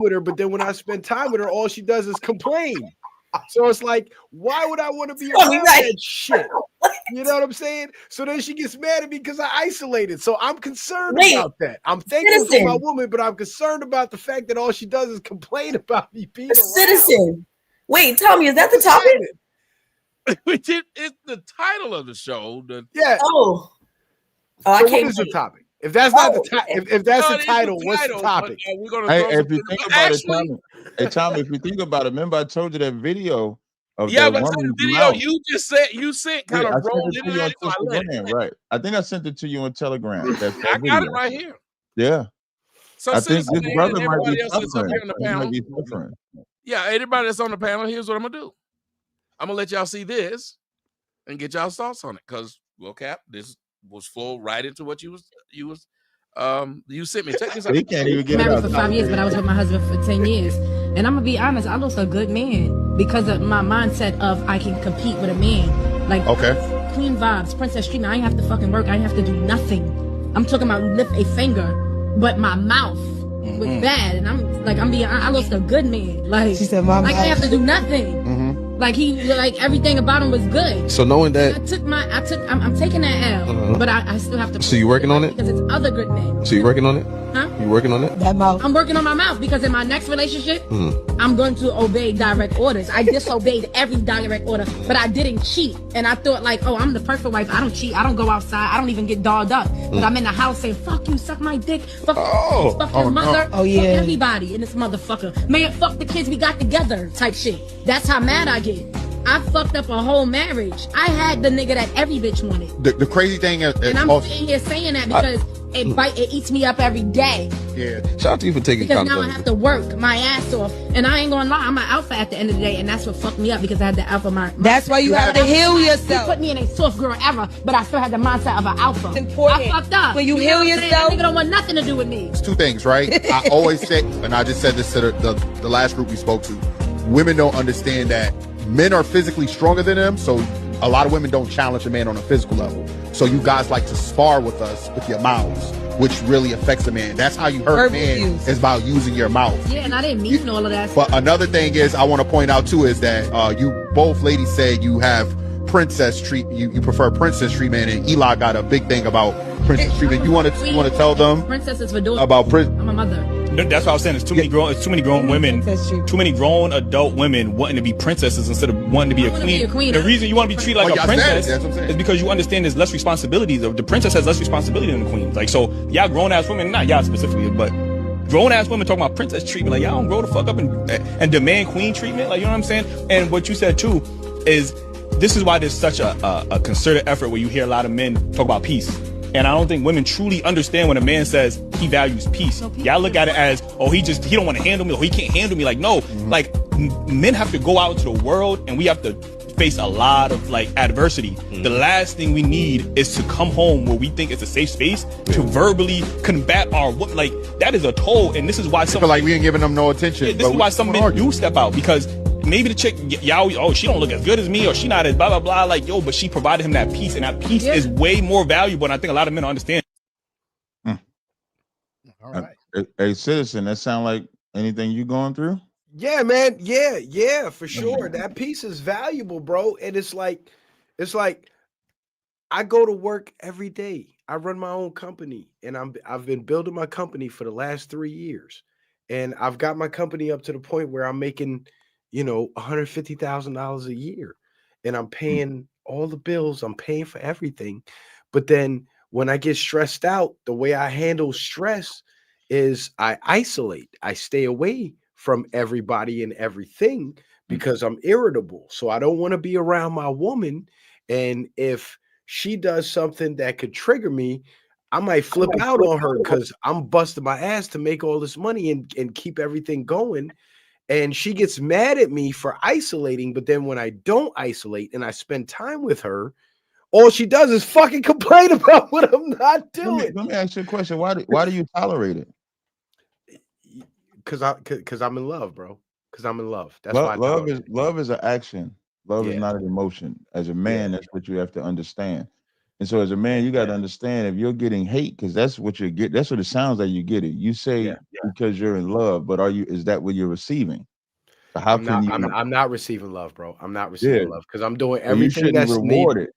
with her, but then when I spend time with her, all she does is complain. So it's like, why would I want to be around that shit? You know what I'm saying? So then she gets mad at me because I isolated. So I'm concerned about that. I'm thankful for my woman, but I'm concerned about the fact that all she does is complain about me being around. Citizen. Wait, Tommy, is that the topic? It's the title of the show. Yeah. Oh, so what is the topic? If that's not the title, if that's the title, what's the topic? If you think about it, Tommy, if you think about it, remember I told you that video of that but the video you sent kind of rolled in on Telegram, right? I think I sent it to you on Telegram. I got it right here. Yeah. So I think this brother might be suffering. Yeah, everybody that's on the panel, here's what I'm gonna do. I'm gonna let y'all see this and get y'all's thoughts on it, because Cap, this was flow right into what you sent me. Check this out. He can't even get married for 5 years, but I was with my husband for 10 years. And I'm gonna be honest, I lost a good man because of my mindset of I can compete with a man. Like clean vibes, princess treatment. I ain't have to fucking work. I ain't have to do nothing. I'm talking about lift a finger, but my mouth was bad, and I lost a good man. Like she said, I didn't have to do nothing. Like everything about him was good. So knowing that, I'm taking that L, but I still have to. So you working on it? Because it's other good men. So you working on it? Huh? You working on it? That mouth. I'm working on my mouth because in my next relationship, I'm going to obey direct orders. I disobeyed every direct order, but I didn't cheat. And I thought I'm the perfect wife. I don't cheat. I don't go outside. I don't even get dolled up. But I'm in the house saying, fuck you, suck my dick. Fuck your mother. Fuck everybody in this motherfucker. Man, fuck the kids we got together type shit. That's how mad I get. I fucked up a whole marriage. I had the nigga that every bitch wanted. The crazy thing is, and I'm sitting here saying that because it eats me up every day. Yeah. Shout out to you for taking because now I have to work my ass off, and I ain't gonna lie, I'm an alpha at the end of the day, and that's what fucked me up because I had the alpha mind. That's why you have to heal yourself. You put me in a soft girl era, but I still had the mindset of an alpha. It's important. I fucked up. When you heal yourself, nigga don't want nothing to do with me. It's two things, right? I always say, and I just said this to the last group we spoke to. Women don't understand that men are physically stronger than them, so a lot of women don't challenge a man on a physical level. So you guys like to spar with us with your mouths, which really affects a man. That's how you hurt a man, is by using your mouth. Yeah, and I didn't mean all of that. But another thing is, I want to point out too, is that you both ladies said you have princess treatment. You prefer princess treatment, and Eli got a big thing about princess treatment. You want to tell them princesses for doing about I'm a mother. That's what I was saying. It's too many grown women, too many grown adult women wanting to be princesses instead of wanting to be a queen. The reason you want to be treated like a princess is because you understand there's less responsibility. The princess has less responsibility than the queen. Like, so y'all grown ass women, not y'all specifically, but grown ass women talking about princess treatment. Like, y'all don't grow the fuck up and demand queen treatment. Like, you know what I'm saying? And what you said too is this is why there's such a concerted effort where you hear a lot of men talk about peace. And I don't think women truly understand when a man says he values peace. Y'all look at it as, he don't want to handle me, or he can't handle me. Like, no, like men have to go out into the world and we have to face a lot of adversity. The last thing we need is to come home where we think it's a safe space to verbally combat our that is a toll. And this is why some like we ain't giving them no attention. Yeah, this is why some men do step out, because maybe the chick, she don't look as good as me, or she not as blah, blah, blah. But she provided him that peace, and that peace is way more valuable. And I think a lot of men don't understand. All right. Hey, citizen, that sound like anything you going through? Yeah, man. Yeah, for sure. That piece is valuable, bro. And it's like I go to work every day. I run my own company, and I've been building my company for the last 3 years. And I've got my company up to the point where I'm making $150,000 a year, and I'm paying all the bills. I'm paying for everything. But then when I get stressed out, the way I handle stress is I isolate. I stay away from everybody and everything because I'm irritable. So I don't want to be around my woman. And if she does something that could trigger me, I might flip out on her because I'm busting my ass to make all this money and keep everything going. And she gets mad at me for isolating, but then when I don't isolate and I spend time with her, all she does is fucking complain about what I'm not doing. Let me ask you a question. Why do you tolerate it? Because I'm in love, bro. Because I'm in love. That's why love is an action. Love is not an emotion. As a man, that's what you have to understand. And so as a man, you got to understand if you're getting hate, because that's what you get. That's what it sounds like you get it. You say because you're in love, but is that what you're receiving? So how can you? I'm not receiving love, bro. I'm not receiving love because I'm doing everything you shouldn't that's reward needed.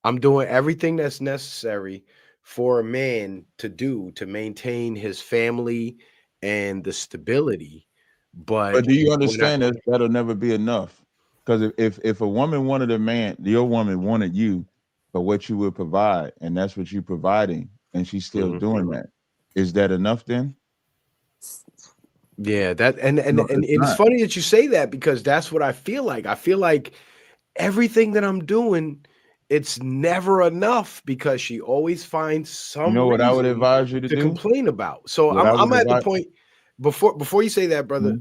I'm doing everything that's necessary for a man to do to maintain his family and the stability. But do you understand that that'll never be enough? Because if a woman wanted a man, your woman wanted you for what you would provide, and that's what you're providing, and she's still doing that. Is that enough then? Yeah, that and it's funny that you say that because that's what I feel like. I feel like everything that I'm doing, it's never enough because she always finds some what I would reason advise you to do? complain about. So I'm at the point before you say that, brother.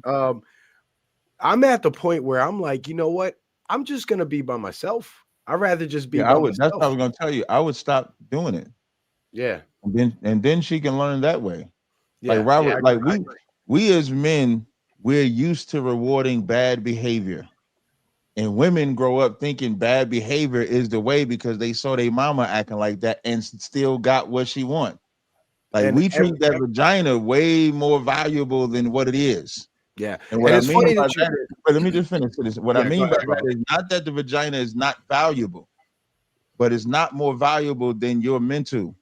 I'm at the point where I'm like, you know what? I'm just gonna be by myself. I'd rather just be by myself. That's what I was gonna tell you. I would stop doing it. Yeah. And then she can learn that way. Yeah, like Robert, we as men, we're used to rewarding bad behavior. And women grow up thinking bad behavior is the way because they saw their mama acting like that and still got what she want. Like we treat that vagina way more valuable than what it is. Yeah. And what I mean by that is, but let me just finish this. What I mean by that is not that the vagina is not valuable, but it's not more valuable than your mental.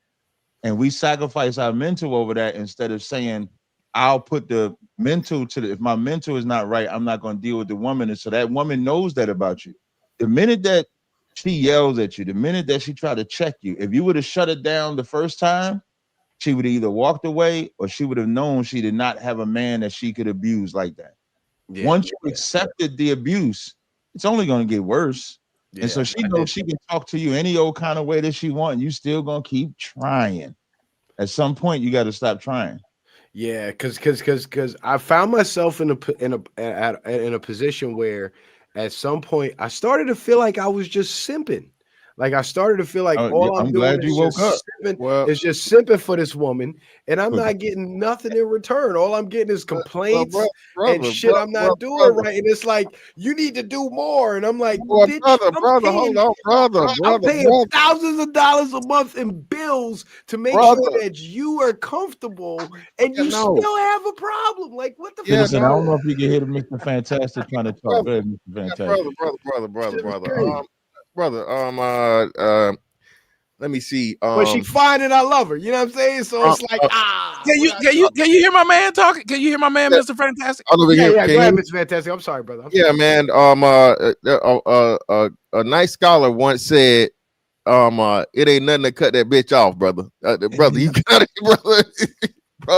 And we sacrifice our mental over that instead of saying, I'll put the mental if my mental is not right, I'm not going to deal with the woman. And so that woman knows that about you. The minute that she yells at you, the minute that she tried to check you, if you would have shut it down the first time, she would have either walked away or she would have known she did not have a man that she could abuse like that. Once you accepted the abuse, it's only going to get worse. And so she knows she can talk to you any old kind of way that she wants. You still going to keep trying. At some point, you got to stop trying. Yeah, because I found myself in a position where at some point I started to feel like I was just simping. Like I started to feel like all I'm doing is just simping for this woman, and I'm not getting nothing in return. All I'm getting is complaints and shit I'm not doing right. And it's like you need to do more. And I'm like, hold on, brother. I'm paying thousands of dollars a month in bills to make sure that you are comfortable, and you still have a problem. Like what the fuck? Listen, I don't know if you can hear Mr. Fantastic trying to talk. Go ahead, Mr. Fantastic. Brother, let me see. But she fine and I love her. You know what I'm saying? So it's like, can you hear my man talking? Can you hear my man, Mr. Fantastic? Go ahead, Mr. Fantastic. I'm sorry, brother. Man. A nice scholar once said, it ain't nothing to cut that bitch off, brother. Brother, you got it, brother.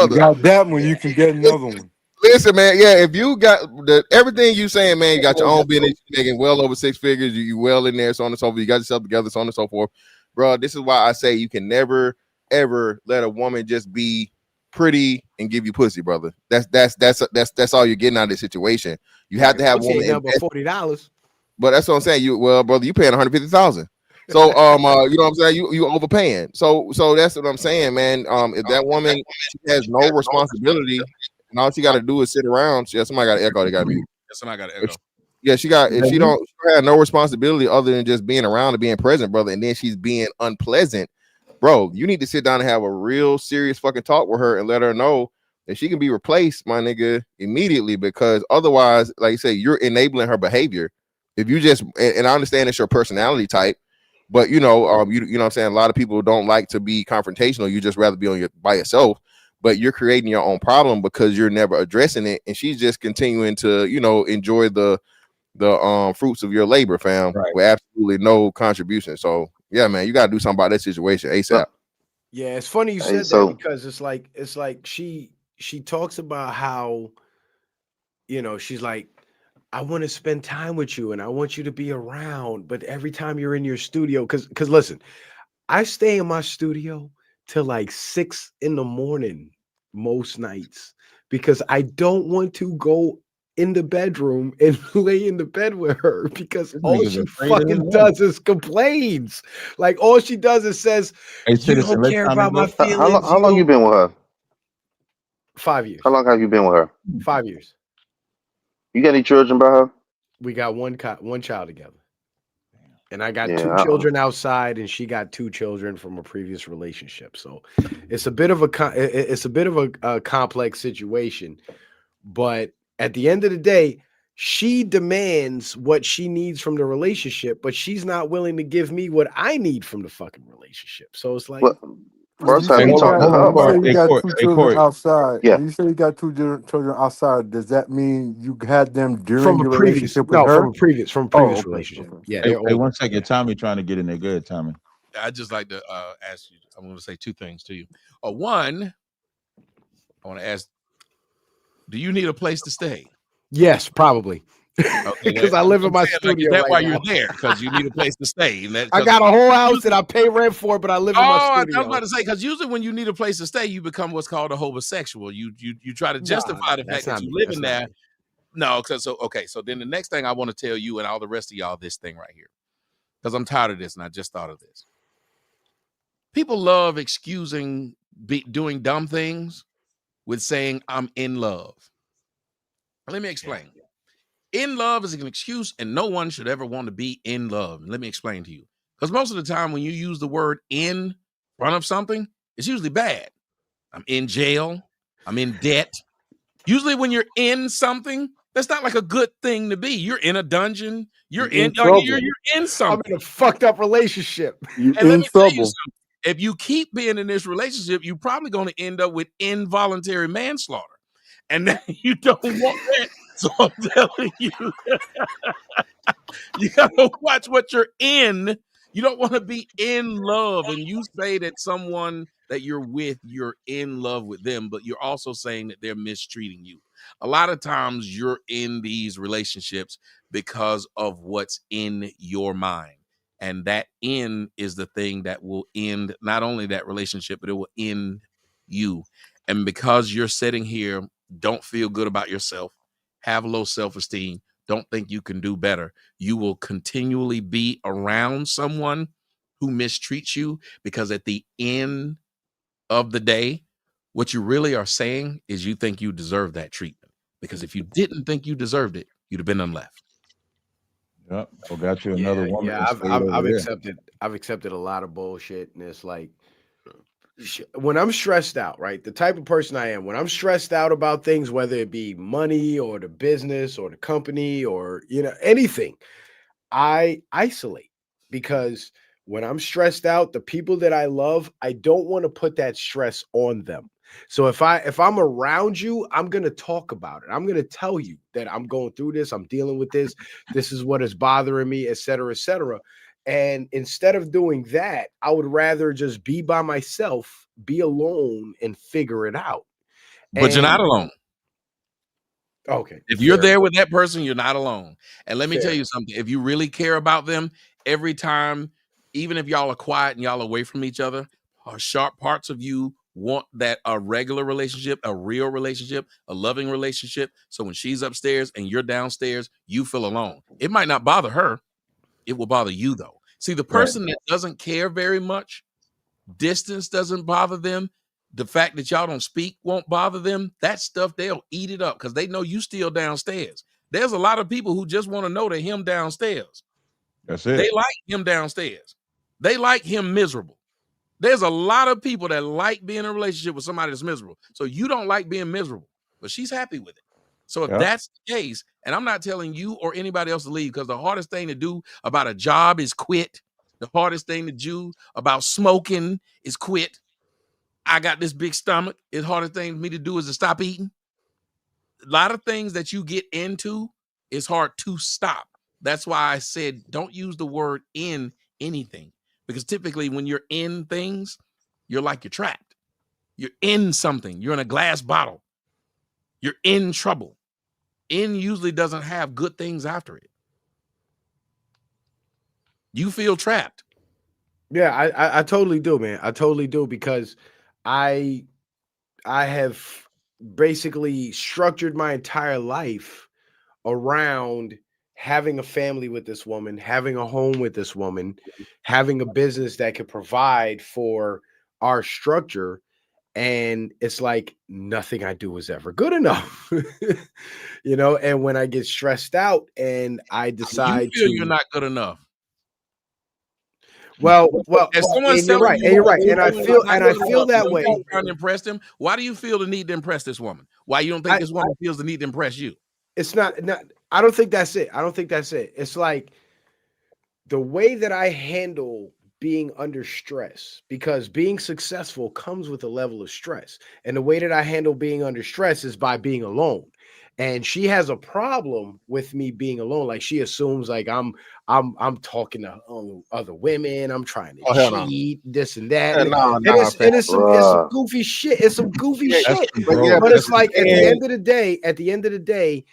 You got that one, you can get another one. Listen, man. Yeah, if you got everything you saying, man, you got your own business, you're making well over 6 figures, you well in there, so on and so forth. You got yourself together, so on and so forth, bro. This is why I say you can never ever let a woman just be pretty and give you pussy, brother. That's all you're getting out of this situation. You have to have a woman $40. But that's what I'm saying. Brother, you paying $150,000. So you know what I'm saying? You overpaying. So that's what I'm saying, man. If that woman has no responsibility. And all she got to do is sit around. Somebody got to echo. They got me. Somebody got to echo. If she don't have no responsibility other than just being around and being present, brother, and then she's being unpleasant, bro, you need to sit down and have a real serious fucking talk with her and let her know that she can be replaced, my nigga, immediately. Because otherwise, like you say, you're enabling her behavior. If you just and I understand it's your personality type, but you know what I'm saying. A lot of people don't like to be confrontational. You just rather be by yourself. But you're creating your own problem because you're never addressing it, and she's just continuing to, enjoy the fruits of your labor, fam, with absolutely no contribution. So yeah, man, you gotta do something about that situation ASAP. Yeah, it's funny you said that because it's like she talks about how, she's like, I want to spend time with you and I want you to be around, but every time you're in your studio, because listen, I stay in my studio till like 6 a.m. most nights because I don't want to go in the bedroom and lay in the bed with her because all she fucking does is complains. Like all she does is says, you don't care about my feelings. How long you been with her? 5 years. How long have you been with her? 5 years. You got any children by her? We got one child together. And I got 2 children outside, and she got 2 children from a previous relationship. So it's a bit of a complex situation. But at the end of the day, she demands what she needs from the relationship, but she's not willing to give me what I need from the fucking relationship. So it's like, first time you talk to her, you got 2 children outside. Yeah. You say you got 2 children outside. Does that mean you had them during from a your previous, relationship with her? from a previous relationship. Okay. Yeah. Hey, 1 second, Tommy trying to get in there. Good, Tommy. I'd just like to ask you. I'm going to say 2 things to you. One, I want to ask: do you need a place to stay? Yes, probably. Okay, because I live in my studio. Like, is that right why now? you're there? Because you need a place to stay. And I got a whole house that I pay rent for, but I live in my studio. I was about to say, because usually when you need a place to stay, you become what's called a homosexual. You try to justify the fact that you live in there. No, so then the next thing I want to tell you and all the rest of y'all this thing right here, because I'm tired of this and I just thought of this. People love excusing doing dumb things with saying I'm in love. Let me explain. In love is an excuse, and no one should ever want to be in love. Let me explain to you. Because most of the time when you use the word in front of something, it's usually bad. I'm in jail. I'm in debt. Usually when you're in something, that's not like a good thing to be. You're in a dungeon. You're in something. I'm in a fucked up relationship. You're and let in me tell you trouble. something. If you keep being in this relationship, you're probably going to end up with involuntary manslaughter. And then you don't want that. So I'm telling you, you gotta watch what you're in. You don't want to be in love. And you say that someone that you're with, you're in love with them, but you're also saying that they're mistreating you. A lot of times you're in these relationships because of what's in your mind. And that in is the thing that will end not only that relationship, but it will end you. And because you're sitting here, don't feel good about yourself, have low self-esteem, don't think you can do better, you will continually be around someone who mistreats you, because at the end of the day, what you really are saying is you think you deserve that treatment. Because if you didn't think you deserved it, you'd have been unleft. Yep. Well, got you another woman. Yeah, I've accepted a lot of bullshit, and it's like, when I'm stressed out, right? The type of person I am, when I'm stressed out about things, whether it be money or the business or the company or, anything, I isolate, because when I'm stressed out, the people that I love, I don't want to put that stress on them. So if I'm around you, I'm going to talk about it. I'm going to tell you that I'm going through this. I'm dealing with this. This is what is bothering me, et cetera, et cetera. And instead of doing that, I would rather just be by myself, be alone, and figure it out. But you're not alone. Okay. If you're there with that person, you're not alone. And let me tell you something. If you really care about them, every time, even if y'all are quiet and y'all are away from each other, sharp parts of you want that a regular relationship, a real relationship, a loving relationship. So when she's upstairs and you're downstairs, you feel alone. It might not bother her. It will bother you, though. See, the person that doesn't care very much, distance doesn't bother them. The fact that y'all don't speak won't bother them. That stuff, they'll eat it up because they know you still downstairs. There's a lot of people who just want to know that him downstairs. That's it. They like him downstairs. They like him miserable. There's a lot of people that like being in a relationship with somebody that's miserable. So you don't like being miserable, but she's happy with it. So if that's the case, and I'm not telling you or anybody else to leave, because the hardest thing to do about a job is quit. The hardest thing to do about smoking is quit. I got this big stomach. The hardest thing for me to do is to stop eating. A lot of things that you get into is hard to stop. That's why I said don't use the word in anything, because typically when you're in things, you're like you're trapped. You're in something. You're in a glass bottle. You're in trouble. In usually doesn't have good things after it. You feel trapped. Yeah, I totally do, man. I totally do, because I have basically structured my entire life around having a family with this woman, having a home with this woman, having a business that could provide for our structure. And it's like nothing I do is ever good enough, and when I get stressed out and I decide you feel you're not good enough. Well, if someone's and you're telling right, and you're right, and I feel that way. Trying to impress them. Why do you feel the need to impress this woman? Why you don't think this woman feels the need to impress you? It's not. I don't think that's it. It's like the way that I handle being under stress, because being successful comes with a level of stress, and the way that I handle being under stress is by being alone. And she has a problem with me being alone. Like she assumes like I'm talking to other women. I'm trying to cheat, this and that. It's some goofy shit. It's some goofy shit. But it's like at the end of the day,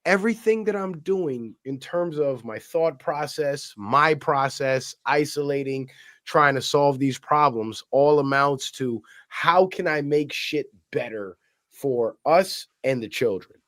everything that I'm doing in terms of my thought process, my process, isolating, trying to solve these problems, all amounts to how can I make shit better for us and the children.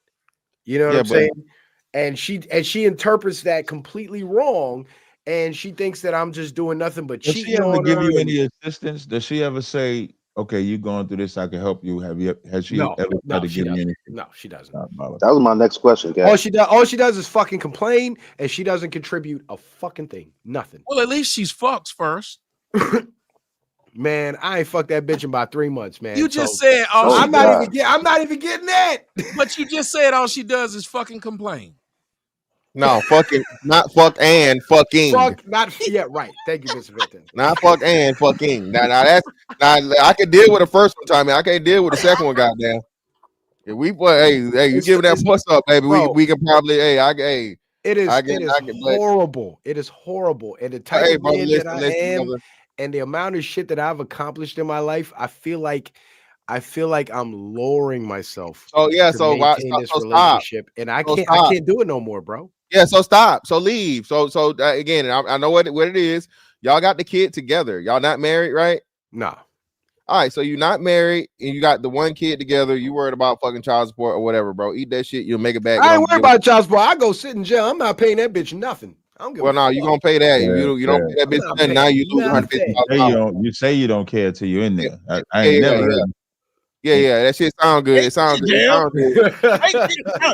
You know what I'm saying? And she interprets that completely wrong, and she thinks that I'm just doing nothing but cheating. Does she ever give you any assistance? Does she ever say, "Okay, you're going through this, I can help you"? Has she ever tried to give you anything? No, she doesn't. That was my next question, guys. All she does is fucking complain, and she doesn't contribute a fucking thing. Nothing. Well, at least she's fucks first. Man, I ain't fucked that bitch in about 3 months, man. You just said I'm not even getting that. But you just said all she does is fucking complain. No, fucking, not fuck and fucking. Fuck, not yeah, right. Thank you, Mr. Victor. Not fuck and fucking. Now I can deal with the first one, Tommy. I can't deal with the second one, goddamn. If we you give that puss up, baby. We can probably It is horrible. It is horrible. And the type of man that I am, and the amount of shit that I've accomplished in my life, I feel like I'm lowering myself. Oh yeah, so relationship, and I can't do it no more, bro. Yeah, so stop. So leave. So again, I know what it is. Y'all got the kid together. Y'all not married, right? No. All right, so you're not married and you got the one kid together. You worried about fucking child support or whatever, bro. Eat that shit. You'll make it back. I ain't worried about child support. I go sit in jail. I'm not paying that bitch nothing. I don't give well, no, you gonna pay that. You don't pay that bitch. And now you lose $150. You say you don't care till you're in there. I ain't never heard. Yeah, that shit sound good. It sounds good.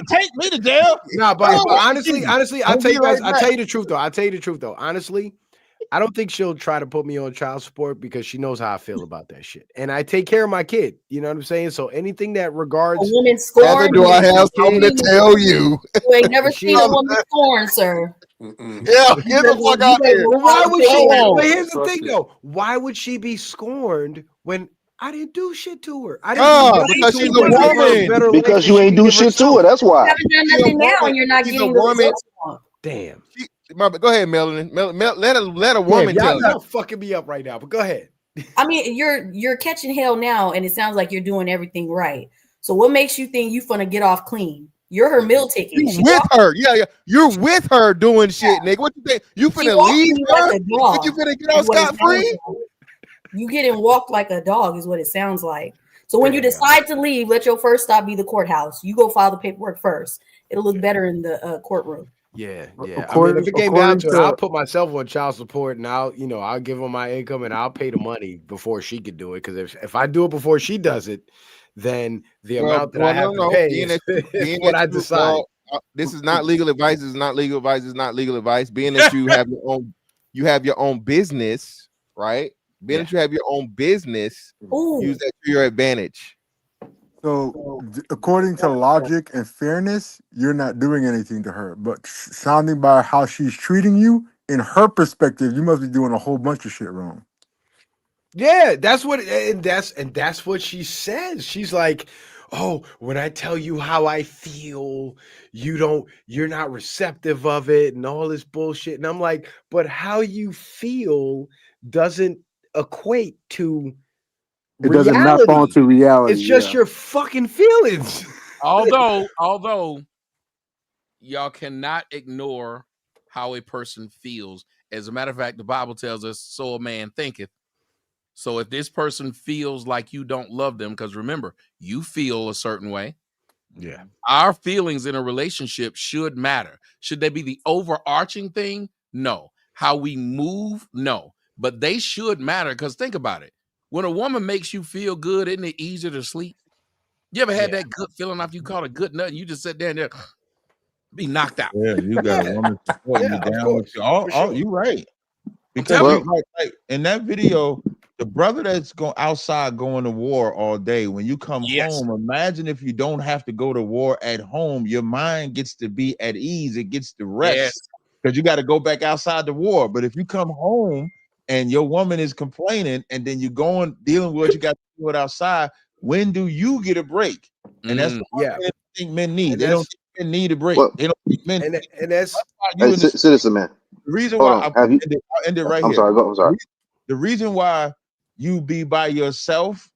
Take me to jail. No, but honestly, I'll tell you the truth though. Honestly, I don't think she'll try to put me on child support because she knows how I feel about that shit. And I take care of my kid. You know what I'm saying? So anything that regards a woman scorned. Do I have something to tell you? You ain't never seen a woman scorned, sir. Yeah, get the fuck out here. Why would she? But here's the thing though. Why would she be scorned when I didn't do shit to her? Because she's a woman. Because you ain't do shit to her. That's why. You haven't done nothing now, and you're not getting the results you want. Damn. Go ahead, Melanie. Let a woman tell y'all fucking me up right now. But go ahead. I mean, you're catching hell now, and it sounds like you're doing everything right. So what makes you think you're gonna get off clean? You're her meal ticket. You with her, yeah. You're with her doing shit, nigga. What you think? You finna leave her? Like you finna get out scot free? You getting walked like a dog is what it sounds like. So when you decide to leave, let your first stop be the courthouse. You go file the paperwork first. It'll look better in the courtroom. Yeah. I mean, if it came down to it, I'll put myself on child support and I'll give her my income and I'll pay the money before she could do it. Because if I do it before she does it, then the amount that I have to pay is what I decide. This is not legal advice. This is not legal advice. It's not legal advice. Being that you have your own business, right? Being that you have your own business, use that to your advantage. So, according to logic and fairness, you're not doing anything to her. But sounding by how she's treating you, in her perspective, you must be doing a whole bunch of shit wrong. Yeah, that's what what she says. She's like, "Oh, when I tell you how I feel, you're not receptive of it, and all this bullshit." And I'm like, "But how you feel doesn't equate to." It doesn't map onto reality. It's just your fucking feelings. Although y'all cannot ignore how a person feels. As a matter of fact, the Bible tells us, so a man thinketh. So if this person feels like you don't love them, because remember, you feel a certain way. Yeah. Our feelings in a relationship should matter. Should they be the overarching thing? No. How we move? No. But they should matter, because think about it. When a woman makes you feel good, isn't it easier to sleep? You ever had that good feeling after you caught a good nut and you just sit there and there, be knocked out? Yeah, you got a woman supporting you down with you. You right. Because like in that video, the brother that's going outside going to war all day, when you come home, imagine if you don't have to go to war at home, your mind gets to be at ease, it gets to rest because you got to go back outside the war. But if you come home and your woman is complaining and then you go on dealing with what you got to deal with outside, when do you get a break? And that's what I think men need. They don't think men need a break. They don't think men and that's Citizen Man. The reason why I'll end it right here. I'm sorry. The reason why you be by yourself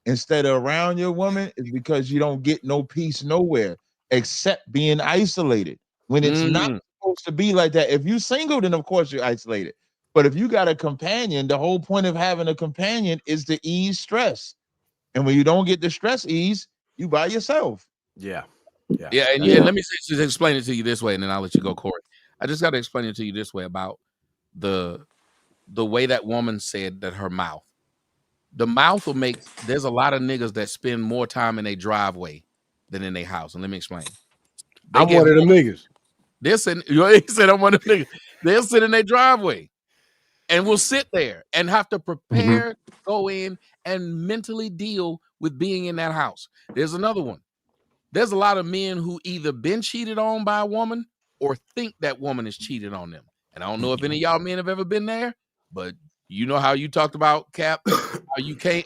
instead of around your woman is because you don't get no peace nowhere except being isolated. When it's not supposed to be like that. If you're single, then of course you're isolated. But if you got a companion, the whole point of having a companion is to ease stress. And when you don't get the stress ease, you by yourself. And let me just explain it to you this way, and then I'll let you go, Corey. I just got to explain it to you this way about the way that woman said that her mouth. The mouth will make. There's a lot of niggas that spend more time in their driveway than in their house, and let me explain. I'm one of them niggas. They're sitting. He said I'm one of them niggas. They'll sit in their driveway, and will sit there and have to prepare, go in, and mentally deal with being in that house. There's another one. There's a lot of men who either been cheated on by a woman or think that woman is cheated on them. And I don't know if any of y'all men have ever been there, but you know how you talked about, Cap,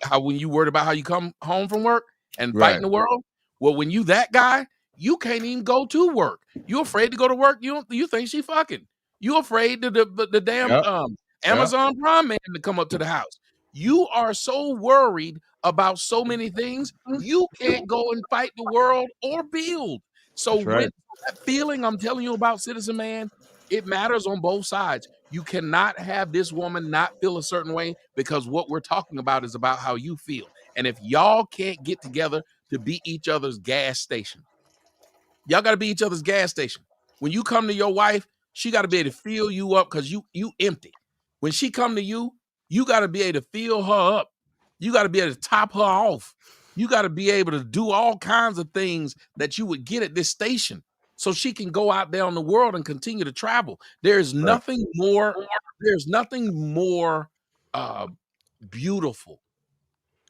how when you worried about how you come home from work and fight in the world. Well, when you that guy, you can't even go to work. You afraid to go to work. You think she fucking. You afraid the damn Amazon Prime man to come up to the house. You are so worried about so many things, you can't go and fight the world or build. So when that feeling I'm telling you about, Citizen Man, it matters on both sides. You cannot have this woman not feel a certain way because what we're talking about is about how you feel. And if y'all can't get together to be each other's gas station, y'all got to be each other's gas station. When you come to your wife, she got to be able to fill you up because you empty. When she come to you, you got to be able to fill her up. You got to be able to top her off. You got to be able to do all kinds of things that you would get at this station so she can go out there in the world and continue to travel. There's nothing more, beautiful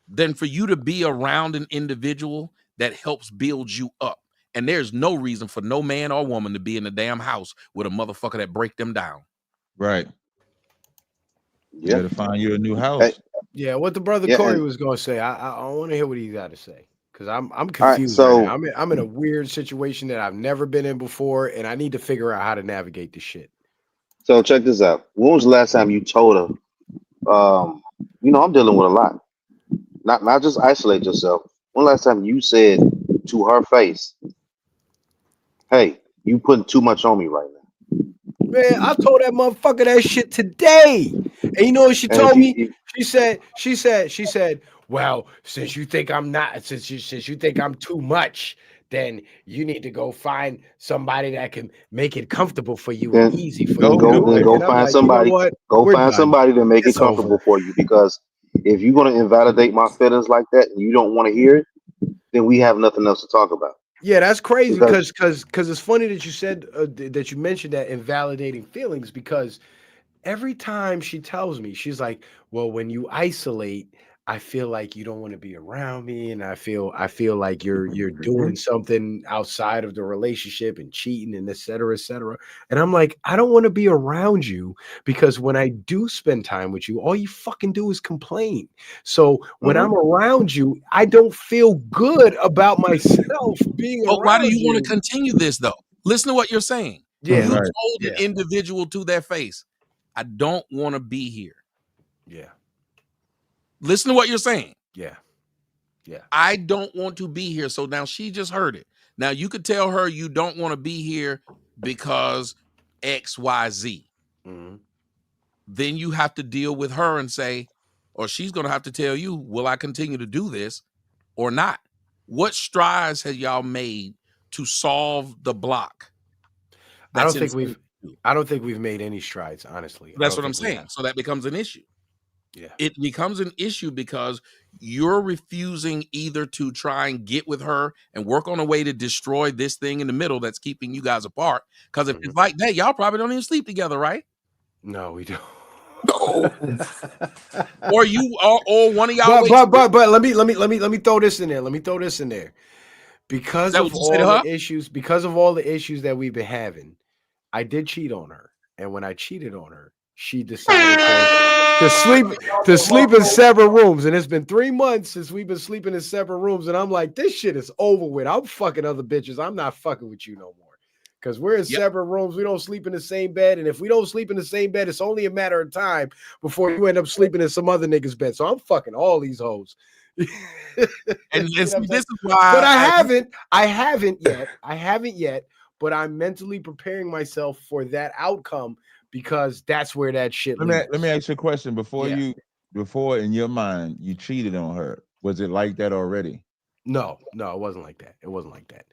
than for you to be around an individual that helps build you up. And there's no reason for no man or woman to be in the damn house with a motherfucker that break them down. Right. You gotta find you a new house. Hey. Yeah, what the brother Corey was gonna say. I want to hear what he got to say because I'm confused. Right, so I'm in a weird situation that I've never been in before, and I need to figure out how to navigate this shit. So check this out. When was the last time you told her? I'm dealing with a lot. Not just isolate yourself. When last time you said to her face, "Hey, you putting too much on me right now"? Man, I told that motherfucker that shit today. And you know what she told me? She said, well, since you think I'm not, since you think I'm too much, then you need to go find somebody that can make it comfortable for you and easy for you. Go find somebody. You know go find somebody to make it comfortable for you. Because if you're gonna invalidate my feelings like that and you don't want to hear it, then we have nothing else to talk about. Yeah, that's crazy because it's funny that you said that you mentioned that invalidating feelings because every time she tells me, she's like, well, when you isolate, I feel like you don't want to be around me, and I feel like you're doing something outside of the relationship and cheating and et cetera, et cetera. And I'm like, I don't want to be around you because when I do spend time with you, all you fucking do is complain. So when I'm around you, I don't feel good about myself being around you. But why do you want to continue this though? Listen to what you're saying. Yeah, you told an individual to their face, I don't want to be here. Yeah. Listen to what you're saying. Yeah. Yeah. I don't want to be here. So now she just heard it. Now you could tell her you don't want to be here because X, Y, Z. Mm-hmm. Then you have to deal with her and say, or she's going to have to tell you, will I continue to do this or not? What strides have y'all made to solve the block? I don't think we've made any strides, honestly. That's what I'm saying. So that becomes an issue. Yeah. It becomes an issue because you're refusing either to try and get with her and work on a way to destroy this thing in the middle that's keeping you guys apart. Because if it's like that, y'all probably don't even sleep together, right? No, we don't. Or you or one of y'all. But let me throw this in there. Let me throw this in there. Because of all the issues that we've been having, I did cheat on her. And when I cheated on her, she decided to sleep in separate rooms. And it's been 3 months since we've been sleeping in separate rooms. And I'm like, this shit is over with. I'm fucking other bitches. I'm not fucking with you no more. Because we're in separate rooms. We don't sleep in the same bed. And if we don't sleep in the same bed, it's only a matter of time before you end up sleeping in some other nigga's bed. So I'm fucking all these hoes. And this is why. But I haven't yet. But I'm mentally preparing myself for that outcome because that's where that shit leads. Let me ask you a question. Before in your mind you cheated on her, was it like that already? No, it wasn't like that. It wasn't like that.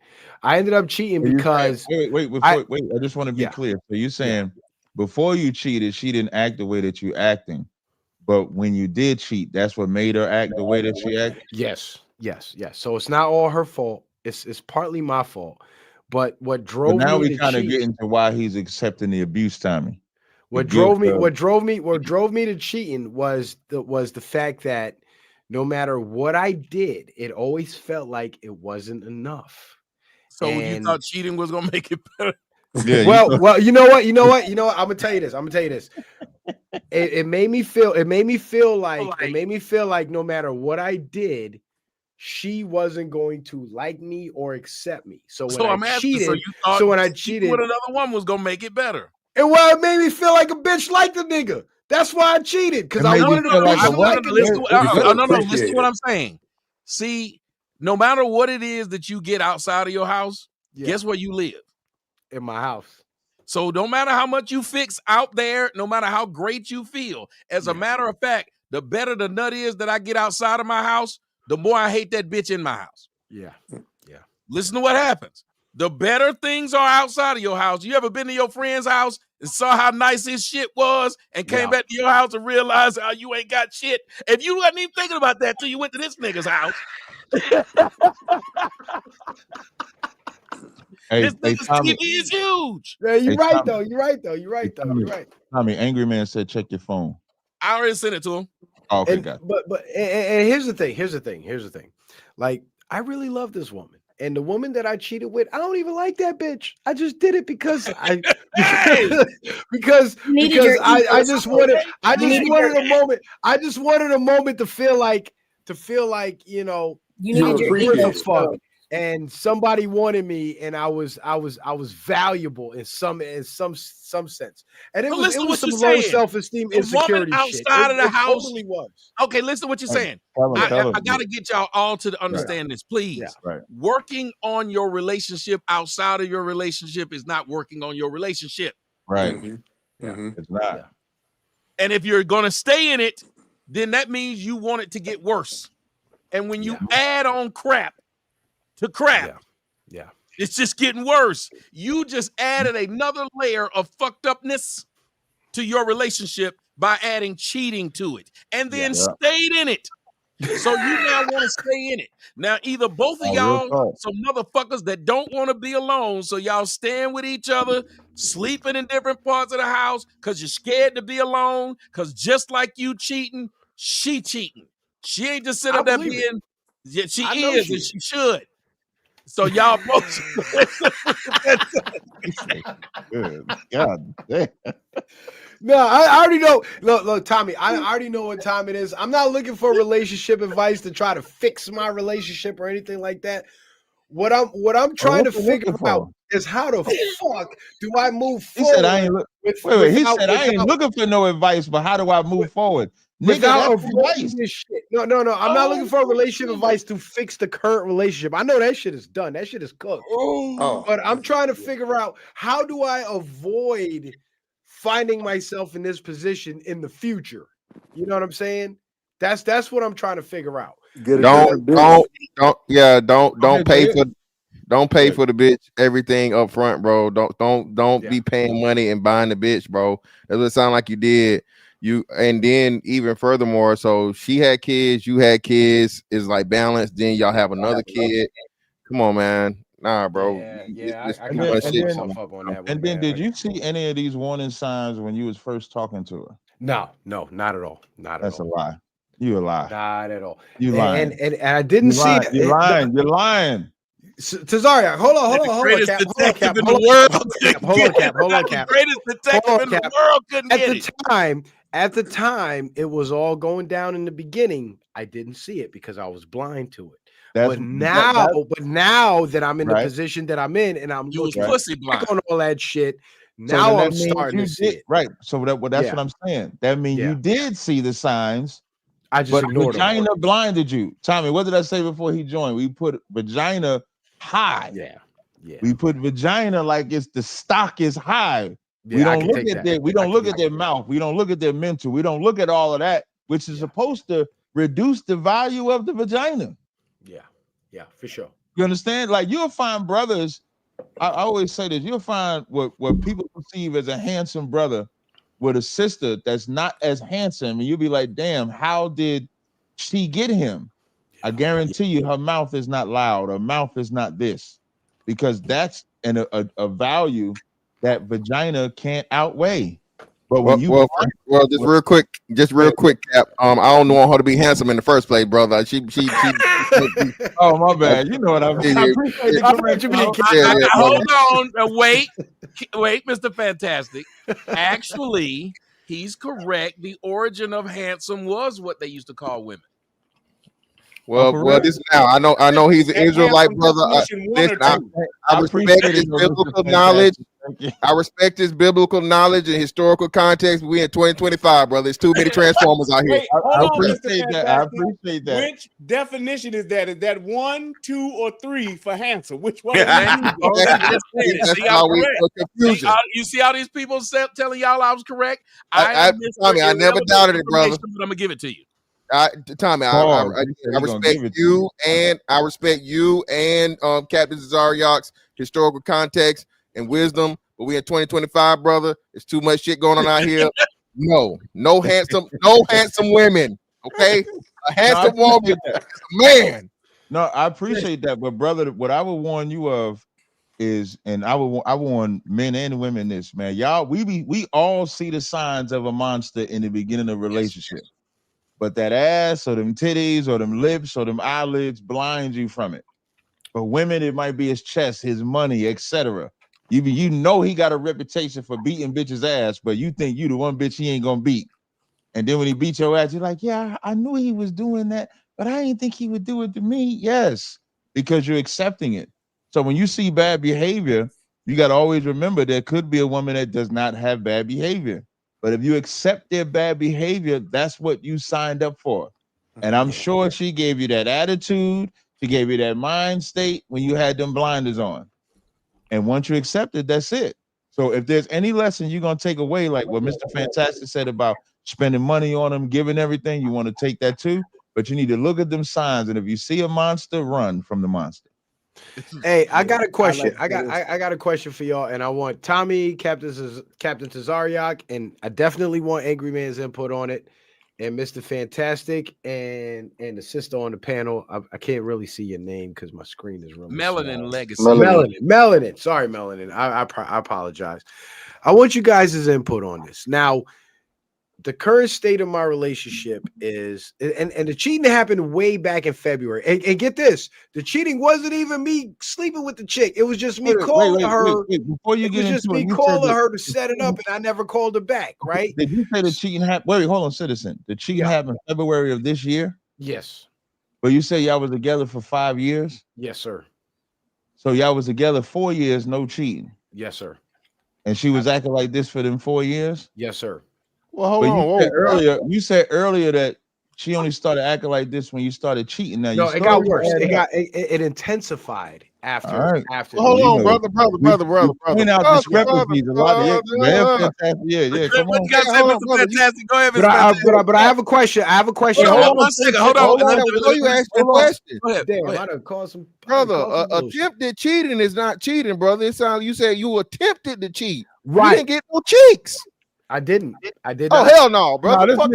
I ended up cheating because wait. I just want to be clear. So you're saying before you cheated, she didn't act the way that you acting, but when you did cheat, that's what made her act the way that she acted? Yes. So it's not all her fault. It's partly my fault. But what drove me now we to kind of cheat, get into why he's accepting the abuse, Tommy. What drove me to cheating was the fact that no matter what I did, it always felt like it wasn't enough. So you thought cheating was gonna make it better? Yeah. Well, you know what? I'm gonna tell you this. It made me feel like no matter what I did, she wasn't going to like me or accept me. So when I cheated, with another woman was gonna make it better. And it made me feel like a bitch liked the nigga. That's why I cheated, because I wanted to listen to what I'm saying. See, no matter what it is that you get outside of your house, guess where you live? In my house. So no matter how much you fix out there, no matter how great you feel, as a matter of fact, the better the nut is that I get outside of my house, the more I hate that bitch in my house. Yeah. Listen to what happens. The better things are outside of your house. You ever been to your friend's house and saw how nice his shit was and came back to your house and realized how you ain't got shit? If you wasn't even thinking about that till you went to this nigga's house. This nigga's TV is huge. Yeah, you're right though. You're right. Tommy, Angry Man said check your phone. I already sent it to him. Oh, okay, got it. But here's the thing. Like, I really love this woman. And the woman that I cheated with, I don't even like that bitch. I just did it because I just wanted a moment to feel like you needed your ego. And somebody wanted me, and I was valuable in some sense. And it was some low self-esteem, insecurity shit. Outside of the house totally was. Okay, listen to what you're saying. I got to get y'all all to understand this, please. Right. Working on your relationship outside of your relationship is not working on your relationship. Right. It's not. Yeah. And if you're going to stay in it, then that means you want it to get worse. And when you add on crap to crap, it's just getting worse. You just added another layer of fucked upness to your relationship by adding cheating to it, and then stayed in it. So you now want to stay in it. Now either both of y'all some motherfuckers that don't want to be alone, so y'all staying with each other, sleeping in different parts of the house because you're scared to be alone, because just like you cheating, she cheating. She ain't just sitting up there being she is and she should. So y'all both. God damn. No, I already know. Look, Tommy, I already know what time it is. I'm not looking for relationship advice to try to fix my relationship or anything like that. What I'm trying to figure out is how the fuck do I move forward? He said I ain't looking for no advice, but how do I move forward? Without avoiding this shit. No. I'm not looking for a relationship advice to fix the current relationship. I know that shit is done. That shit is cooked. But I'm trying to figure out, how do I avoid finding myself in this position in the future? You know what I'm saying? That's what I'm trying to figure out. Don't pay for the bitch everything up front, bro. Don't be paying money and buying the bitch, bro. That's what it sound like you did. And then even furthermore, so she had kids, you had kids, is like balanced. Then y'all have another kid. Come on, man. Nah, bro. And then did you see any of these warning signs when you was first talking to her? No, not at all. Not That's at all. a lie. You a lie. Not at all. You lying. And I didn't see it. You're lying. You're lying. Tazariak, hold on, Cap. Detective in the world. Hold on, Cap. Greatest detective in the world couldn't get it. At the time, it was all going down in the beginning. I didn't see it because I was blind to it. But now that I'm in the position that I'm in, and I'm looking back on all that shit, now I'm starting to see it. Right. So that's what I'm saying. That means you did see the signs. I just ignored them. Vagina blinded you. Tommy, what did I say before he joined? We put vagina high. Yeah. We put vagina like the stock is high. We don't look at that. We don't look at their mouth. We don't look at their mental. We don't look at all of that, which is supposed to reduce the value of the vagina. Yeah, for sure. You understand? Like you'll find brothers. I always say this. You'll find what people perceive as a handsome brother with a sister that's not as handsome, and you'll be like, damn, how did she get him? I guarantee you her mouth is not loud, her mouth is not this, because that's a value that vagina can't outweigh. But when just real quick, Cap. I don't want her to be handsome in the first place, brother. She oh my bad. You know what I mean. Hold on, wait, Mr. Fantastic. Actually, he's correct. The origin of handsome was what they used to call women. Well, this now I know he's an Israelite brother. Listen, I respect his biblical knowledge. I respect his biblical knowledge and historical context. We in 2025, brother. There's too many transformers out here. I appreciate that. I appreciate that. Which definition is that? Is that 1, 2, or 3 for handsome? Which one? That's how we confusion. You see how these people telling y'all I was correct? Tommy, I never doubted it, brother. But I'm gonna give it to you. Tommy, I respect you, and I respect you and Captain Zariak's historical context and wisdom. But we in 2025, brother. There's too much shit going on out here. No handsome women. Okay, a handsome woman, man. No, I appreciate that, but brother, what I would warn you of is, and I warn men and women this, man. Y'all, we all see the signs of a monster in the beginning of a relationship. But that ass or them titties or them lips or them eyelids blind you from it. For women, it might be his chest, his money, etc. You know he got a reputation for beating bitches' ass, but you think you the one bitch he ain't gonna beat. And then when he beat your ass, you're like, yeah, I knew he was doing that, but I didn't think he would do it to me. Yes, because you're accepting it. So when you see bad behavior, you got to always remember there could be a woman that does not have bad behavior. But if you accept their bad behavior, that's what you signed up for. And I'm sure she gave you that attitude. She gave you that mind state when you had them blinders on. And once you accept it, that's it. So if there's any lesson you're going to take away, like what Mr. Fantastic said about spending money on them, giving everything, you want to take that too. But you need to look at them signs. And if you see a monster, run from the monster. Hey, I got a question. I got a question for y'all, and I want Tommy, Captain Tazariak, and I definitely want Angry Man's input on it, and Mr. Fantastic, and the sister on the panel. I can't really see your name because my screen is really Melanin small. Legacy. Melanin. Sorry, Melanin. I apologize. I want you guys' input on this. Now, the current state of my relationship is, and the cheating happened way back in February. And get this, the cheating wasn't even me sleeping with the chick. It was just me calling her. Before you get into me calling her to set it up, and I never called her back. Right? Did you say the cheating happened? Wait, hold on, citizen. The cheating happened in February of this year? Yes. But you say y'all was together for 5 years? Yes, sir. So y'all was together 4 years, no cheating? Yes, sir. And she was acting like this for them 4 years? Yes, sir. Well, hold on. You said earlier that she only started acting like this when you started cheating. Now, no, it got worse. It intensified after. Right. After. Well, hold on, brother. Point out discrepancies. A lot of Come on. Fantastic. Go ahead, but I have a question. Hold on 1 second. Hold on. Before you ask the question, damn, I done called some brother. Attempted cheating is not cheating, brother. It sounds you said you attempted to cheat. Right. You didn't get no cheeks. I didn't. Oh hell no, bro! No, I'm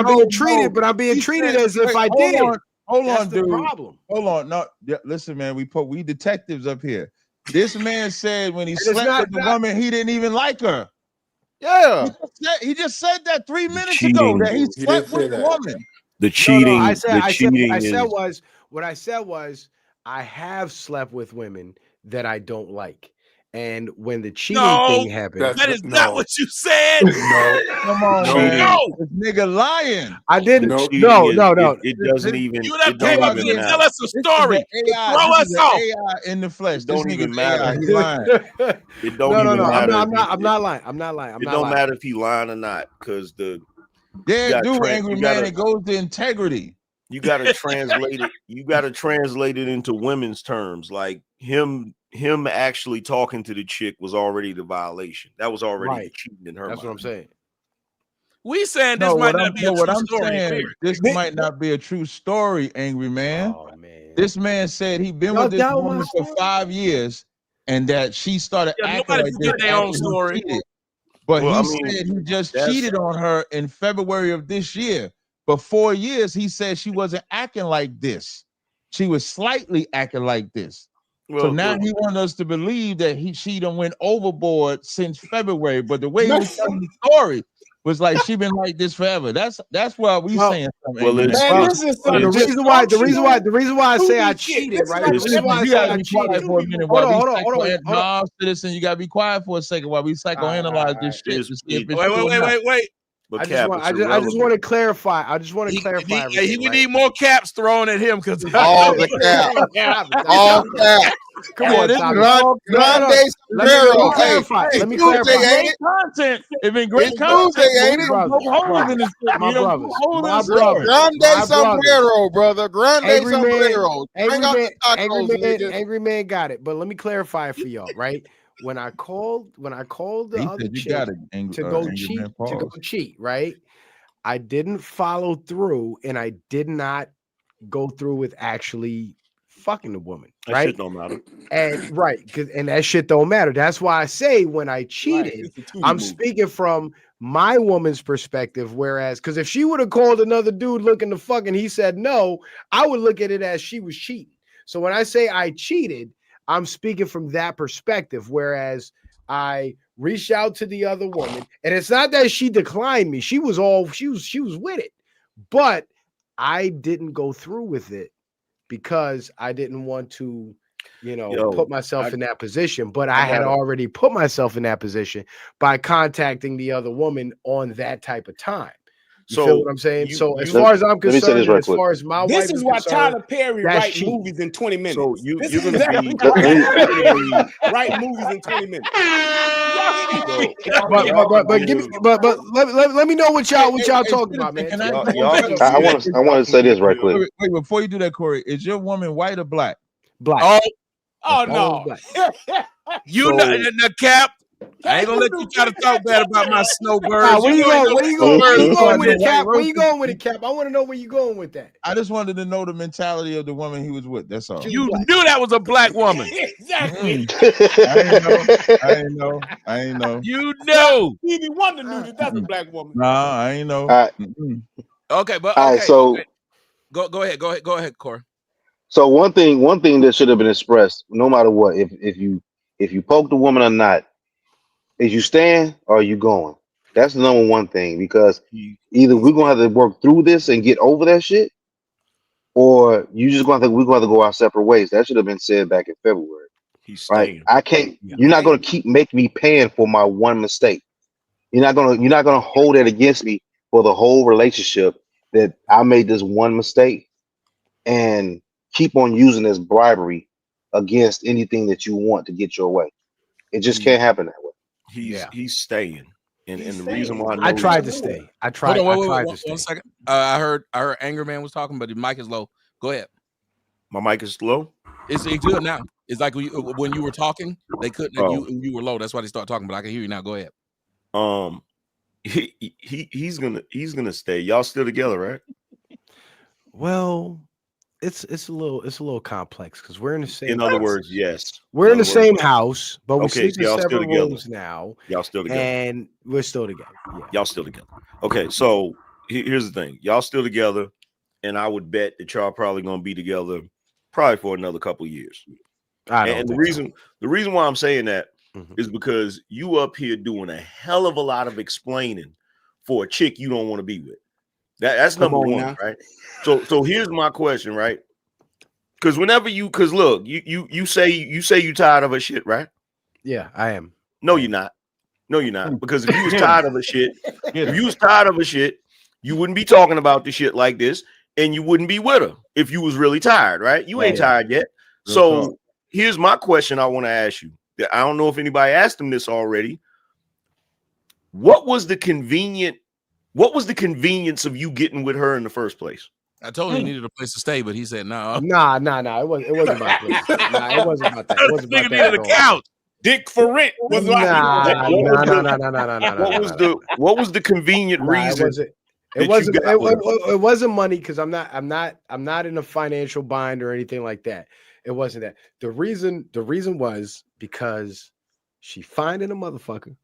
being treated. But I'm being treated as if I did. Hold on, dude. Problem. Hold on. No, listen, man. We detectives up here. This man said when he slept with the woman, he didn't even like her. Yeah. He just said that 3 minutes ago that he slept with a woman. The cheating. I have slept with women that I don't like. And when the cheating thing happened, that is not what you said. Come on, man. This nigga lying. I didn't. No. It doesn't even. You done came up here and tell us a story. Throw us off. AI in the flesh. It don't even matter. He's lying. It don't even matter. I'm not lying. It don't matter if he lying or not, because angry man. It goes to integrity. You gotta translate it. You gotta translate it into women's terms. Like him actually talking to the chick was already the violation. That was already the cheating in her. That's mind. what I'm saying. We saying this might not be a true story. This might not be a true story, angry man. Oh man. This man said he been with this woman for 5 years, and that she started acting like this. Their own story. But said he just cheated on her in February of this year. But 4 years, he said she wasn't acting like this. She was slightly acting like this. So now he wants us to believe that she done went overboard since February. But the way he was telling the story was like she been like this forever. That's why we saying something. The reason why I say I cheated, right? The reason why I say I cheated. Hold on. Citizen, you gotta be quiet for a second while we psychoanalyze this shit. Wait. I just want to clarify. We need more caps thrown at him because all the caps. All caps. Come on, Grande Sombrero. Let me clarify. Great content. It's been great content. Ain't it? My brothers. Grande Sombrero, brother. Grande Sombrero. Angry man got it. But let me clarify it for y'all, right? When I called the other chick to go cheat, right? I didn't follow through, and I did not go through with actually fucking the woman, right? That shit don't matter. And that shit don't matter. That's why I say when I cheated, I'm speaking from my woman's perspective. Whereas, because if she would have called another dude looking to fuck and he said no, I would look at it as she was cheating. So when I say I cheated, I'm speaking from that perspective, whereas I reached out to the other woman, and it's not that she declined me. She was with it, but I didn't go through with it because I didn't want to, put myself in that position. But I had already put myself in that position by contacting the other woman on that type of time. You feel what I'm saying? So as far as I'm concerned, as far as my wife this is why Tyler Perry writes movies in 20 minutes. So you're gonna write movies in 20 minutes. But let me know what y'all talking about, man. I want to say this right quick. Wait, before you do that, Corey, is your woman white or black? Black. Oh no. The Cap. I ain't gonna let you try to talk bad about my snowbirds. Where you going with it, Cap? Where you going with it, Cap? I want to know where you going with that. I just wanted to know the mentality of the woman he was with. That's all. You knew that was a black woman. Exactly. I ain't know. You know. Stevie Wonder knew that that's a black woman. Nah, I ain't know. Okay, but all right, so go ahead, Corey. So one thing that should have been expressed, no matter what, if you poke the woman or not, is you staying or are you going? That's the number one thing, because either we're gonna have to work through this and get over that shit, or we're gonna have to go our separate ways. That should have been said back in February. He's staying. I can't. You're not gonna keep making me paying for my one mistake. You're not gonna hold it against me for the whole relationship that I made this one mistake and keep on using this bribery against anything that you want to get your way. It just can't happen that way. He's staying, and the reason why I tried to stay. I tried. Wait, 1 second. I heard Angry Man was talking, but the mic is low. Go ahead. My mic is low. It's good now. It's like when you were talking, they couldn't. You were low. That's why they started talking. But I can hear you now. Go ahead. He's gonna stay. Y'all still together, right? Well, it's a little complex because we're in the same. In other words, yes, we're in the same house, but we sleep in y'all separate still together rooms now. Y'all still together, and we're still together. Yeah. Y'all still together. Okay, so here's the thing: y'all still together, and I would bet that y'all probably gonna be together probably for another couple of years. And the reason why I'm saying that is because you up here doing a hell of a lot of explaining for a chick you don't want to be with. That's number one, now. Right? So here's my question, right? Because look, you say you tired of her shit, right? Yeah, I am. No, you're not. No, you're not. Because if you was tired of her shit, you wouldn't be talking about the shit like this, and you wouldn't be with her if you was really tired, right? You ain't tired yet. So here's my question I want to ask you. I don't know if anybody asked him this already. What was the convenience of you getting with her in the first place? I told him he needed a place to stay, but he said no. Nah. It wasn't about place. Nah, it wasn't about that. It wasn't about that. Needed a couch. Dick for rent was like. What was the convenient reason? It wasn't money because I'm not in a financial bind or anything like that. It wasn't that. The reason was because she finding a motherfucker,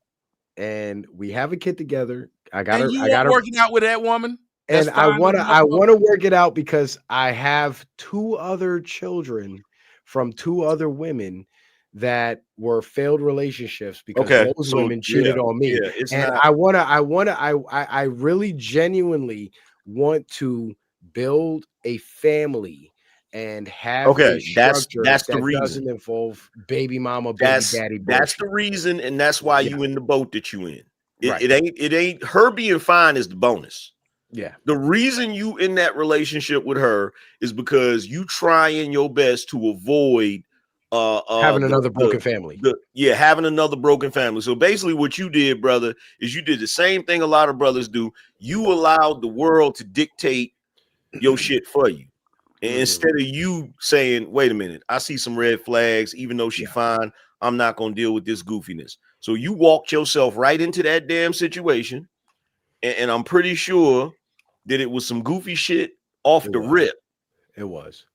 and we have a kid together. I got her working out with that woman. And I want to work it out because I have 2 other children from 2 other women that were failed relationships because those women cheated on me. And I really genuinely want to build a family and have a structure that's that the reason. Doesn't involve baby mama, baby daddy. That's the reason, and that's why you in the boat that you in. It ain't her being fine is the bonus. Yeah. The reason you in that relationship with her is because you trying your best to avoid having another broken family. Having another broken family. So basically what you did, brother, is you did the same thing a lot of brothers do. You allowed the world to dictate your shit for you. And instead of you saying, wait a minute, I see some red flags, even though she's fine, I'm not going to deal with this goofiness. So you walked yourself right into that damn situation. And I'm pretty sure that it was some goofy shit off the rip. It was.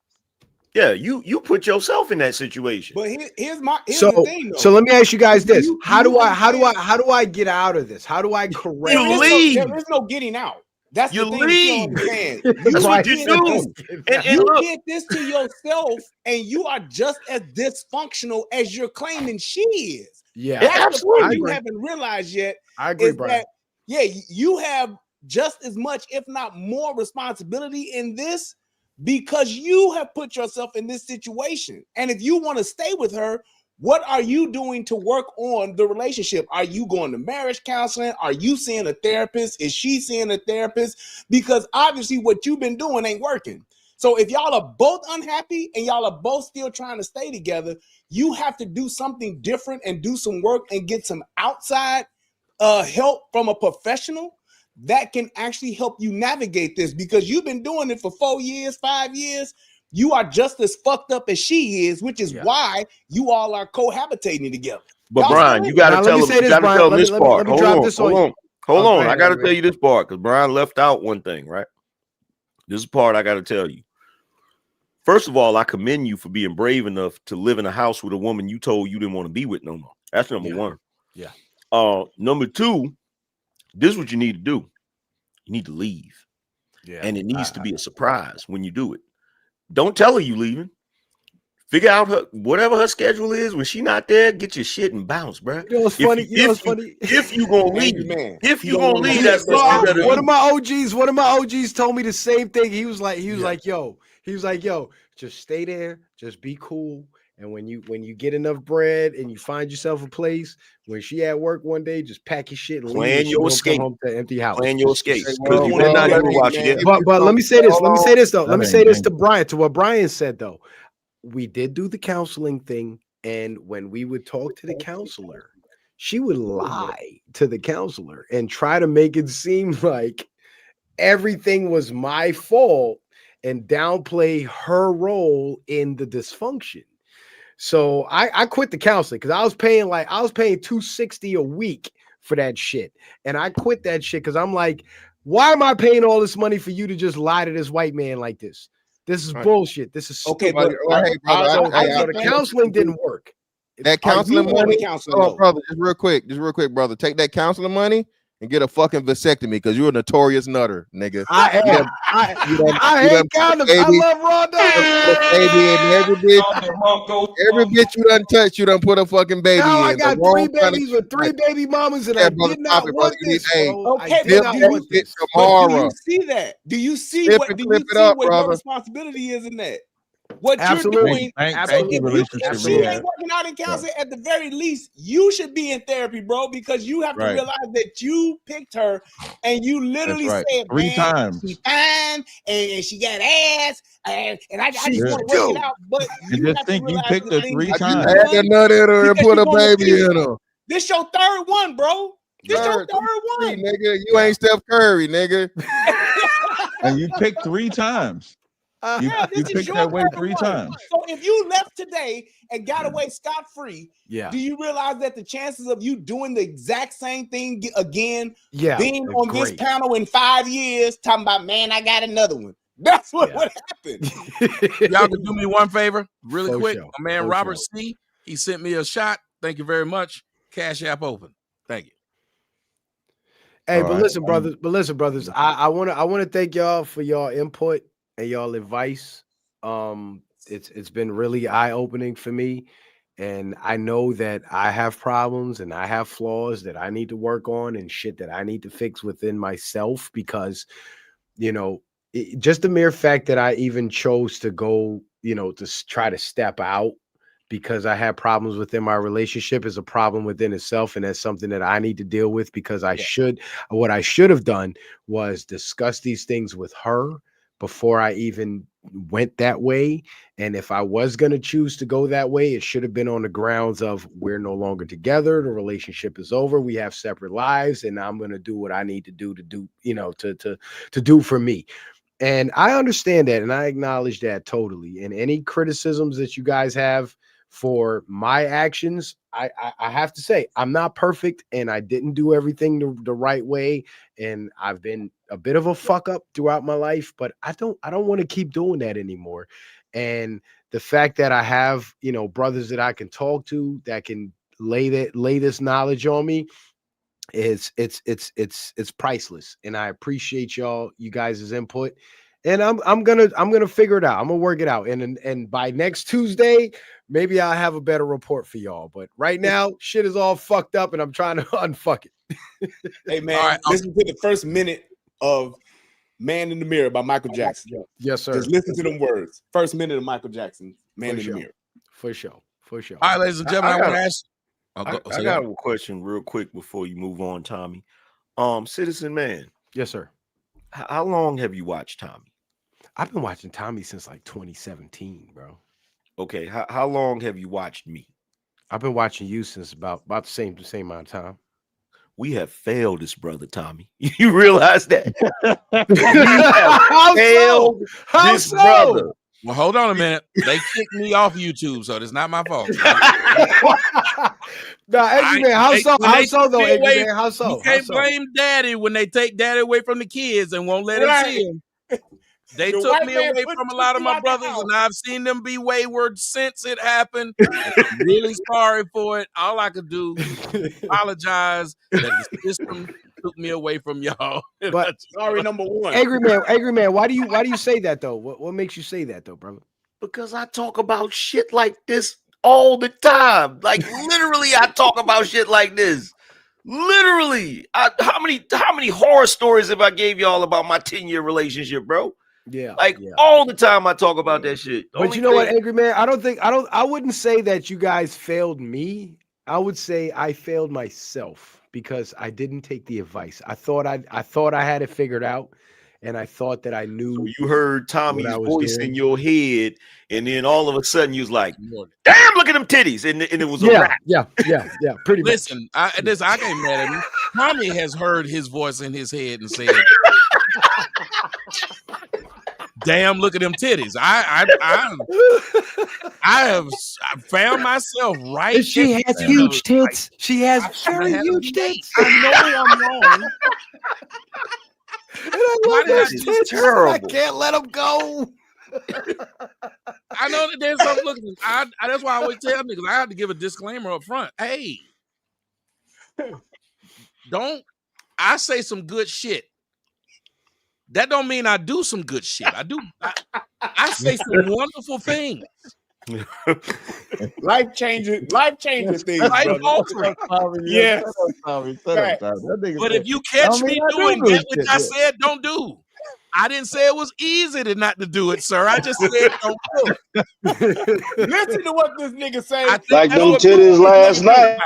Yeah, you put yourself in that situation. But here's the thing, though. So let me ask you guys this: how do I get out of this? How do I correct? You leave. There is no getting out. That's you the thing. Leave. That's what you do. And you did this to yourself, and you are just as dysfunctional as you're claiming she is. Yeah, that's absolutely. You haven't realized yet. I agree, Brian. You have just as much, if not more, responsibility in this because you have put yourself in this situation. And if you want to stay with her, what are you doing to work on the relationship? Are you going to marriage counseling? Are you seeing a therapist? Is she seeing a therapist? Because obviously what you've been doing ain't working. So if y'all are both unhappy and y'all are both still trying to stay together, you have to do something different and do some work and get some outside help from a professional that can actually help you navigate this, because you've been doing it for 4 years, 5 years. You are just as fucked up as she is, which is why you all are cohabitating together. But y'all, Brian, you got to tell him this part. Hold on. I got to tell you this part because Brian left out one thing, right? This is part I got to tell you. First of all, I commend you for being brave enough to live in a house with a woman you told you didn't want to be with no more. That's number one. Yeah. Number two, this is what you need to do. You need to leave. Yeah. And it needs to be a surprise when you do it. Don't tell her you leaving. Figure out whatever her schedule is. When she not there, get your shit and bounce, bro. You know what's funny? If you gonna leave, if you gonna leave, that's one of my OGs told me the same thing. He was like, yo, just stay there, just be cool. And when you get enough bread and you find yourself a place, when she at work one day, just pack your shit and plan leave. Your escape. Home to empty house. Plan your escape. But let me say this. Let me say this to Brian. To what Brian said though, we did do the counseling thing, and when we would talk to the counselor, she would lie to the counselor and try to make it seem like everything was my fault and downplay her role in the dysfunction. So I quit the counseling because I was paying $260 a week for that shit. And I quit that shit because I'm like, why am I paying all this money for you to just lie to this white man like this? This is bullshit. This is okay. But the counseling didn't work. That counseling money, brother, just real quick, brother. Take that counseling money and get a fucking vasectomy because you're a notorious nutter, nigga. I am. I hate condoms. I love raw dogs. Baby, and every bitch you done touch, you done put a fucking baby now in. I got 3 babies with 3 baby mamas, and I did not want this, bro. Okay, but do you see that? Do you see Flip what? it, Do flip you it see up, what brother. your responsibility is in that? What Absolutely. you're doing, if she ain't working out in counseling, at the very least, you should be in therapy, bro, because you have to realize that you picked her and you literally said 3 times. She's fine and she got ass and I just want to work it out. But you just think you picked her 3 times. Add a nut in her and put a baby in her. This your 3rd one, bro. This your 3rd one, nigga. You ain't Steph Curry, nigga. And you picked 3 times. You picked that way 3 times. So if you left today and got away scot-free, do you realize that the chances of you doing the exact same thing again, being on this panel in 5 years, talking about, man, I got another one. That's what would happen. Y'all can do me one favor, really quick. My man Robert C. He sent me a shot. Thank you very much. Cash App open. Thank you. Hey, but listen, brothers. I want to thank y'all for y'all input and y'all advice. It's been really eye-opening for me, and I know that I have problems and I have flaws that I need to work on and shit that I need to fix within myself, because just the mere fact that I even chose to go, to try to step out because I had problems within my relationship is a problem within itself, and that's something that I need to deal with, because what I should have done was discuss these things with her before I even went that way. And if I was going to choose to go that way, it should have been on the grounds of we're no longer together. The relationship is over. We have separate lives, and I'm going to do what I need to do, to do for me. And I understand that. And I acknowledge that totally. And any criticisms that you guys have for my actions, I have to say, I'm not perfect, and I didn't do everything the right way. And I've been a bit of a fuck up throughout my life, but I don't want to keep doing that anymore. And the fact that I have, brothers that I can talk to that can lay this knowledge on me, it's priceless. And I appreciate you guys' input. And I'm gonna figure it out. I'm gonna work it out. And by next Tuesday, maybe I'll have a better report for y'all. But right now, shit is all fucked up, and I'm trying to unfuck it. Hey man, listen to the first minute of Man in the Mirror by Michael Jackson. Yes, sir. Just listen to them words. First minute of Michael Jackson, Man in the Mirror. For sure. All right, ladies and gentlemen, I want to ask. I got a question real quick before you move on, Tommy. Citizen Man. Yes, sir. How long have you watched Tommy? I've been watching Tommy since like 2017, bro. Okay, how long have you watched me? I've been watching you since about the same amount of time. We have failed this brother, Tommy. You realize that? How so? Brother. Well, hold on a minute. They kicked me off YouTube, so it's not my fault. Angry Man, how so? How so? You can't blame Daddy when they take Daddy away from the kids and won't let him see him. They took me away from a lot of my brothers, and I've seen them be wayward since it happened. I'm really sorry for it. All I could do is apologize that the system took me away from y'all. But sorry, number one. Angry Man, why do you say that though? What makes you say that though, brother? Because I talk about shit like this all the time. Like literally, I talk about shit like this. Literally, how many horror stories have I gave y'all about my 10-year relationship, bro? Yeah, all the time I talk about that shit. But you know what, Angry Man? I wouldn't say that you guys failed me. I would say I failed myself because I didn't take the advice. I thought I had it figured out, and I thought that I knew. So you heard Tommy's voice in your head, and then all of a sudden you was like, "Damn, look at them titties," and it was a wrap. Yeah. Pretty much. Listen, I can't mad at me. Tommy has heard his voice in his head and said, "Damn, look at them titties." I have found myself right. She has huge tits. She has very huge tits. I know I'm wrong. And I love those tits. Terrible. I can't let them go. I know that there's some looking. That's why I always tell niggas I have to give a disclaimer up front. Hey, don't I say some good shit. That don't mean I do some good shit. I say some wonderful things. Life changing things. Life altering. Yes. But if you catch me doing that which I said don't do, I didn't say it was easy to not to do it, sir. I just said don't do it. Listen to what this nigga say. Like them titties last night.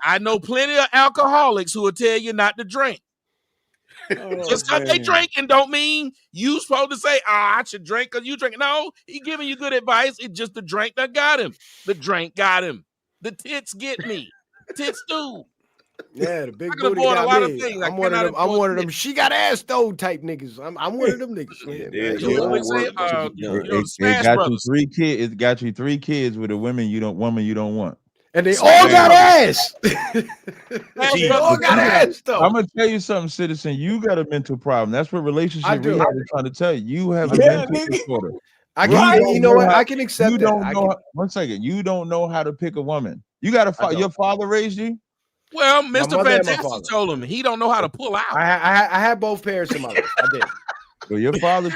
I know plenty of alcoholics who will tell you not to drink. Just because they drinking don't mean you supposed to say, I should drink because you drink. No, he giving you good advice. It's just the drink that got him. The drink got him. The tits get me. Tits do. Yeah, the big booty got me. I'm one of them. She got ass though type niggas. I'm one of them niggas. It got you 3 kids with a woman you don't want. And they all got ass. They all got ass though. I'm gonna tell you something, citizen. You got a mental problem. That's what relationship rehab is trying to tell you. You have a mental disorder. You know what? I can accept that. One second. You don't know how to pick a woman. You got to. Your father raised you. Well, Mr. Fantastic told him he don't know how to pull out. I had both parents in my life. I did. Well, your father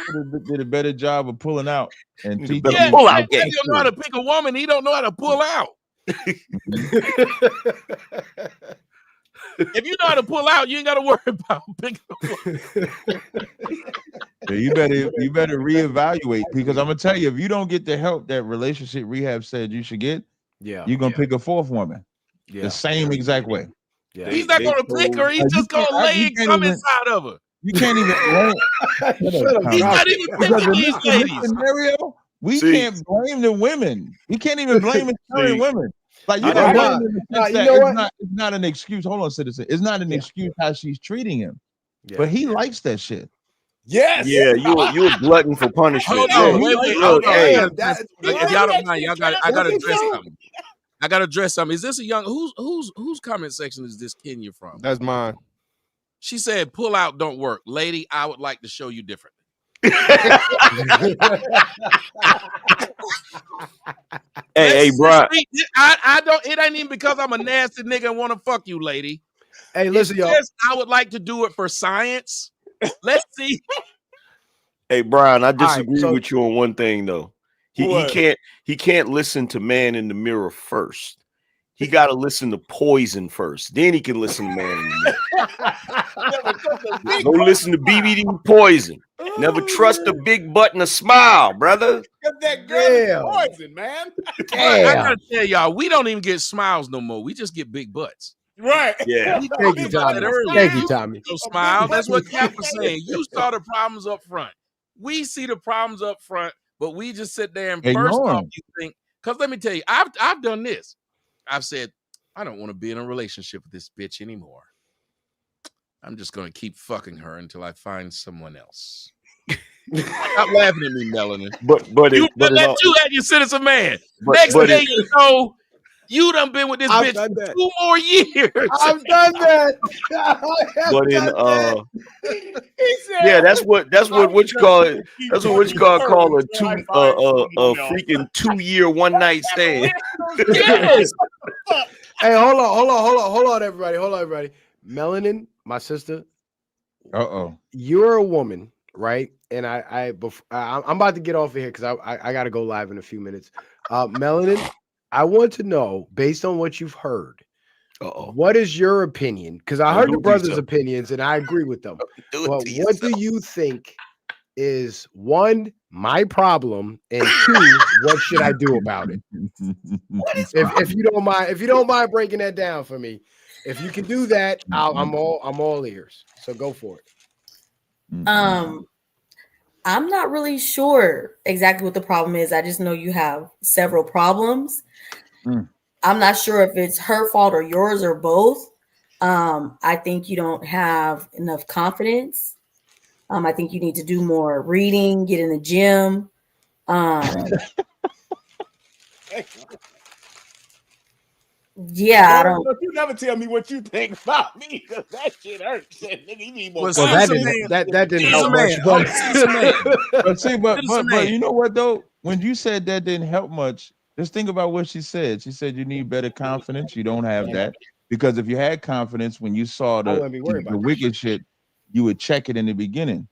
did a better job of pulling out and teaching. Yeah, pull out. He don't know how to pick a woman. He don't know how to pull out. If you know how to pull out, you ain't got to worry about picking up. So you better reevaluate, because I'm gonna tell you, if you don't get the help that relationship rehab said you should get, you're gonna pick a 4th woman the same exact way. Yeah. He's not gonna pick her. He's just gonna lay and come inside of her. You can't even. He's not even picking these ladies. Scenario, we can't blame the women. We can't even blame the current women. Like you know what? It's not an excuse. Hold on, citizen. It's not an excuse how she's treating him, but he likes that shit. Yes. Yeah, you a glutton for punishment. Hold on, wait. If y'all don't mind, I gotta address something. I gotta address something. Is this a young whose comment section is this Kenya from? That's mine. She said, "Pull out don't work, lady. I would like to show you differently." Hey, bro. I don't. It ain't even because I'm a nasty nigga and want to fuck you, lady. Hey, listen, y'all. I would like to do it for science. Let's see. Hey, Brian, I disagree with you on one thing though. He can't listen to Man in the Mirror first. He got to listen to Poison first. Then he can listen to Man in the Mirror. Don't listen to BBD Poison. Never trust a big butt and a smile, brother. Got that girl Poison, man. I gotta tell y'all, we don't even get smiles no more. We just get big butts. Right. Yeah. Thank you, Tommy. Thank you, Tommy. No smile. That's what Cap was saying. You saw the problems up front. We see the problems up front, but we just sit there and first off you think, because let me tell you, I've done this. I've said, I don't want to be in a relationship with this bitch anymore. I'm just going to keep fucking her until I find someone else. Stop laughing at me, Melanie. But you had your citizen man. Next thing you know, you done been with this bitch for 2 more years. I've done that. Yeah, that's what you call it. That's what you call a freaking 2-year one-night stand. Yes. Hey, hold on, everybody. Melanin, my sister. You're a woman, right? And I'm about to get off of here because I got to go live in a few minutes. Melanin, I want to know, based on what you've heard, what is your opinion? Because I heard the brothers' opinions and I agree with them. But what do you think is, 1, my problem, and 2, what should I do about it? If you don't mind breaking that down for me. If you can do that, I'm all ears. So go for it. I'm not really sure exactly what the problem is. I just know you have several problems. I'm not sure if it's her fault or yours or both. I think you don't have enough confidence. I think you need to do more reading, get in the gym. Yeah, I don't. You never tell me what you think about me, because that shit hurts. That didn't help much. But you know what though? When you said that didn't help much, just think about what she said. She said you need better confidence. You don't have that Because if you had confidence when you saw the wicked shit, you would check it in the beginning.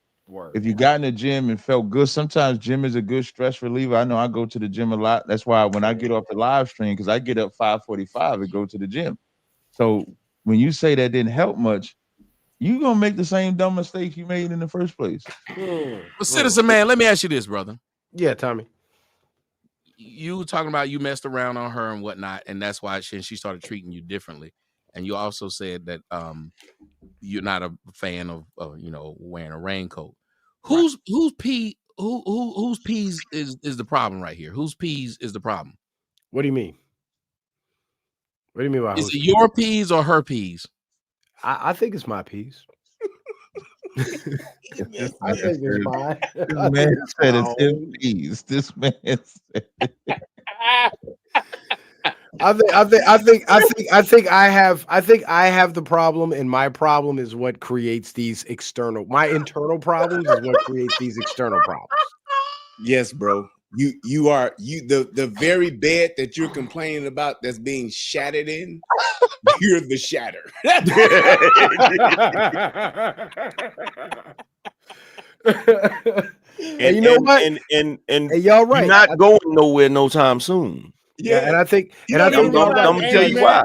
If you got in the gym and felt good, sometimes gym is a good stress reliever. I know I go to the gym a lot. That's why when I get off the live stream, because I get up 5:45 and go to the gym. So when you say that didn't help much, you're gonna make the same dumb mistakes you made in the first place. But Citizen Man, let me ask you this, brother. Yeah, Tommy. You were talking about you messed around on her and whatnot, and that's why she started treating you differently. And you also said that you're not a fan of wearing a raincoat. Whose peas is the problem right here? Whose peas is the problem? What do you mean? What do you mean by is it your peas or her peas? I think it's my peas. I think it's mine. This man said it's his peas. This man said I think I have the problem, and my problem is what creates these external. My internal problems is what creates these external problems. Yes, bro. You are the very bed that you're complaining about that's being shattered in. You're the shatter. And you know what? And y'all right. You're not going nowhere no time soon. Yeah, and I think, I'm gonna tell you why.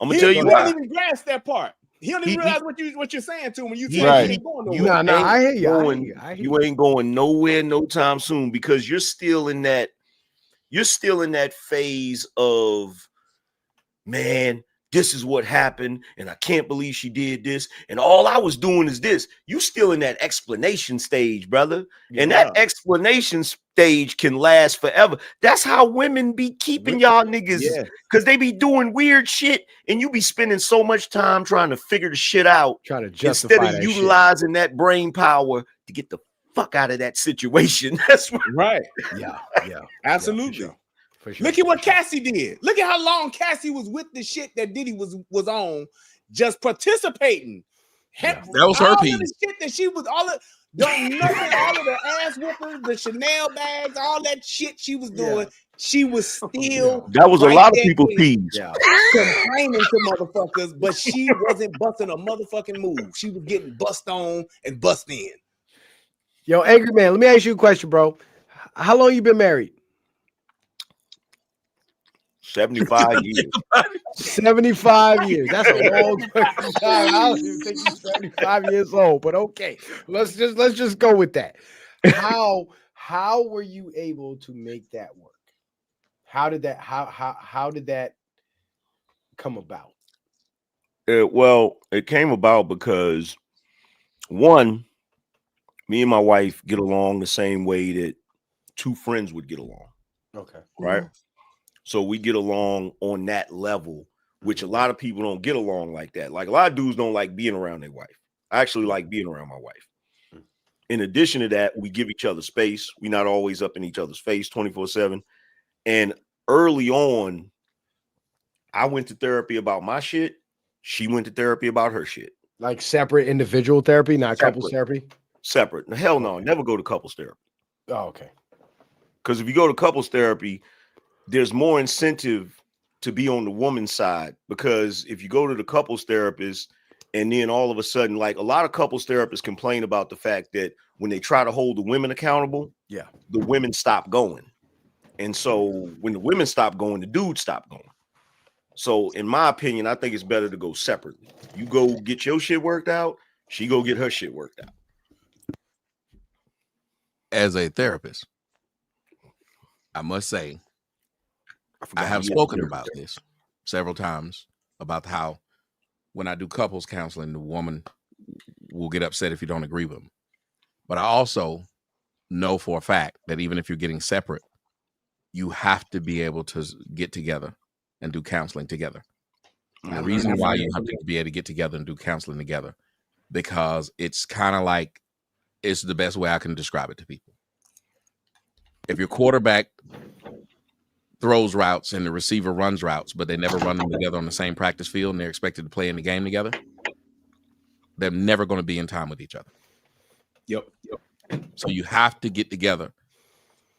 I'm gonna tell you why. He don't even grasp that part. He don't even realize what you're saying to him when you say Right. he ain't going nowhere. No, I hear you. You ain't going nowhere no time soon because you're still in that phase of, man, this is what happened, and I can't believe she did this, and all I was doing is this. You still in that explanation stage, brother. And that explanation stage can last forever. That's how women be keeping y'all niggas, because they be doing weird shit, and you be spending so much time trying to figure the shit out, trying to justify instead of utilizing that brain power to get the fuck out of that situation. That's right. Yeah, absolutely. For sure. Look at what Cassie did. Look at how long Cassie was with the shit that Diddy was on, just participating. That was her piece. All of the shit that she was all of the ass whoopers, the Chanel bags, all that shit she was doing. She was still that was a lot of people's peas. Complaining to motherfuckers, but she wasn't busting a motherfucking move. She was getting bust on and bust in. Yo, Angry Man, let me ask you a question, bro. How long you been married? 75 years. 75 years. That's a long time. I don't even think you're 75 years old, but okay. Let's just go with that. How were you able to make that work? How did that come about? Well, it came about because one, me and my wife get along the same way that two friends would get along. Okay. Right. So we get along on that level, which a lot of people don't get along like that. Like a lot of dudes don't like being around their wife. I actually like being around my wife. In addition to that, we give each other space. We're not always up in each other's face 24/7. And early on, I went to therapy about my shit. She went to therapy about her shit. Like separate individual therapy, not couples therapy? Separate. Hell no, never go to couples therapy. Oh, okay. Because if you go to couples therapy, there's more incentive to be on the woman's side, because if you go to the couples therapist and then all of a sudden, like a lot of couples therapists complain about the fact that when they try to hold the women accountable, the women stop going. And so when the women stop going, the dudes stop going. So in my opinion, I think it's better to go separately. You go get your shit worked out. She go get her shit worked out. As a therapist, I must say, I have spoken about this several times about how when I do couples counseling, the woman will get upset if you don't agree with them. But I also know for a fact that even if you're getting separate, you have to be able to get together and do counseling together. And the reason why you have to be able to get together and do counseling together, because it's kind of like, it's the best way I can describe it to people. If your quarterback throws routes and the receiver runs routes, but they never run them together on the same practice field and they're expected to play in the game together, they're never going to be in time with each other. Yep. So you have to get together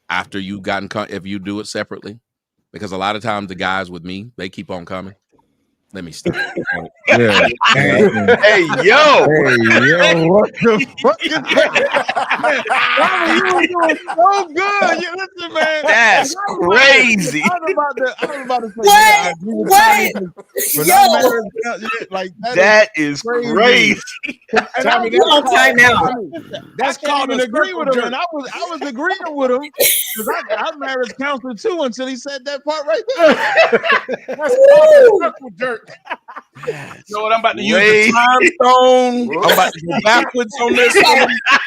after you've gotten, if you do it separately, because a lot of times the guys with me, they keep on coming. Let me stop. Yeah. Hey, yo. What the fuck is that? Robert, you were doing so good. You listen, man. That's crazy. I was about to say, What? That is crazy. Tommy, That's called an agree with him, and I was agreeing with him because I marriage counselor too until he said that part right there. That's called a circle jerk. You know what? I'm about to use the time stone. I'm about to go backwards on this.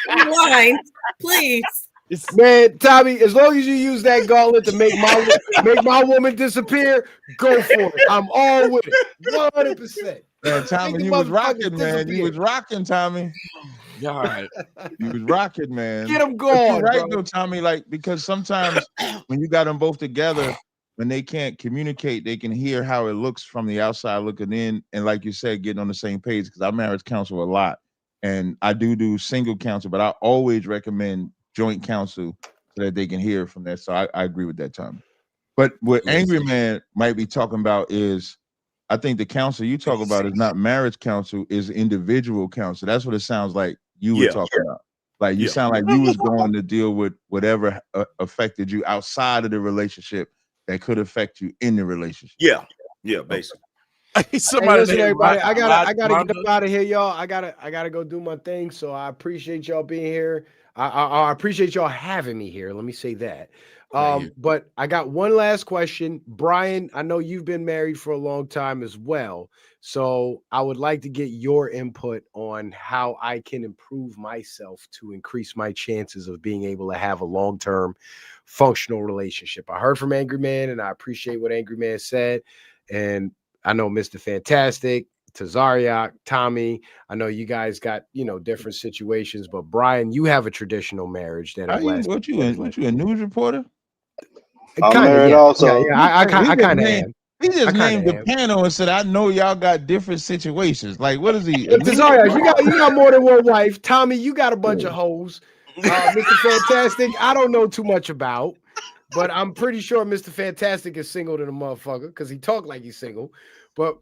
Rewind, please. Man, Tommy, as long as you use that gauntlet to make my woman disappear, go for it. I'm all with it, 100%. Man, Tommy, you was rocking, man. You was rocking, Tommy. God, you was rocking, man. Get them going, right, bro. though, Tommy. Like because sometimes when you got them both together, when they can't communicate, they can hear how it looks from the outside looking in, and like you said, getting on the same page. Because I marriage counsel a lot, and I do single counsel, but I always recommend joint counsel so that they can hear from that. So I agree with that, Tommy. But what Angry Man might be talking about is, I think the counsel you talk about is not marriage counsel, is individual counsel. That's what it sounds like you were talking about. Like you sound like you was going to deal with whatever affected you outside of the relationship that could affect you in the relationship. Yeah, basically. Somebody, listen, everybody, I gotta get up out of here, y'all. I gotta go do my thing. So I appreciate y'all being here. I appreciate y'all having me here. Let me say that. But I got one last question. Brian, I know you've been married for a long time as well. So I would like to get your input on how I can improve myself to increase my chances of being able to have a long-term functional relationship. I heard from Angry Man, and I appreciate what Angry Man said. And I know Mr. Fantastic, Tazariak, Tommy, I know you guys got, different situations, but Brian, you have a traditional marriage that what you a news reporter? Kinda, also. I kind of am. He just named the panel and said, I know y'all got different situations. Like, what is he? Tazariak, you got more than one wife. Tommy, you got a bunch of hoes. Mr. Fantastic, I don't know too much about, but I'm pretty sure Mr. Fantastic is single to the motherfucker because he talked like he's single. But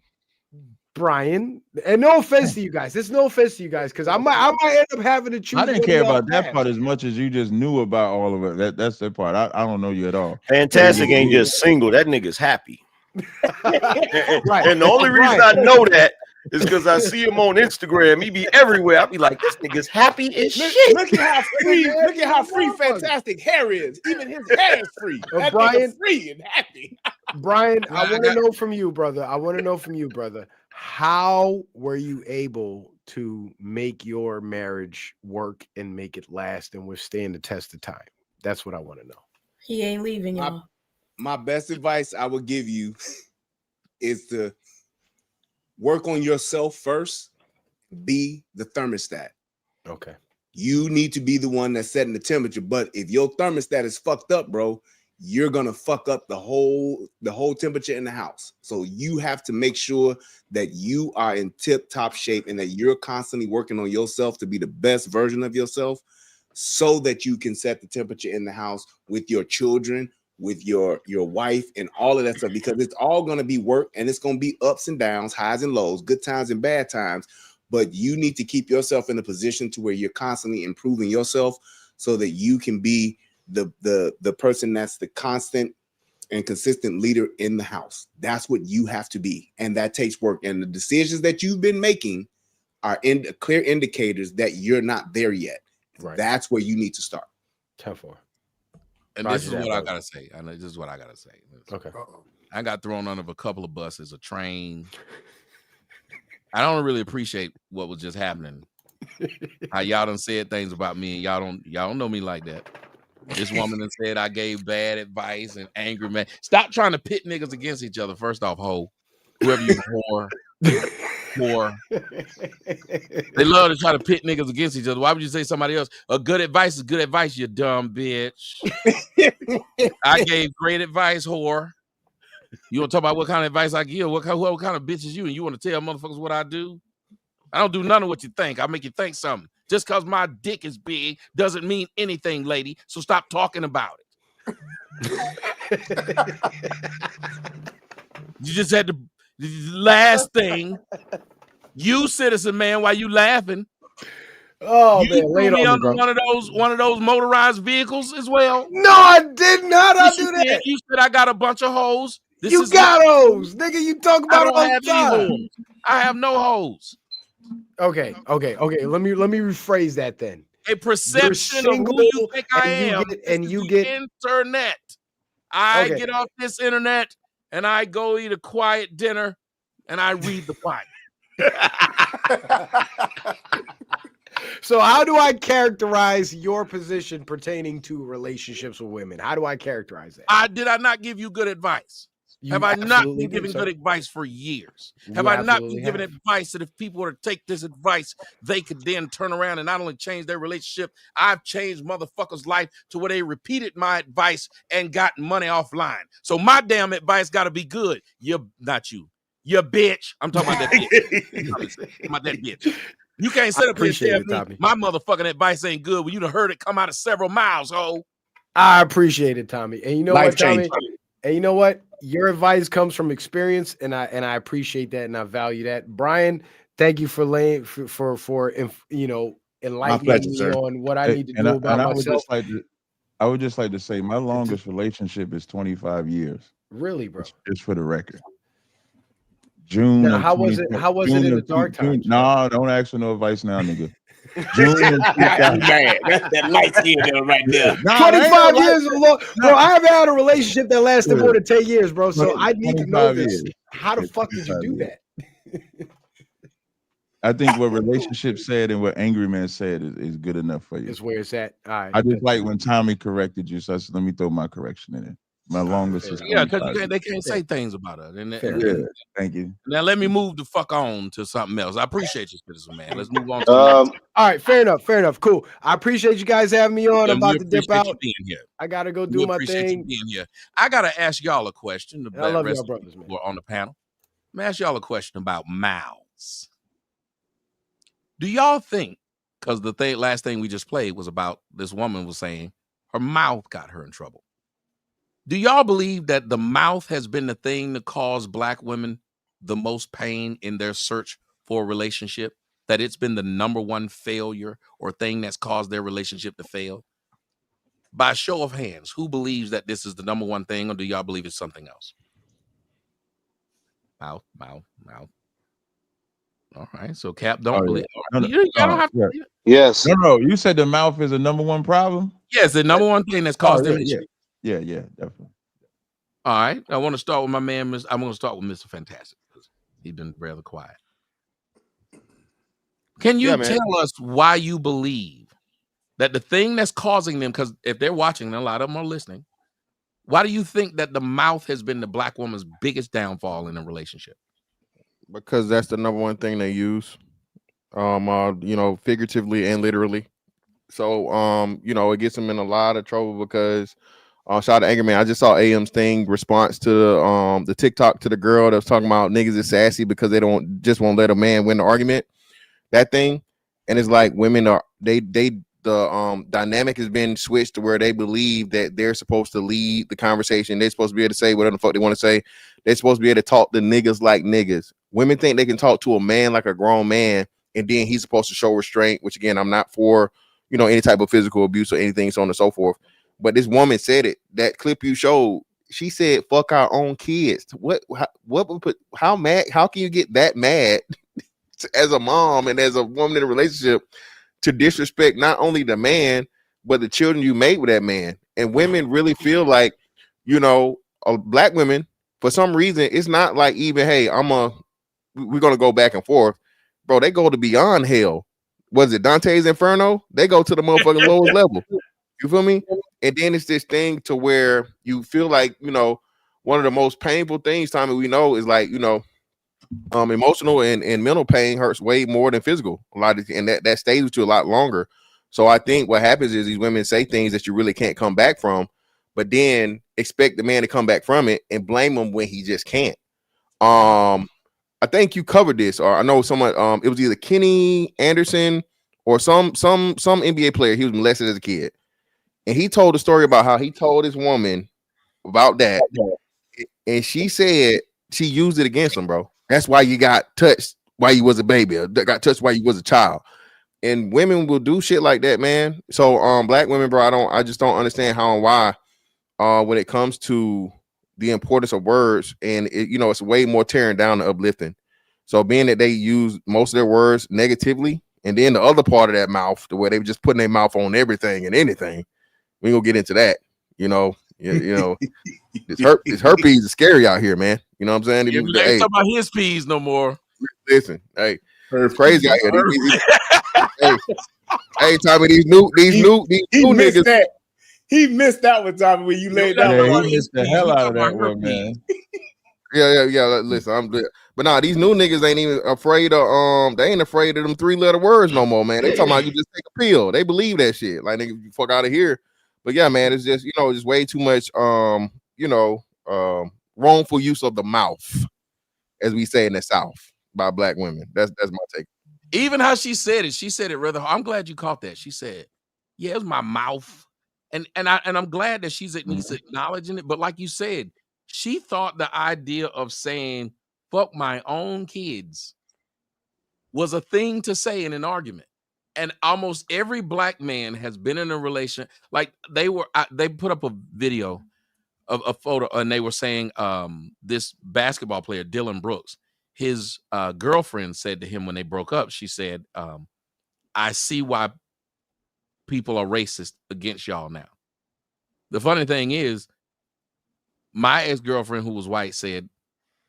Brian, and no offense to you guys. There's no offense to you guys because I might end up having to choose. I didn't care about that part as much as you just knew about all of it. That's the part. I don't know you at all. Fantastic ain't just single. That nigga's happy. Right. And the only reason I know that is because I see him on Instagram. He be everywhere. I be like, this nigga's happy as shit. Look at how free Fantastic hair is. Even his hair is free. That Brian, free and happy. Brian, I want to know from you, brother. How were you able to make your marriage work and make it last and withstand the test of time? That's what I want to know. He ain't leaving, y'all. My best advice I would give you is to work on yourself first. Be the thermostat. Okay. You need to be the one that's setting the temperature. But if your thermostat is fucked up, bro, you're gonna fuck up the whole temperature in the house. So you have to make sure that you are in tip-top shape and that you're constantly working on yourself to be the best version of yourself so that you can set the temperature in the house with your children, with your wife, and all of that stuff, because it's all going to be work and it's going to be ups and downs, highs and lows, good times and bad times. But you need to keep yourself in a position to where you're constantly improving yourself so that you can be the person that's the constant and consistent leader in the house. That's what you have to be. And that takes work. And the decisions that you've been making are clear indicators that you're not there yet. Right. That's where you need to start. 10-4. And this is what I gotta say. I know this is what I gotta say. Okay. I got thrown under a couple of buses, a train. I don't really appreciate what was just happening. How y'all done said things about me, and y'all don't know me like that. This woman done said I gave bad advice and angry man. Stop trying to pit niggas against each other. First off, hoe. Whoever you whore. They love to try to pit niggas against each other. Why would you say somebody else? A good advice is good advice, you dumb bitch. I gave great advice, whore. You want to talk about what kind of advice I give? What kind of bitch is you? And you want to tell motherfuckers what I do? I don't do none of what you think. I make you think something. Just because my dick is big doesn't mean anything, lady. So stop talking about it. You just had to Last thing, you citizen man, why you laughing? Oh you man, threw lay it me on me, under bro. one of those motorized vehicles as well. No, I did not. I do that. You said I got a bunch of hoes. You got hoes, nigga. You talk I about it don't all have the any time. hoes. I have no hoes. Okay. Let me rephrase that then. A perception of who you think I am. You get internet. I get off this internet and I go eat a quiet dinner and I read the Bible. So how do I characterize your position pertaining to relationships with women? How do I characterize that? Did I not give you good advice? Have I not been giving good advice for years? Have I not been giving advice that if people were to take this advice, they could then turn around and not only change their relationship, I've changed motherfuckers' life to where they repeated my advice and got money offline. So my damn advice got to be good. Not you. You bitch. I'm talking about that bitch. I'm talking about that bitch. You can't sit up here and tell me my motherfucking advice ain't good when you done heard it come out of several miles, ho. I appreciate it, Tommy. And you know what, Tommy? And you know what? Your advice comes from experience, and I appreciate that, and I value that. Brian, thank you for laying for enlightening me on what I need to do about myself. I would just like to say my longest relationship is 25 years. Really, bro? Just for the record. June. Now, how was it in the dark times? No, don't ask for no advice now, nigga. June that's that light skin right there. 25 years is long. Bro, I haven't had a relationship that lasted more than 10 years, bro. So I need to know this. How the fuck did you do that? I think what relationship said and what Angry Man said is good enough for you. It's where it's at. All right. I just like when Tommy corrected you, so I said, let me throw my correction in it. My longest is because they can't say things about it. Thank you. Now let me move the fuck on to something else. I appreciate you, citizen man. Let's move on to all right, fair enough. Cool. I appreciate you guys having me on. I'm about to dip out. I gotta go do my thing. Being here. I gotta ask y'all a question. I love y'all brothers, man. Who are on the panel. Let me ask y'all a question about mouths. Do y'all think, because the last thing we just played was about this woman was saying her mouth got her in trouble. Do y'all believe that the mouth has been the thing to cause Black women the most pain in their search for a relationship? That it's been the number one failure or thing that's caused their relationship to fail? By show of hands, who believes that this is the number one thing, or do y'all believe it's something else? Mouth. All right, so Cap don't believe. Yes. No, you said the mouth is the number one problem? Yes, the number one thing that's caused them. Yeah, definitely. All right, I want to start with my man. I'm going to start with Mr. Fantastic because he's been rather quiet. Can you tell us why you believe that the thing that's causing them, because if they're watching, and a lot of them are listening, why do you think that the mouth has been the Black woman's biggest downfall in a relationship? Because that's the number one thing they use, figuratively and literally. So, it gets them in a lot of trouble because. Shout out to Angry Man. I just saw AM's response to the TikTok to the girl that was talking about niggas is sassy because they won't let a man win the argument. That thing, and it's like women are the dynamic has been switched to where they believe that they're supposed to lead the conversation. They're supposed to be able to say whatever the fuck they want to say. They're supposed to be able to talk to niggas like niggas. Women think they can talk to a man like a grown man, and then he's supposed to show restraint. Which again, I'm not for any type of physical abuse or anything, so on and so forth. But this woman said it. That clip you showed, she said, "Fuck our own kids." How mad? How can you get that mad as a mom and as a woman in a relationship to disrespect not only the man but the children you made with that man? And women really feel like, Black women for some reason it's not like even we're gonna go back and forth, bro. They go to beyond hell. Was it Dante's Inferno? They go to the motherfucking lowest level. You feel me? And then it's this thing to where you feel like, one of the most painful things, Tommy, we know is like, emotional and mental pain hurts way more than physical. And that stays with you a lot longer. So I think what happens is these women say things that you really can't come back from, but then expect the man to come back from it and blame him when he just can't. I think you covered this, or I know someone, it was either Kenny Anderson or some NBA player. He was molested as a kid. And he told a story about how he told his woman about that. And she said she used it against him, bro. That's why you got touched while you was a baby, or got touched while you was a child. And women will do shit like that, man. So black women, bro, I just don't understand how and why when it comes to the importance of words, and it's way more tearing down than uplifting. So being that they use most of their words negatively, and then the other part of that mouth, the way they were just putting their mouth on everything and anything, we gonna get into that. This herpes is scary out here, man. You know what I'm saying? Yeah, we ain't talking about his peas no more. Listen, hey, it's crazy out here. Hey, Tommy, these new niggas. That. He missed that one, Tommy, when you laid down. Yeah, he missed the hell out of that one, man. Yeah. Listen, I'm good. But nah, these new niggas ain't even afraid of they ain't afraid of them 3-letter words no more, man. They talking about you just take a pill. They believe that shit. Like, nigga, you fuck out of here. But yeah, man, it's just just way too much wrongful use of the mouth, as we say in the South, by black women. That's my take. Even how she said it rather. I'm glad you caught that. She said, "Yeah, it was my mouth." And I'm glad that she's at least acknowledging it. But like you said, she thought the idea of saying "fuck my own kids" was a thing to say in an argument. And almost every black man has been in a relation. Like they put up a video of a photo, and they were saying this basketball player, Dylan Brooks, his girlfriend said to him when they broke up, she said, "I see why people are racist against y'all now." The funny thing is, my ex-girlfriend, who was white, said,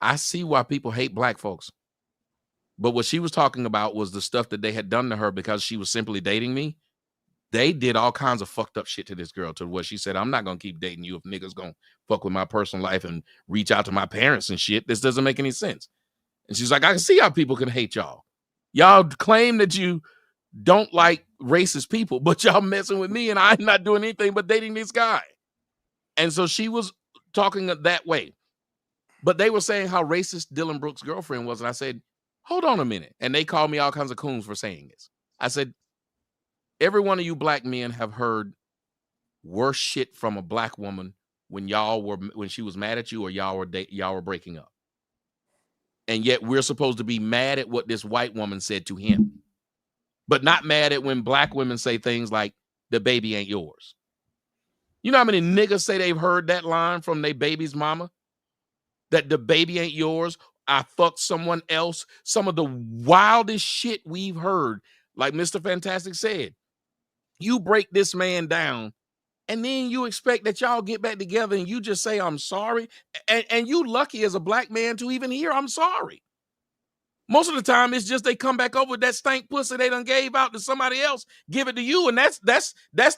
"I see why people hate black folks." But what she was talking about was the stuff that they had done to her because she was simply dating me. They did all kinds of fucked up shit to this girl, to what she said, "I'm not going to keep dating you if niggas going to fuck with my personal life and reach out to my parents and shit. This doesn't make any sense." And she's like, "I can see how people can hate y'all. Y'all claim that you don't like racist people, but y'all messing with me and I'm not doing anything but dating this guy." And so she was talking that way. But they were saying how racist Dylan Brooks' girlfriend was. And I said, hold on a minute. And they called me all kinds of coons for saying this. I said, every one of you black men have heard worse shit from a black woman when she was mad at you or y'all were breaking up. And yet we're supposed to be mad at what this white woman said to him, but not mad at when black women say things like, "the baby ain't yours." You know how many niggas say they've heard that line from their baby's mama? That the baby ain't yours. I fucked someone else. Some of the wildest shit we've heard. Like Mr. Fantastic said, you break this man down and then you expect that y'all get back together and you just say, "I'm sorry." And you lucky as a black man to even hear "I'm sorry." Most of the time, it's just they come back over with that stank pussy they done gave out to somebody else, give it to you, and that's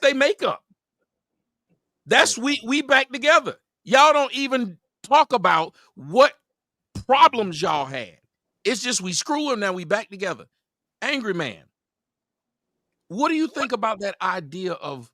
their makeup. That's we back together. Y'all don't even talk about what problems y'all had. It's just we screw them, now we back together. Angry man. What do you think about that idea of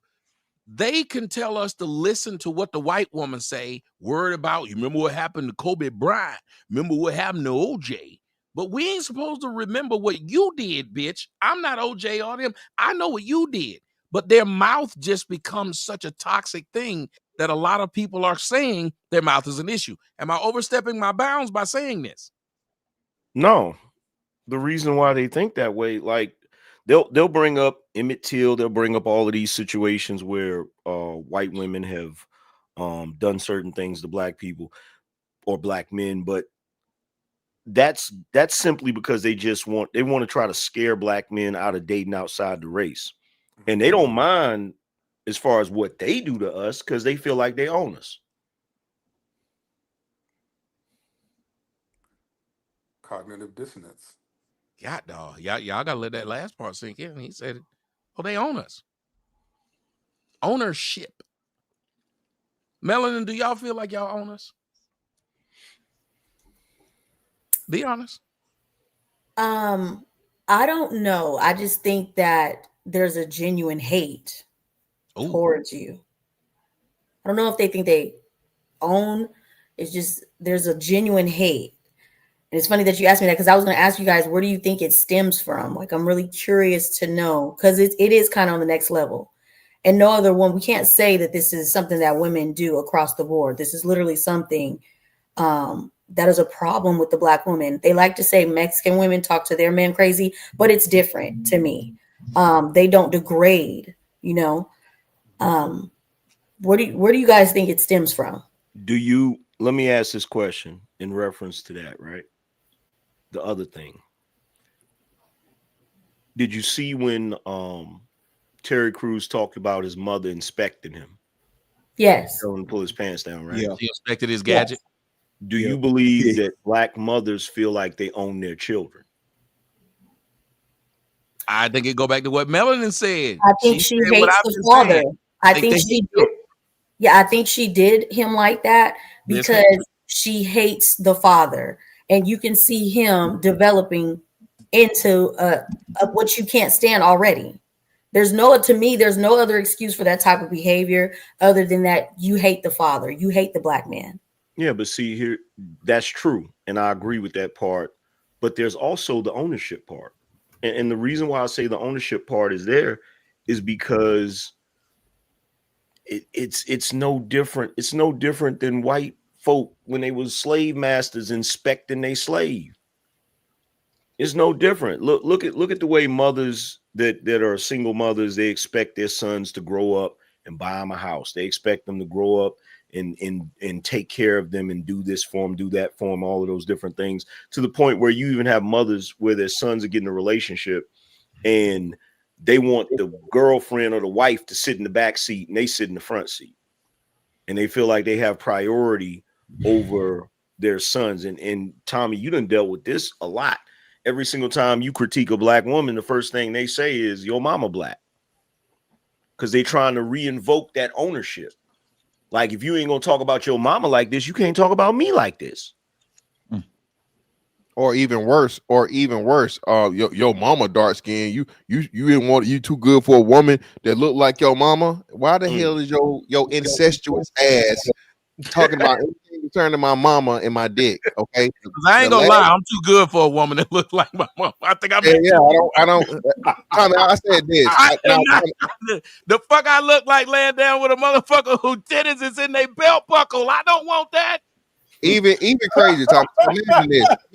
they can tell us to listen to what the white woman say, worried about, "You remember what happened to Kobe Bryant? Remember what happened to OJ?" But we ain't supposed to remember what you did, bitch. I'm not OJ or them. I know what you did. But their mouth just becomes such a toxic thing that a lot of people are saying their mouth is an issue. Am I overstepping my bounds by saying this? No. The reason why they think that way, like they'll bring up Emmett Till, they'll bring up all of these situations where white women have done certain things to black people or black men, but that's simply because they want to try to scare black men out of dating outside the race. And they don't mind as far as what they do to us because they feel like they own us. Cognitive dissonance. Yeah, dog. Y'all gotta let that last part sink in. He said, "Oh, they own us." Ownership. Melanin, do y'all feel like y'all own us? Be honest. I don't know. I just think that there's a genuine hate towards you. I don't know if they think they own. It's just there's a genuine hate. And it's funny that you asked me that because I was going to ask you guys, where do you think it stems from? Like, I'm really curious to know because it is kind of on the next level. And no other one, we can't say that this is something that women do across the board. This is literally something that is a problem with the Black woman. They like to say Mexican women talk to their men crazy, but it's different to me. They don't degrade, you know. Where do you guys think it stems from? Let me ask this question in reference to that, right? The other thing. Did you see when Terry Crews talked about his mother inspecting him? Yes. Telling him to pull his pants down, right? Yeah. He inspected his gadget. Yes. Do you believe that Black mothers feel like they own their children? I think it go back to what Melanin said. I think she hates the father. I think she did. Yeah, I think she did him like that because she hates the father, and you can see him developing into what you can't stand already. There's no other excuse for that type of behavior other than that you hate the father, you hate the Black man. Yeah, but see here, that's true, and I agree with that part. But there's also the ownership part, and the reason why I say the ownership part is there is because it's no different. It's no different than white folk when they was slave masters inspecting their slave. It's no different. Look at the way mothers that are single mothers, they expect their sons to grow up and buy them a house. They expect them to grow up and take care of them and do this for them, do that for them, all of those different things, to the point where you even have mothers where their sons are getting a relationship and they want the girlfriend or the wife to sit in the back seat and they sit in the front seat. And they feel like they have priority over their sons. And Tommy, you done dealt with this a lot. Every single time you critique a Black woman, the first thing they say is your mama Black. Because they're trying to reinvoke that ownership. Like, if you ain't gonna talk about your mama like this, you can't talk about me like this. Or even worse, your mama dark skin. You didn't want, you too good for a woman that looked like your mama. Why the hell is your incestuous ass talking about anything concerning my mama and my dick? Okay, I ain't gonna lie, I'm too good for a woman that looks like my mama. I think I don't. Tommy, I said this. The fuck I look like laying down with a motherfucker who titties is in their belt buckle. I don't want that. Even crazy, Tommy.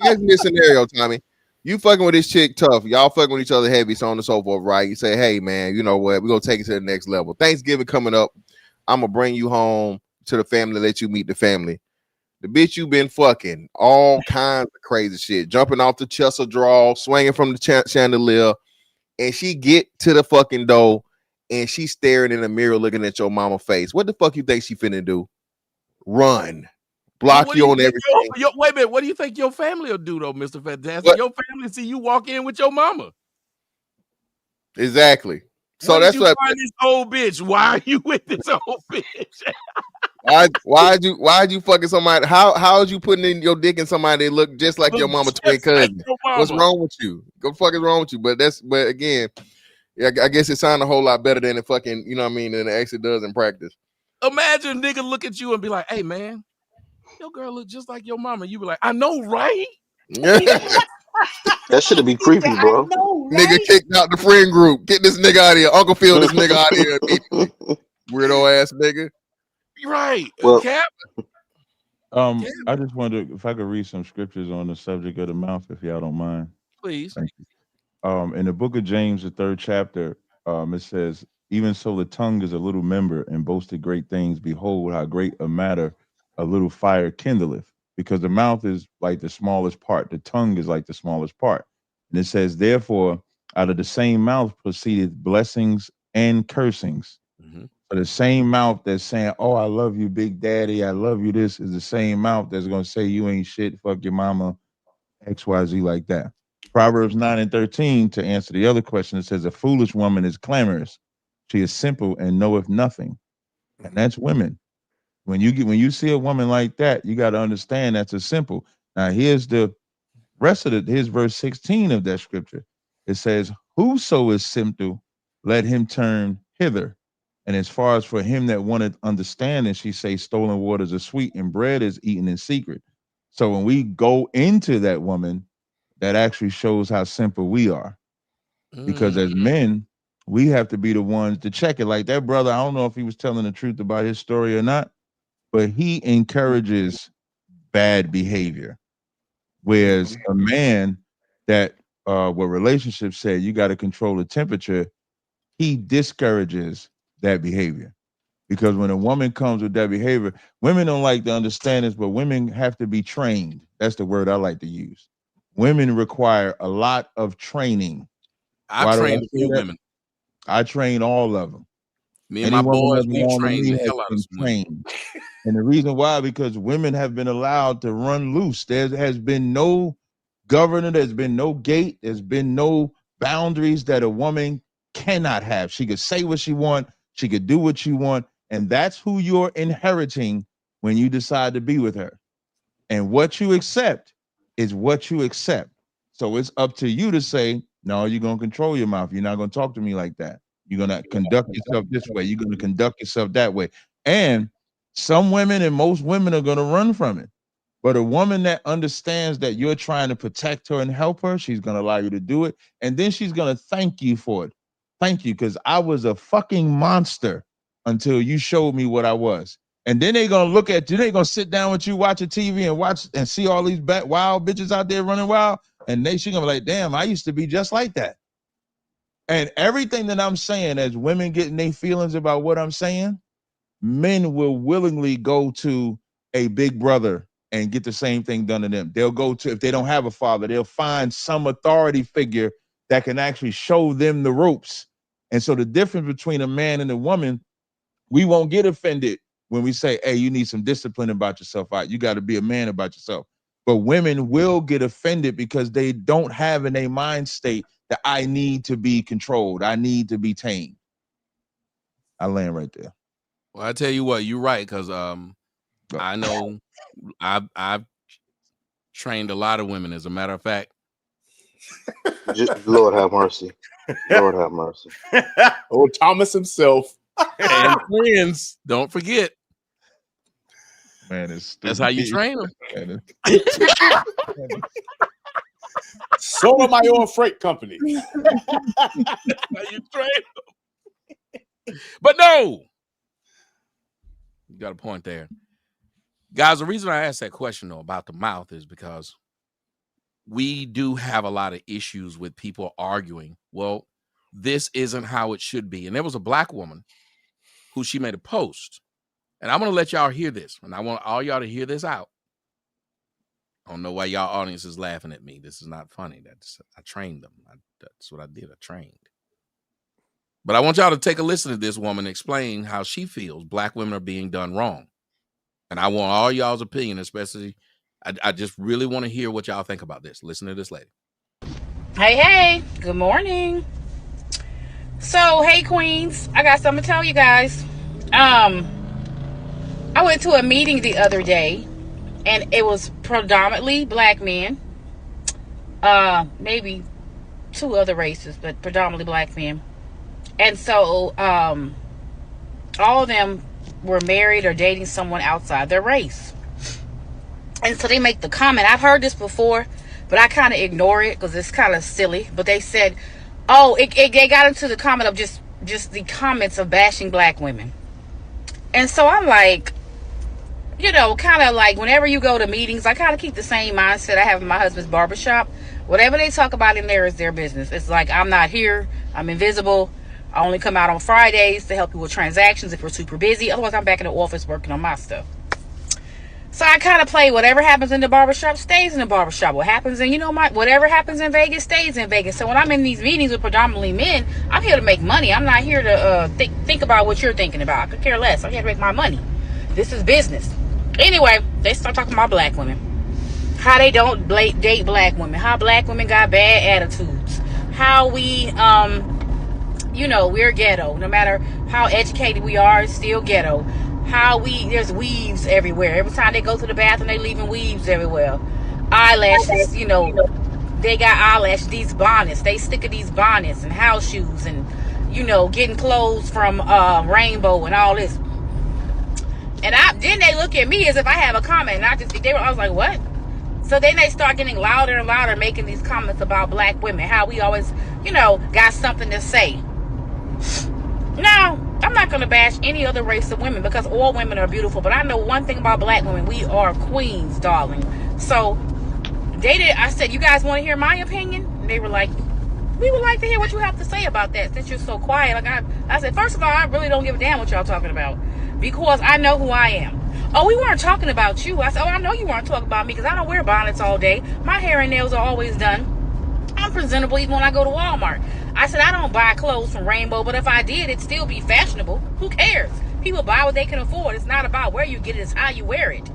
Imagine this scenario, Tommy. You fucking with this chick tough. Y'all fucking with each other heavy, so on and so forth, right? You say, hey, man, you know what? We're going to take it to the next level. Thanksgiving coming up. I'm going to bring you home to the family, let you meet the family. The bitch you been fucking, all kinds of crazy shit. Jumping off the Chester draw, swinging from the chandelier. And she get to the fucking door, and she staring in the mirror looking at your mama face. What the fuck you think she finna do? Run. Block you on everything. Wait a minute. What do you think your family will do, though, Mr. Fantastic? What? Your family see you walk in with your mama. Exactly. So that's what. Find this old bitch. Why are you with this old bitch? Why'd you fucking somebody? How'd you putting in your dick in somebody that look just like your mama twin cousin? Like mama. What's wrong with you? Go fucking wrong with you. But again, yeah, I guess it sounds a whole lot better than it fucking, you know what I mean, than it actually does in practice. Imagine a nigga look at you and be like, hey man, your girl look just like your mama. You be like, I know, right? That should be creepy, bro. Know, right? Nigga kicked out the friend group. Get this nigga out of here. Uncle Phil, this nigga out of here. Weirdo ass nigga. Right. Well, Cap. I just wonder if I could read some scriptures on the subject of the mouth, if y'all don't mind. Please. Thank you. In the book of James, the 3rd chapter, it says, even so the tongue is a little member and boasted great things. Behold, how great a matter a little fire kindleth. Because the mouth is like the smallest part. The tongue is like the smallest part. And it says, therefore, out of the same mouth proceeded blessings and cursings. Mm-hmm. So the same mouth that's saying, oh, I love you, big daddy, I love you, this is the same mouth that's going to say you ain't shit, fuck your mama, XYZ like that. Proverbs 9:13, to answer the other question, it says, a foolish woman is clamorous. She is simple and knoweth nothing. And that's women. When you see a woman like that, you got to understand that's a simple. Now, here's the rest of here's verse 16 of that scripture. It says, whoso is simple, let him turn hither. And as far as for him that wanted understanding, she say stolen waters are sweet and bread is eaten in secret. So when we go into that woman, that actually shows how simple we are. Because as men, we have to be the ones to check it. Like that brother, I don't know if he was telling the truth about his story or not, but he encourages bad behavior. Whereas a man that what relationships say you got to control the temperature, he discourages that behavior. Because when a woman comes with that behavior, women don't like to understand this, but women have to be trained. That's the word I like to use. Women require a lot of training. I've trained a few women. I train all of them. Me and my boys, we trained the hell out of some women. And the reason why, because women have been allowed to run loose. There has been no governor, there's been no gate, there's been no boundaries that a woman cannot have. She could say what she want, she could do what she want, and that's who you're inheriting when you decide to be with her. And what you accept is what you accept. So it's up to you to say, no, you're going to control your mouth. You're not going to talk to me like that. You're going to conduct yourself this way. You're going to conduct yourself that way. And some women and most women are going to run from it. But a woman that understands that you're trying to protect her and help her, she's going to allow you to do it. And then she's going to thank you for it. Thank you, because I was a fucking monster until you showed me what I was. And then they're going to look at you. They're going to sit down with you, watch a TV and watch and see all these wild bitches out there running wild. And she's going to be like, damn, I used to be just like that. And everything that I'm saying, as women getting their feelings about what I'm saying, men will willingly go to a big brother and get the same thing done to them. They'll go to, if they don't have a father, they'll find some authority figure that can actually show them the ropes. And so the difference between a man and a woman, we won't get offended when we say, hey, you need some discipline about yourself. You got to be a man about yourself. But women will get offended because they don't have in their mind state that I need to be controlled. I need to be tamed. I land right there. Well, I tell you what, you're right, because I know I've trained a lot of women. As a matter of fact, Lord have mercy. Lord have mercy. Oh, Thomas himself. And friends, don't forget. Man, it's that's how you train them. So am I on freight company. How you train them. But no, you got a point there. Guys, the reason I asked that question though about the mouth is because we do have a lot of issues with people arguing. Well, this isn't how it should be. And there was a black woman who she made a post. And I'm going to let y'all hear this. And I want all y'all to hear this out. I don't know why y'all audience is laughing at me. This is not funny. I trained them. That's what I did. I trained. But I want y'all to take a listen to this woman explain how she feels black women are being done wrong. And I want all y'all's opinion, especially, I just really want to hear what y'all think about this. Listen to this lady. Hey, good morning. So, hey, Queens, I got something to tell you guys. I went to a meeting the other day, and it was predominantly black men, maybe two other races, but predominantly black men. And so all of them were married or dating someone outside their race. And so they make the comment, I've heard this before, but I kind of ignore it because it's kind of silly. But they said, oh, they got into the comment of just the comments of bashing black women. And so I'm like, kind of like whenever you go to meetings, I kind of keep the same mindset I have in my husband's barbershop. Whatever they talk about in there is their business. It's like, I'm not here. I'm invisible. I only come out on Fridays to help you with transactions if we're super busy. Otherwise, I'm back in the office working on my stuff. So I kind of play whatever happens in the barbershop stays in the barbershop. What happens in, whatever happens in Vegas stays in Vegas. So when I'm in these meetings with predominantly men, I'm here to make money. I'm not here to think about what you're thinking about. I could care less. I'm here to make my money. This is business. Anyway, they start talking about black women. How they don't date black women. How black women got bad attitudes. How we, we're ghetto. No matter how educated we are, it's still ghetto. How there's weaves everywhere. Every time they go to the bathroom, they leaving weaves everywhere. Eyelashes, they got eyelashes, these bonnets. They stick to these bonnets and house shoes and, getting clothes from Rainbow and all this. And then they look at me as if I have a comment. And I was like, what? So then they start getting louder and louder, making these comments about black women. How we always, got something to say. Now, I'm not gonna bash any other race of women because all women are beautiful. But I know one thing about black women: we are queens, darling. So I said, you guys want to hear my opinion? And they were like, we would like to hear what you have to say about that since you're so quiet. Like I said, first of all, I really don't give a damn what y'all talking about because I know who I am. Oh, we weren't talking about you. I said, oh, I know you weren't talking about me because I don't wear bonnets all day. My hair and nails are always done. I'm presentable even when I go to Walmart. I said, I don't buy clothes from Rainbow, but if I did, it'd still be fashionable. Who cares? People buy what they can afford. It's not about where you get it, it's how you wear it.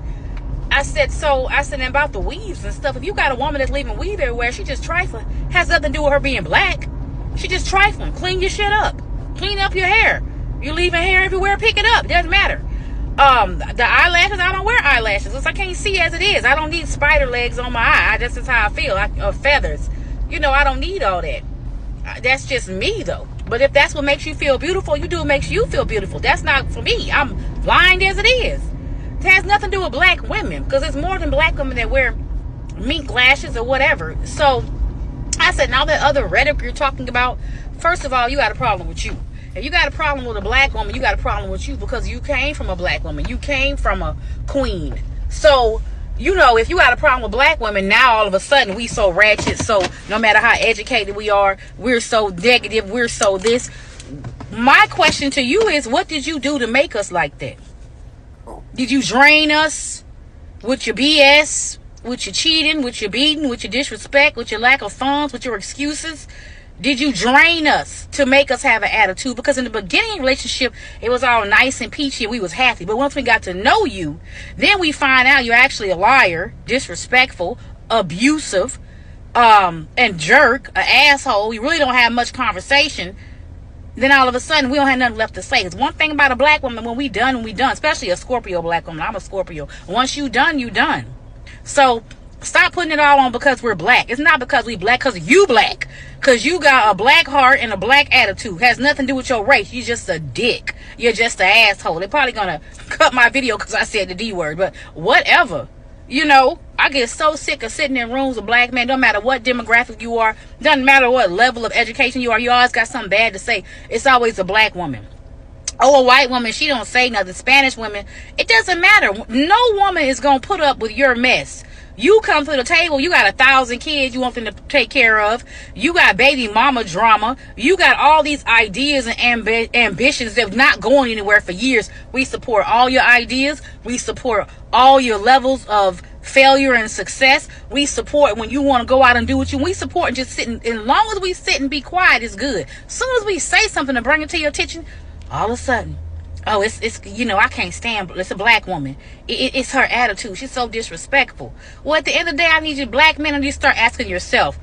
I said, and about the weaves and stuff, if you got a woman that's leaving weave everywhere, she just trifling. Has nothing to do with her being black. She just trifling. Clean your shit up. Clean up your hair. You leaving hair everywhere, pick it up. It doesn't matter. The eyelashes, I don't wear eyelashes. I can't see as it is. I don't need spider legs on my eye. That's just how I feel. Or feathers. You know, I don't need all that. That's just me, though. But if that's what makes you feel beautiful, you do what makes you feel beautiful. That's not for me. I'm blind as it is. It has nothing to do with black women, because it's more than black women that wear mink lashes or whatever. So I said, now that other rhetoric you're talking about, first of all, you got a problem with you. If you got a problem with a black woman, you got a problem with you because you came from a black woman. You came from a queen. So, you know, if you got a problem with black women, now all of a sudden we so ratchet. So no matter how educated we are, we're so negative, we're so this. My question to you is, what did you do to make us like that? Did you drain us with your BS, with your cheating, with your beating, with your disrespect, with your lack of funds, with your excuses? Did you drain us to make us have an attitude? Because in the beginning of the relationship, it was all nice and peachy and we was happy. But once we got to know you, then we find out you're actually a liar, disrespectful, abusive, and jerk, an asshole. You really don't have much conversation. Then all of a sudden, we don't have nothing left to say. It's one thing about a black woman, when we done, especially a Scorpio black woman. I'm a Scorpio. Once you done, you done. So stop putting it all on because we're black. It's not because we black, because you black. Because you got a black heart and a black attitude. Has nothing to do with your race. You're just a dick. You're just an asshole. They're probably going to cut my video because I said the D word. But whatever. You know, I get so sick of sitting in rooms with black men. Don't matter what demographic you are. Doesn't matter what level of education you are. You always got something bad to say. It's always a black woman. Oh, a white woman, she don't say nothing. Spanish women, it doesn't matter. No woman is going to put up with your mess. You come to the table, you got 1,000 kids you want them to take care of. You got baby mama drama. You got all these ideas and ambitions that are not going anywhere for years. We support all your ideas. We support all your levels of failure and success. We support when you want to go out and do what you. We support just sitting. As long as we sit and be quiet is good. As soon as we say something to bring it to your attention, all of a sudden, oh, it's you know, I can't stand. It's a black woman. It's her attitude. She's so disrespectful. Well, at the end of the day, I need you black men to start asking yourself,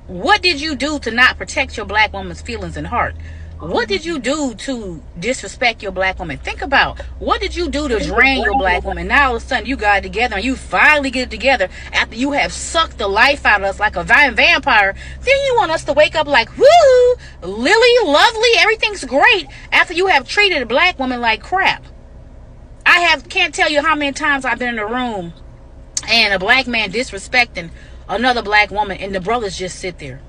what did you do to not protect your black woman's feelings and heart? What did you do to disrespect your black woman? Think about, what did you do to drain your black woman? Now all of a sudden you got it together and you finally get it together after you have sucked the life out of us like a vampire. Then you want us to wake up like, woo, Lily, lovely, everything's great, after you have treated a black woman like crap. Can't tell you how many times I've been in a room and a black man disrespecting another black woman and the brothers just sit there.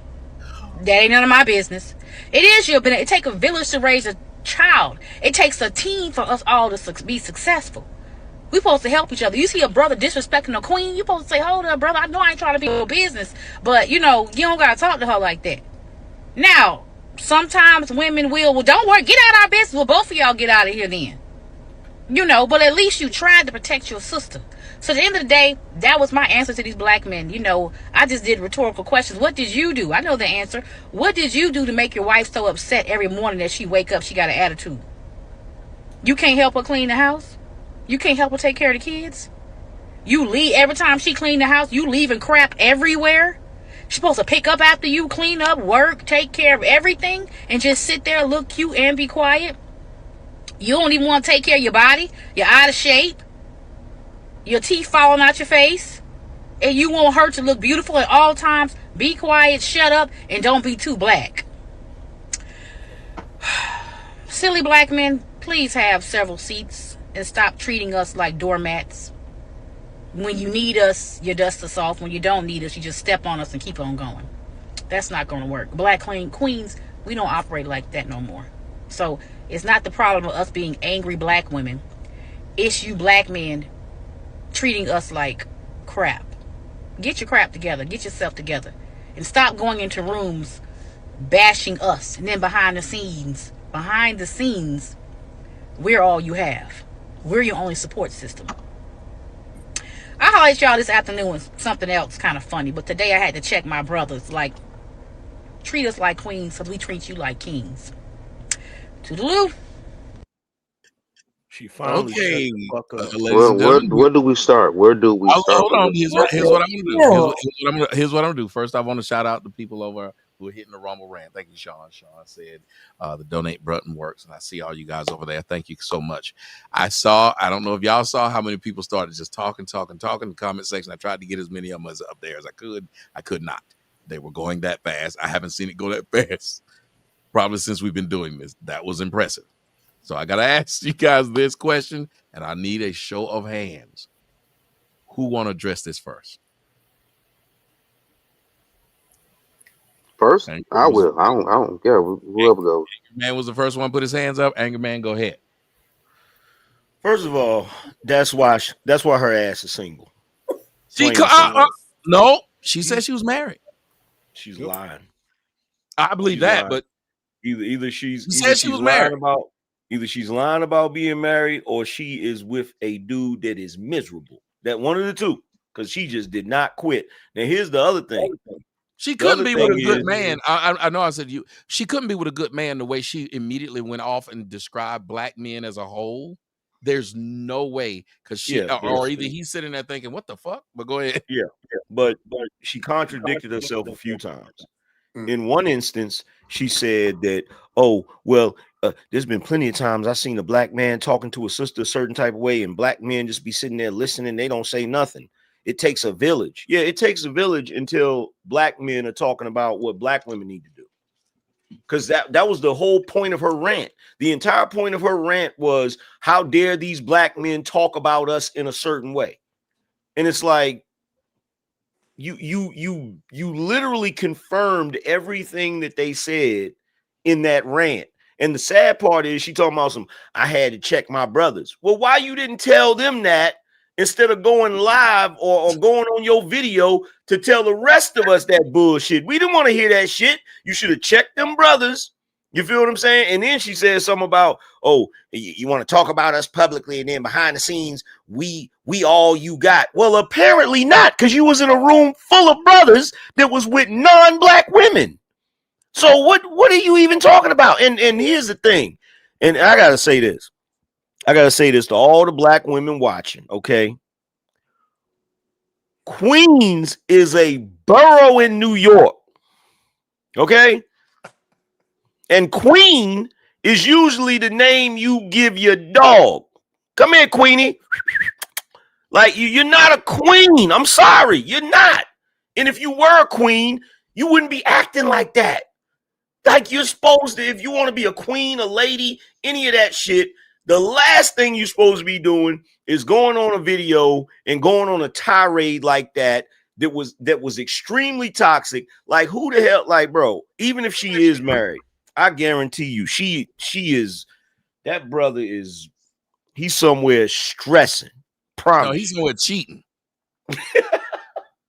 That ain't none of my business. It is your business. It takes a village to raise a child. It takes a team for us all to be successful. We supposed to help each other. You see a brother disrespecting a queen, you supposed to say, hold up, brother, I know I ain't trying to be your business, but you know, you don't gotta talk to her like that. Now, sometimes women will, well, don't worry, get out of our business. Well, both of y'all get out of here then. You know, but at least you tried to protect your sister. So at the end of the day, that was my answer to these black men. You know, I just did rhetorical questions. What did you do? I know the answer. What did you do to make your wife so upset every morning that she wake up, she got an attitude? You can't help her clean the house? You can't help her take care of the kids? You leave every time she clean the house, you leaving crap everywhere? She's supposed to pick up after you, clean up, work, take care of everything, and just sit there, look cute, and be quiet? You don't even want to take care of your body? You're out of shape? Your teeth falling out your face? And you want her to look beautiful at all times? Be quiet, shut up, and don't be too black. Silly black men, please have several seats and stop treating us like doormats. When you need us, you dust us off. When you don't need us, you just step on us and keep on going. That's not going to work. Black queens, we don't operate like that no more. So It's not the problem of us being angry black women. It's you black men treating us like crap. Get your crap together. Get yourself together. And stop going into rooms bashing us. And then behind the scenes, we're all you have. We're your only support system. I hollered at y'all this afternoon with something else kind of funny. But today I had to check my brothers. Like, treat us like queens so we treat you like kings. Toodaloo. She finally okay. Where do we start? Where do we start? Hold on. Here's what I'm gonna do. Here's what I'm gonna do. First, I want to shout out the people over who are hitting the Rumble rant. Thank you, Sean. Sean said the donate button works, and I see all you guys over there. Thank you so much. I don't know if y'all saw how many people started just talking in the comment section. I tried to get as many of them up there as I could. I could not. They were going that fast. I haven't seen it go that fast probably since we've been doing this. That was impressive. So I got to ask you guys this question, and I need a show of hands. Who want to address this first? First? I will. I don't care. Whoever goes. Angry Man was the first one to put his hands up. Angry Man, go ahead. First of all, that's why her ass is single. No, she said she was married. She's lying. I believe that, but either she's lying about being married, or she is with a dude that is miserable. That one of the two, because she just did not quit. Now here's the other thing. She couldn't be with a good man. I know I said she couldn't be with a good man the way she immediately went off and described black men as a whole. There's no way, because or either he's sitting there thinking, what the fuck? But go ahead. Yeah. But she contradicted herself a few times. In one instance, she said that, there's been plenty of times I've seen a black man talking to a sister a certain type of way, and black men just be sitting there listening. They don't say nothing. It takes a village. Yeah, it takes a village until black men are talking about what black women need to do. Because that was the whole point of her rant. The entire point of her rant was, how dare these black men talk about us in a certain way? And it's like, you literally confirmed everything that they said in that rant. And the sad part is she talking about I had to check my brothers. Well, why you didn't tell them that instead of going live or going on your video to tell the rest of us that bullshit? We didn't want to hear that shit. You should have checked them brothers. You feel what I'm saying? And then she said something about, you want to talk about us publicly, and then behind the scenes, we all you got. Well, apparently not, because you was in a room full of brothers that was with non-black women. So what are you even talking about? And here's the thing, and I gotta say this. To all the black women watching, okay? Queens is a borough in New York, okay? And Queen is usually the name you give your dog. Come here, Queenie. Like, you're not a queen. I'm sorry, you're not. And if you were a queen, you wouldn't be acting like that. Like, you're supposed to, if you want to be a queen, a lady, any of that shit, the last thing you're supposed to be doing is going on a video and going on a tirade like that was extremely toxic. Like, who the hell, like, bro, even if she is married, I guarantee you she is, that brother is, he's somewhere stressing. Promise. No, he's somewhere cheating.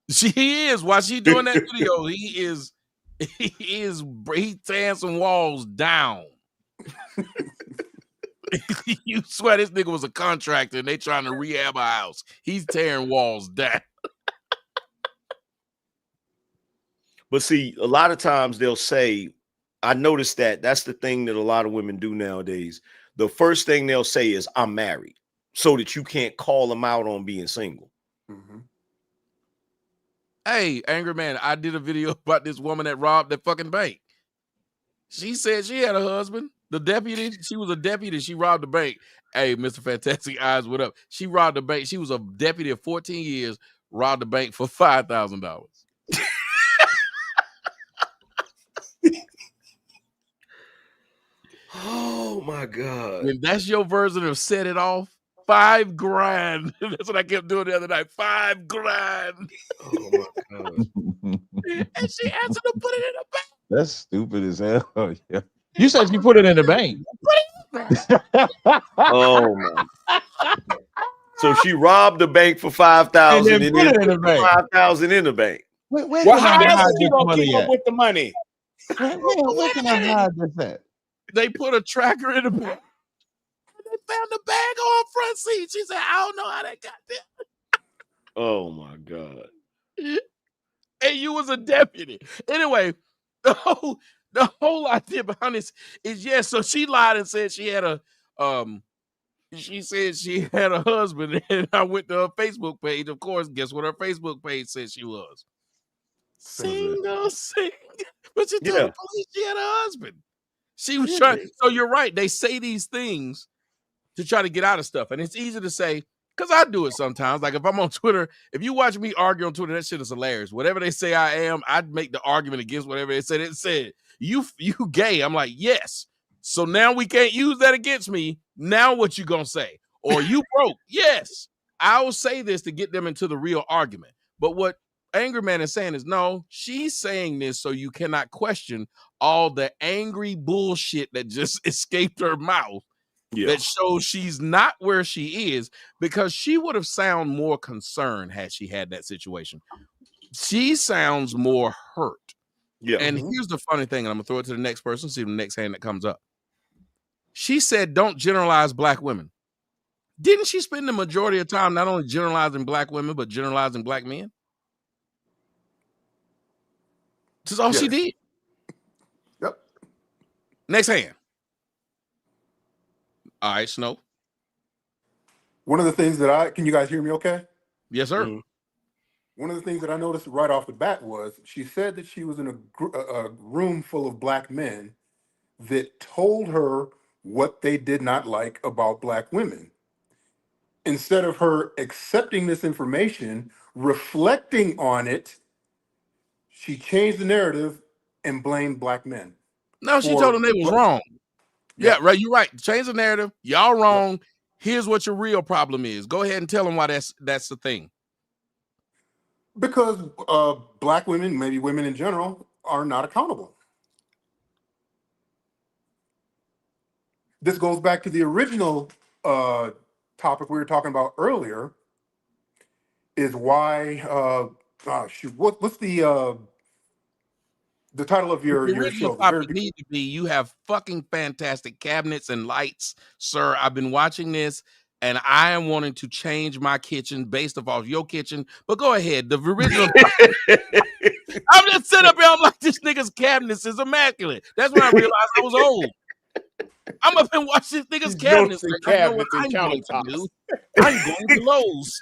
He is. While she doing that video, he's tearing some walls down. You swear this nigga was a contractor and they trying to rehab a house. He's tearing walls down. But see, a lot of times they'll say, I noticed that's the thing that a lot of women do nowadays. The first thing they'll say is, I'm married, so that you can't call them out on being single. Mm-hmm. Hey, Angry Man, I did a video about this woman that robbed that fucking bank. She said she had a husband. The deputy, she was a deputy. She robbed the bank. Hey, Mr. Fantastic Eyes, what up? She robbed the bank. She was a deputy of 14 years, robbed the bank for $5,000. Oh my God. And that's your version of set it off. $5 grand. That's what I kept doing the other night. $5 grand. Oh my God. And she answered to put it in the bank. That's stupid as hell. Yeah. You said you put it in the bank. Put it in the Oh my. So she robbed the bank for 5,000 and then put 5,000 in the bank. Well, how else is she gonna keep up with the money? Where can I hide this at? They put a tracker in the bag. They found the bag on front seat. She said, I don't know how that got there. Oh my God. And you was a deputy. Anyway, the whole idea behind this is so she lied and said she had a husband, and I went to her Facebook page. Of course, guess what her Facebook page said she was? Single. But she told the police she had a husband. She was trying. So you're right. They say these things to try to get out of stuff. And it's easy to say, because I do it sometimes. Like if I'm on Twitter, if you watch me argue on Twitter, that shit is hilarious. Whatever they say I am, I'd make the argument against whatever they said. It said, you gay. I'm like, yes. So now we can't use that against me. Now what you gonna say? Or you broke. Yes. I will say this to get them into the real argument. But what Angry Man is saying is, no, she's saying this so you cannot question all the angry bullshit that just escaped her mouth. That shows she's not where she is, because she would have sounded more concerned had she had that situation. She sounds more hurt. Yeah. And here's the funny thing, and I'm gonna throw it to the next person, see the next hand that comes up. She said, don't generalize black women. Didn't she spend the majority of time not only generalizing black women, but generalizing black men? That's all she did. Yep. Next hand. All right, Snow. One of the things that can you guys hear me okay? Yes, sir. Mm-hmm. One of the things that I noticed right off the bat was she said that she was in a room full of black men that told her what they did not like about black women. Instead of her accepting this information, reflecting on it, she changed the narrative and blamed black men. No, she told them they was wrong. Yeah, right. You're right. Change the narrative. Y'all wrong. Here's what your real problem is. Go ahead and tell them why that's the thing. Because black women, maybe women in general, are not accountable. This goes back to the original topic we were talking about earlier. Is why what's the title of your show? Topic need to be, you have fucking fantastic cabinets and lights, sir. I've been watching this and I am wanting to change my kitchen based off your kitchen. But go ahead. The original I'm just sitting up here, I'm like, this nigga's cabinets is immaculate. That's when I realized I was old. I'm up and watch this nigga's cabinets. And cabinets and countertops. I'm going to Lowe's.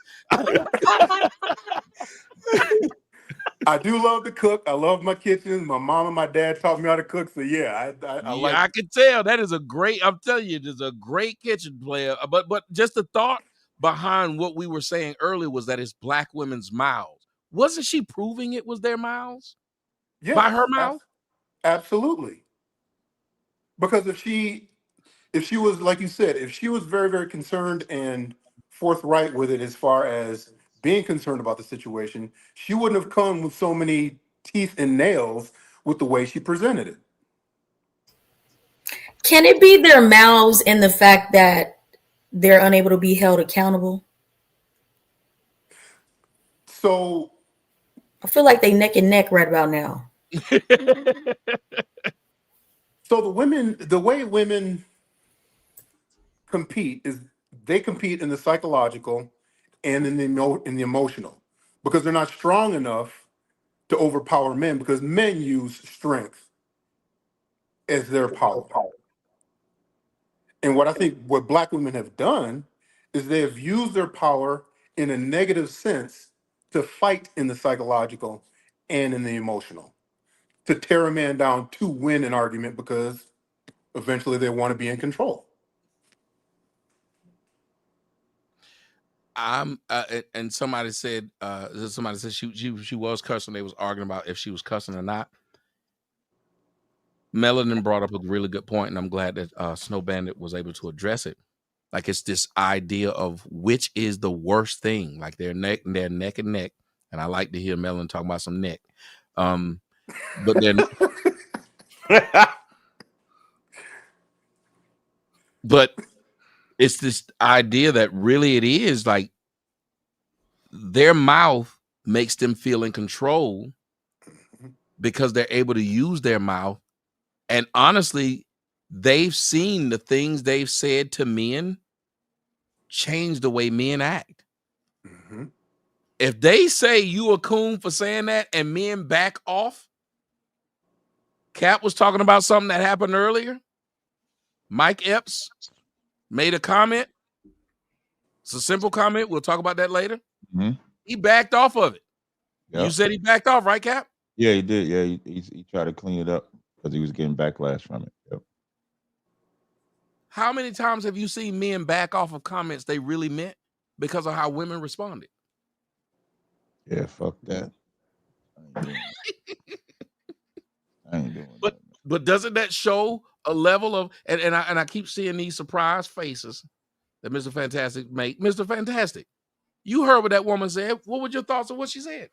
I do love to cook. I love my kitchen. My mom and my dad taught me how to cook. So I like. I can tell that is a great. I'm telling you, there's a great kitchen player. But just the thought behind what we were saying earlier was that it's black women's mouths. Wasn't she proving it was their mouths? Yeah, by her mouth. Absolutely. Because if she was, like you said, if she was very, very concerned and forthright with it as far as being concerned about the situation, she wouldn't have come with so many teeth and nails with the way she presented it. Can it be their mouths and the fact that they're unable to be held accountable? So I feel like they neck and neck right about now. So the way women compete is they compete in the psychological and in the emotional, because they're not strong enough to overpower men, because men use strength as their power. And what I think what black women have done is they have used their power in a negative sense to fight in the psychological and in the emotional, to tear a man down to win an argument, because eventually they want to be in control. And somebody said she was cussing. They was arguing about if she was cussing or not. Melanin brought up a really good point, and I'm glad that Snow Bandit was able to address it. Like, it's this idea of which is the worst thing. Like, they're neck and neck, and I like to hear Melanin talk about some neck. But then But it's this idea that really it is like their mouth makes them feel in control because they're able to use their mouth. And honestly, they've seen the things they've said to men change the way men act. Mm-hmm. If they say you a coon for saying that and men back off, Cap was talking about something that happened earlier. Mike Epps made a comment. It's a simple comment. We'll talk about that later. Mm-hmm. He backed off of it. Yep. You said he backed off, right, Cap? Yeah, he did. Yeah, he tried to clean it up because he was getting backlash from it. Yep. How many times have you seen men back off of comments they really meant because of how women responded? Yeah, fuck that. I ain't doing that. But doesn't that show a level of and I keep seeing these surprised faces that Mr. Fantastic make. Mr. Fantastic, you heard what that woman said. What were your thoughts on what she said?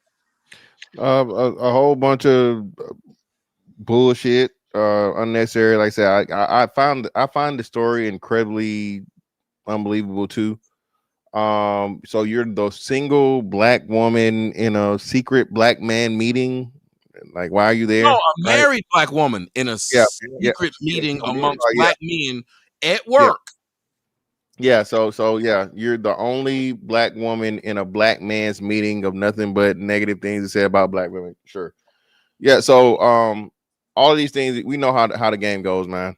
A whole bunch of bullshit, unnecessary. Like I said, I find the story incredibly unbelievable too. So you're the single black woman in a secret black man meeting. Like, why are you there? No, a married black woman in a secret meeting amongst black men at work. Yeah, so yeah, you're the only black woman in a black man's meeting of nothing but negative things to say about black women. Sure. Yeah, so all of these things, we know how the game goes, man.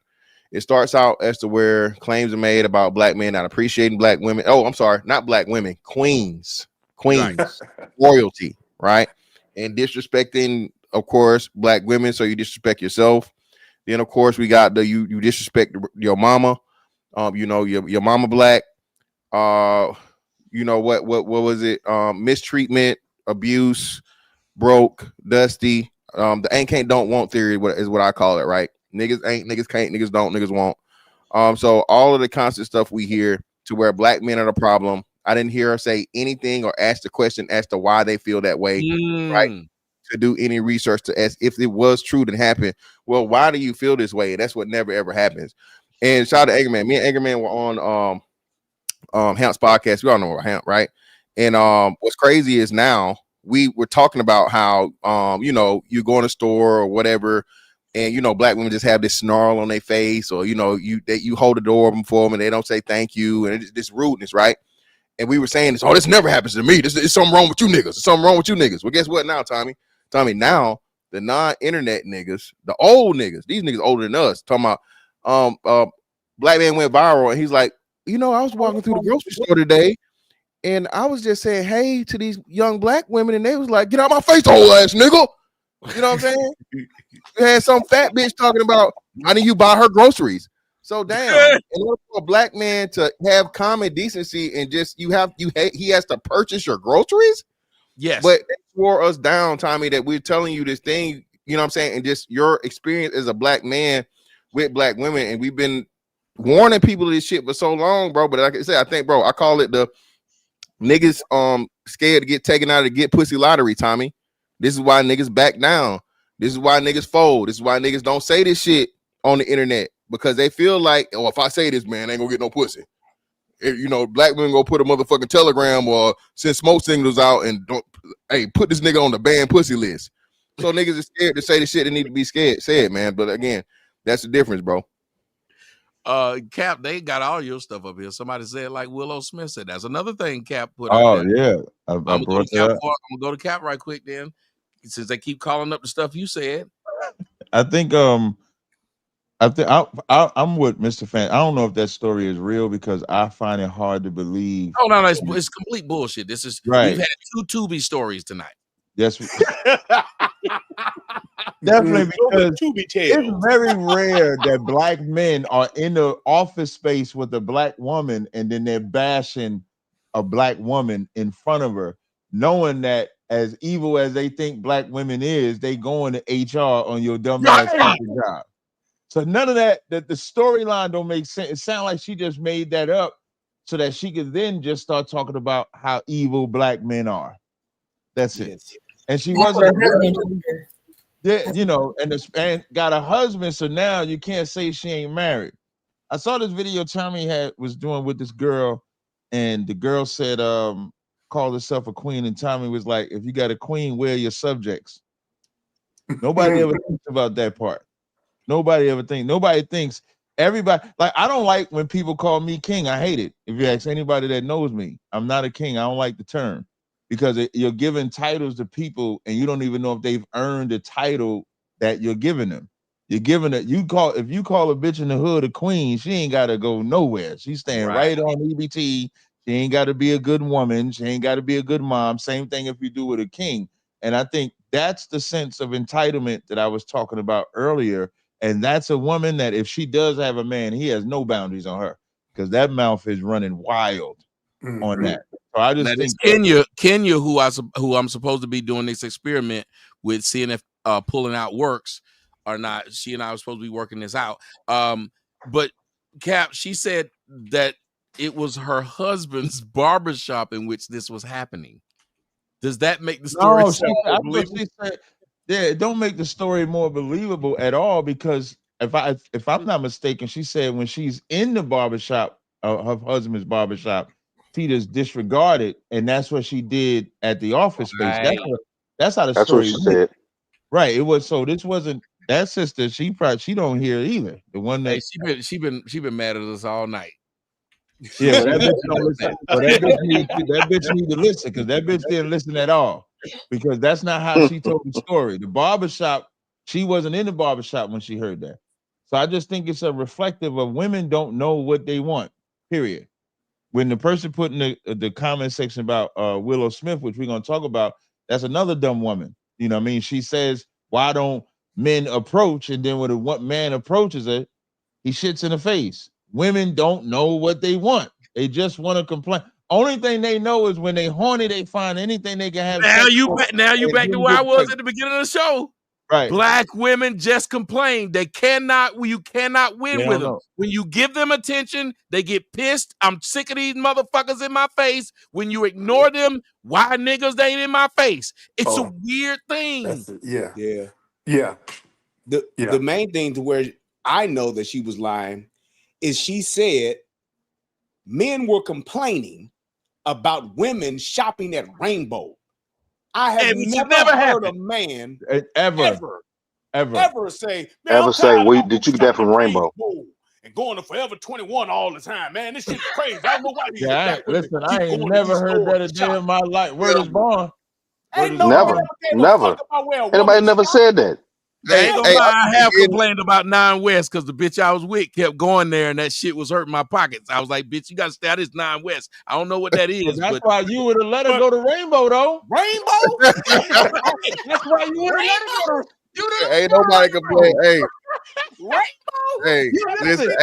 It starts out as to where claims are made about black men not appreciating black women. Oh, I'm sorry, not black women, queens, right. Royalty, right? And disrespecting, of course, black women, so you disrespect yourself. Then, of course, we got you disrespect your mama. You know, your mama black. You know what was it? Mistreatment, abuse, broke, dusty. The ain't can't don't want theory is what I call it, right? Niggas ain't, niggas can't, niggas don't, niggas won't. So all of the constant stuff we hear to where black men are the problem. I didn't hear her say anything or ask the question as to why they feel that way, right? To do any research to ask if it was true that happened. Well, why do you feel this way? That's what never ever happens. And shout out to Anchorman. Me and Anchorman were on Hamp's podcast. We all know Hamp, right? And what's crazy is now we were talking about how you know, you go in a store or whatever, and you know, black women just have this snarl on their face, or you know, you hold the door open for them and they don't say thank you, and it's this rudeness, right? And we were saying this, oh, this never happens to me. This is something wrong with you niggas. There's something wrong with you niggas. Well, guess what now, Tommy? Tommy, now the non-internet niggas, the old niggas, these niggas older than us, talking about black man went viral, and he's like, you know, I was walking through the grocery store today, and I was just saying hey to these young black women, and they was like, get out my face, old ass nigga. You know what I'm saying? You had some fat bitch talking about how do you buy her groceries. So damn, in order for a black man to have common decency and just he has to purchase your groceries. Yes, but they swore us down, Tommy, that we're telling you this thing, you know what I'm saying, and just your experience as a black man with black women, and we've been warning people of this shit for so long, bro. But like I said, I think, bro, I call it the niggas scared to get taken out of the get pussy lottery, Tommy. This is why niggas back down. This is why niggas fold. This is why niggas don't say this shit on the internet, because they feel like, oh, if I say this, man, I ain't gonna get no pussy. You know, black women go put a motherfucking telegram or send smoke signals out and don't, hey, put this nigga on the banned pussy list. So niggas are scared to say the shit they need to be said, man. But again, that's the difference, bro. Cap, they got all your stuff up here. Somebody said like Willow Smith said. That's another thing Cap put up there. Yeah. I'm gonna go to Cap right quick then, since they keep calling up the stuff you said. I think I'm with Mr. Fan. I don't know if that story is real, because I find it hard to believe. Oh no, it's complete bullshit. This is right. We've had 2 Tubi stories tonight. Yes, definitely, because it's very rare that black men are in the office space with a black woman and then they're bashing a black woman in front of her, knowing that as evil as they think black women is, they go into HR on your dumb ass job. So none of that the storyline don't make sense. It sounds like she just made that up so that she could then just start talking about how evil black men are. That's it. And she wasn't, you know, and got a husband, so now you can't say she ain't married. I saw this video Tommy was doing with this girl, and the girl said, called herself a queen, and Tommy was like, if you got a queen, where are your subjects? Nobody ever thinks about that part. Nobody thinks everybody, like, I don't like when people call me king. I hate it. If you ask anybody that knows me, I'm not a king. I don't like the term because you're giving titles to people and you don't even know if they've earned the title that you're giving them. You're giving it. If you call a bitch in the hood a queen, she ain't got to go nowhere. She's staying right on EBT. She ain't got to be a good woman. She ain't got to be a good mom. Same thing if you do with a king. And I think that's the sense of entitlement that I was talking about earlier. And that's a woman that if she does have a man, he has no boundaries on her because that mouth is running wild on that. So I just think Kenya, who I'm supposed to be doing this experiment with, seeing if pulling out works or not. She and I were supposed to be working this out. But Cap, she said that it was her husband's barbershop in which this was happening. Does that make the story it don't make the story more believable at all, because if I'm not mistaken, she said when she's in the barbershop, her husband's barbershop, she just disregarded, and that's what she did at the office space. That's how the story said. Right. It was, so this wasn't that sister. She don't hear either. The one that she been mad at us all night. Yeah, that bitch don't listen. So that bitch need to listen, because that bitch didn't listen at all, because that's not how she told the story. The barbershop, she wasn't in the barbershop when she heard that. So I just think it's a reflective of women don't know what they want, period. When the person put in the comment section about Willow Smith, which we're going to talk about, that's another dumb woman. You know what I mean? She says, why don't men approach? And then when one man approaches her, he shits in the face. Women don't know what they want. They just want to complain. Only thing they know is when they horny, they find anything they can have. Now you back to where I was at the beginning of the show. Right. Black women just complain. You cannot win with them. When you give them attention, they get pissed. I'm sick of these motherfuckers in my face. When you ignore them, why niggas they ain't in my face? It's a weird thing. Yeah. The main thing to where I know that she was lying is she said men were complaining about women shopping at Rainbow. I have never heard a man ever say, did you get that from Rainbow? And going to Forever 21 all the time, man. This shit's crazy. I don't know why listen, I ain't never heard that a day in my life. Word is born. Never. Anybody never said that. I have complained about 9 West because the bitch I was with kept going there and that shit was hurting my pockets. I was like, bitch, you got to stay out of this 9 West. I don't know what that is. That's why you would have let her go to Rainbow, though. Rainbow? That's why you would have let her go to Ain't nobody complain. Hey. Rainbow? Hey, listen,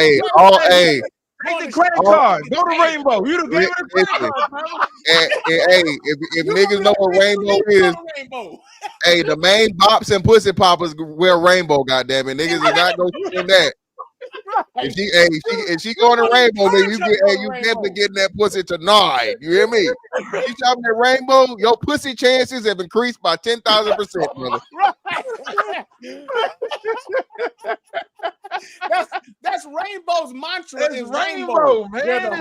take the credit card. Go to Rainbow. You done gave her the credit card. If niggas know what Rainbow is, hey, the main bops and pussy poppers wear Rainbow. Goddamn it, niggas is not gonna in that. If she going to Rainbow, then you definitely getting that pussy tonight. You hear me? You shopping at Rainbow, your pussy chances have increased by 10,000%, brother. That's Rainbow's mantra. It's Rainbow, man.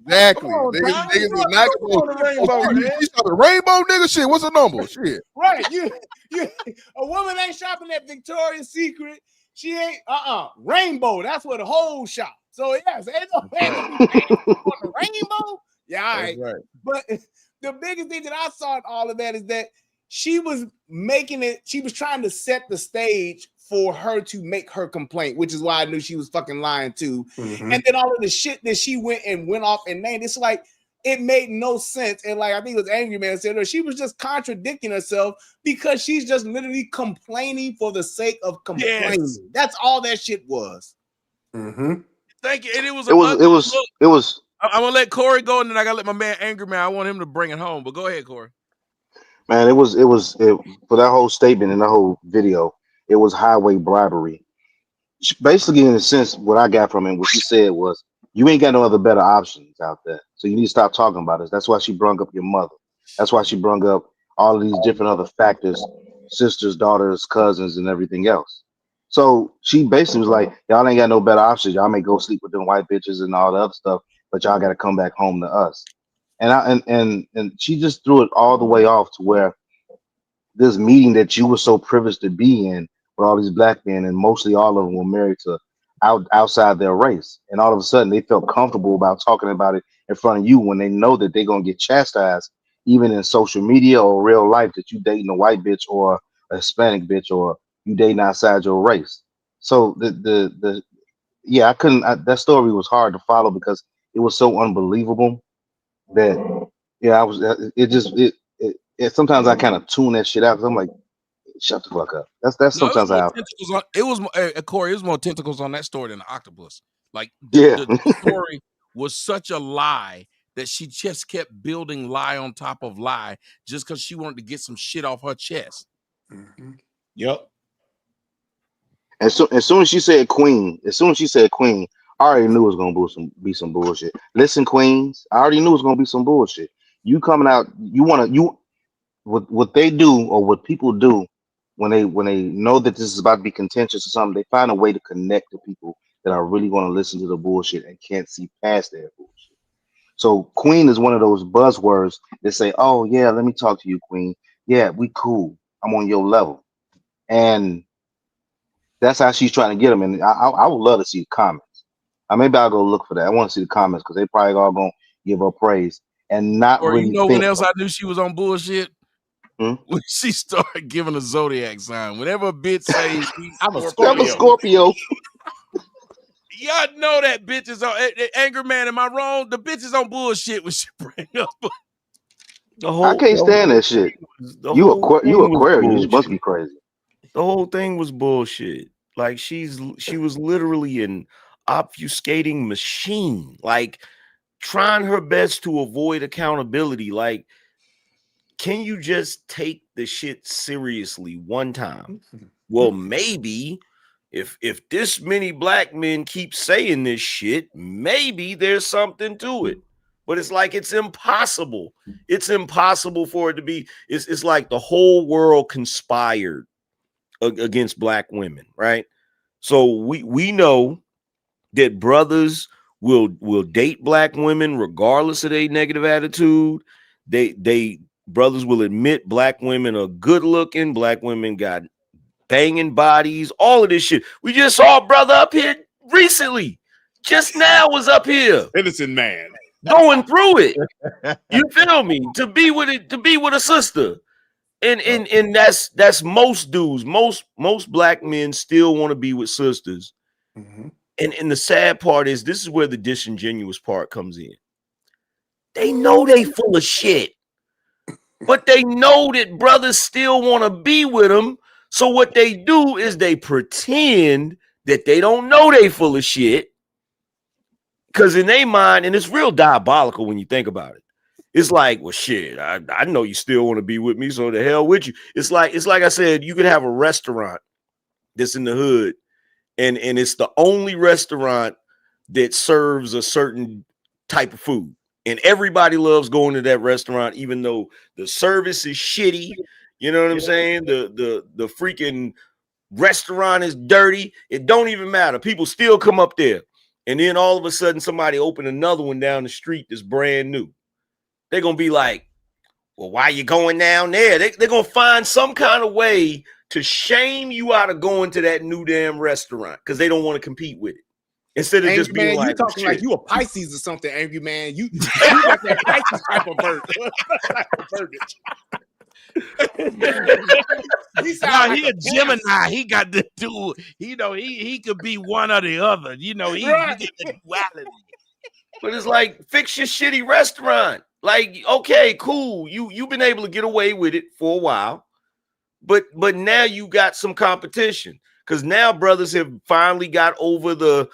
Exactly. Niggas is not going to Rainbow. You shopping Rainbow, nigga? Shit, what's the number? Shit. Right. A woman ain't shopping at Victoria's Secret. She ain't Rainbow. That's where the whole shop. So yes, ain't no on the Rainbow. Yeah, all right. But the biggest thing that I saw in all of that is that she was making it. She was trying to set the stage for her to make her complaint, which is why I knew she was fucking lying too. Mm-hmm. And then all of the shit that she went off and named, it's like it made no sense. And like I think it was Angry Man said, she was just contradicting herself because she's just literally complaining for the sake of complaining. Yes. That's all that shit was. Mm-hmm. Thank you. And it was. I'm gonna let Corey go, and then I gotta let my man Angry Man. I want him to bring it home. But go ahead, Corey. Man, it was for that whole statement and the whole video. It was highway bribery. Basically, in a sense, what I got from it, what she said was, you ain't got no other better options out there. So you need to stop talking about it. That's why she brung up your mother. That's why she brung up all of these different other factors, sisters, daughters, cousins, and everything else. So she basically was like, y'all ain't got no better options. Y'all may go sleep with them white bitches and all the other stuff, but y'all got to come back home to us. And she just threw it all the way off to where this meeting that you were so privileged to be in with all these black men, and mostly all of them were married to outside their race. And all of a sudden they felt comfortable about talking about it in front of you when they know that they're going to get chastised, even in social media or real life, that you dating a white bitch or a Hispanic bitch or you dating outside your race. So yeah, I couldn't, that story was hard to follow because it was so unbelievable that, yeah, sometimes I kind of tune that shit out because I'm like, shut the fuck up. That's sometimes how it was Corey, it was more tentacles on that story than the octopus. Like the story was such a lie that she just kept building lie on top of lie just because she wanted to get some shit off her chest. Yep. As soon as she said queen, I already knew it was gonna be some bullshit. Listen, queens, I already knew it was gonna be some bullshit. You coming out, what they do or what people do when they know that this is about to be contentious or something, they find a way to connect to people that are really going to listen to the bullshit and can't see past their bullshit. So queen is one of those buzzwords that say, oh yeah, let me talk to you, queen. Yeah, we cool. I'm on your level. And that's how she's trying to get them. And I would love to see the comments. Maybe I'll go look for that. I want to see the comments because they probably all going to give her praise and not or really you know think. when else I knew she was on bullshit? When she started giving a zodiac sign. Whenever a bitch says I'm a Scorpio. Y'all know that bitch is on Anger Man. Am I wrong? The bitch is on bullshit when she bring up. I can't stand that shit. You Aquarius, you must be crazy. The whole thing was bullshit. Like she was literally an obfuscating machine, like trying her best to avoid accountability. Like, can you just take the shit seriously one time? Well, maybe if this many black men keep saying this shit, maybe there's something to it. But it's like it's impossible. It's impossible for it to be. It's like the whole world conspired against black women, right? So we know that brothers will date black women regardless of their negative attitude. Brothers will admit black women are good looking, black women got banging bodies, all of this shit. We just saw a brother up here recently, just now was up here. Innocent man. Going through it. You feel me? To be with a sister. And that's most dudes. Most black men still want to be with sisters. Mm-hmm. And the sad part is this is where the disingenuous part comes in. They know they full of shit. But they know that brothers still want to be with them. So what they do is they pretend that they don't know they full of shit. Because in their mind, and it's real diabolical when you think about it. It's like, well, shit, I know you still want to be with me, so the hell with you. It's like I said, you could have a restaurant that's in the hood, and it's the only restaurant that serves a certain type of food. And everybody loves going to that restaurant, even though the service is shitty. You know what I'm saying? The freaking restaurant is dirty. It don't even matter. People still come up there. And then all of a sudden, somebody open another one down the street that's brand new. They're going to be like, well, why you going down there? They're going to find some kind of way to shame you out of going to that new damn restaurant because they don't want to compete with it. Instead of Angry just being man, like, you talking like you a Pisces or something, Angry Man. You got that Pisces type of bird. He a Gemini. He got the dual. You know, he could be one or the other. You know, he get the duality. But it's like, fix your shitty restaurant. Like, okay, cool. You've been able to get away with it for a while, but now you got some competition because now brothers have finally got over the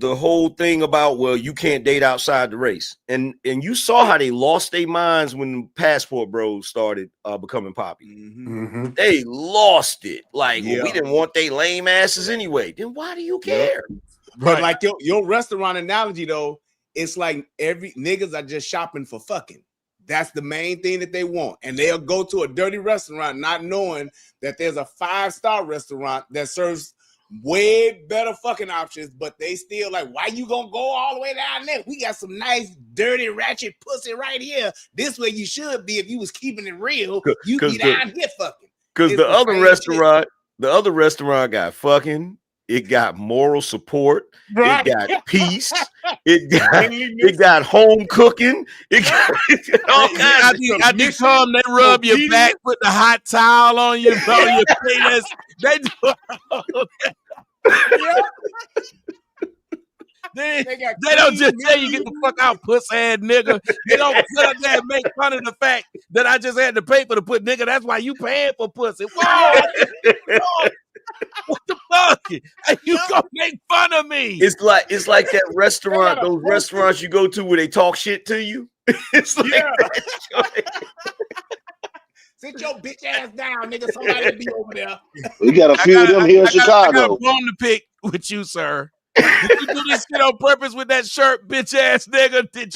whole thing about, well, you can't date outside the race, and you saw how they lost their minds when Passport Bros started becoming popular. Mm-hmm. They lost it. Like, well, we didn't want they lame asses anyway. Then why do you care? But like your restaurant analogy though, it's like every niggas are just shopping for fucking. That's the main thing that they want. And they'll go to a dirty restaurant not knowing that there's a 5-star restaurant that serves way better fucking options, but they still like, why you gonna go all the way down there? We got some nice, dirty, ratchet pussy right here. This way you should be if you was keeping it real. You be down here fucking. Because the other restaurant got fucking. It got moral support. Right. It got peace. It got home cooking. It got all kinds of stuff. I just come, they rub your back, put the hot towel on your face. They do They don't just tell you get the fuck out, puss ass nigga. They don't sit up there and make fun of the fact that I just had the paper to put nigga. That's why you paying for pussy. Whoa! What the fuck? Hey, you gonna make fun of me? It's like that restaurant, those restaurants you go to where they talk shit to you. It's like sit your bitch ass down, nigga. Somebody be over there. We got a few of them here in Chicago. I got a bone to pick with you, sir. Did you do this shit on purpose with that shirt, bitch ass nigga? Did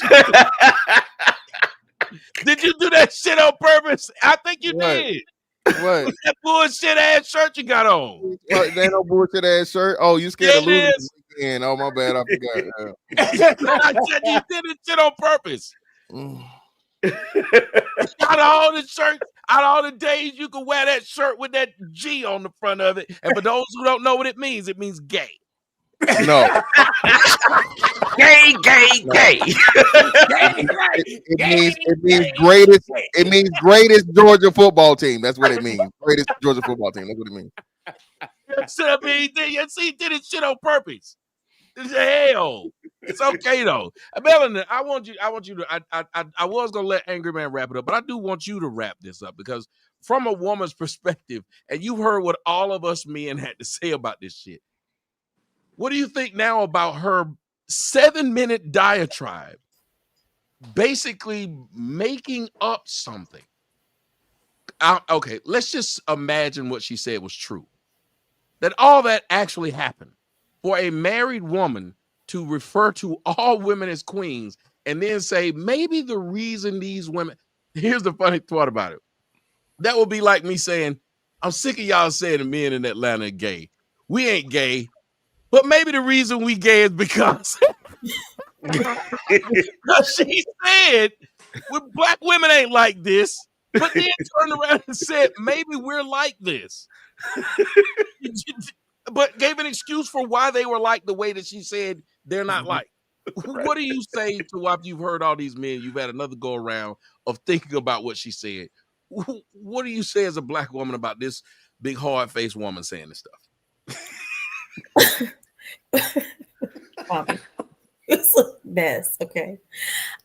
you do that shit on purpose? I think you did. What? That bullshit ass shirt you got on. That ain't no bullshit ass shirt. Oh, you scared of losing again? Oh, my bad. I forgot. I said you did this shit on purpose. Out of all the shirts, out of all the days you can wear that shirt with that G on the front of it. And for those who don't know what it means gay. No. Gay. It means greatest Georgia football team. That's what it means. Greatest Georgia football team. That's what it means. I mean, he did his shit on purpose. Hell, it's okay though. Melanie, I want you to. I was gonna let Angry Man wrap it up, but I do want you to wrap this up because from a woman's perspective, and you've heard what all of us men had to say about this shit. What do you think now about her 7-minute diatribe, basically making up something? Okay, let's just imagine what she said was true. That all that actually happened. For a married woman to refer to all women as queens and then say, maybe the reason these women, here's the funny part about it. That would be like me saying, I'm sick of y'all saying the men in Atlanta are gay. We ain't gay. But maybe the reason we gay is because she said, well, black women ain't like this, but then turned around and said, maybe we're like this. But gave an excuse for why they were like the way that she said they're not like. What do you say to after you've heard all these men, you've had another go around of thinking about what she said? What do you say as a black woman about this big hard-faced woman saying this stuff? It's a mess. Okay.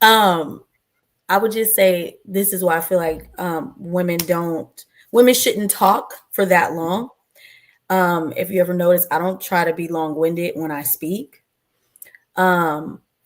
I would just say this is why I feel like women shouldn't talk for that long. If you ever notice, I don't try to be long-winded when I speak.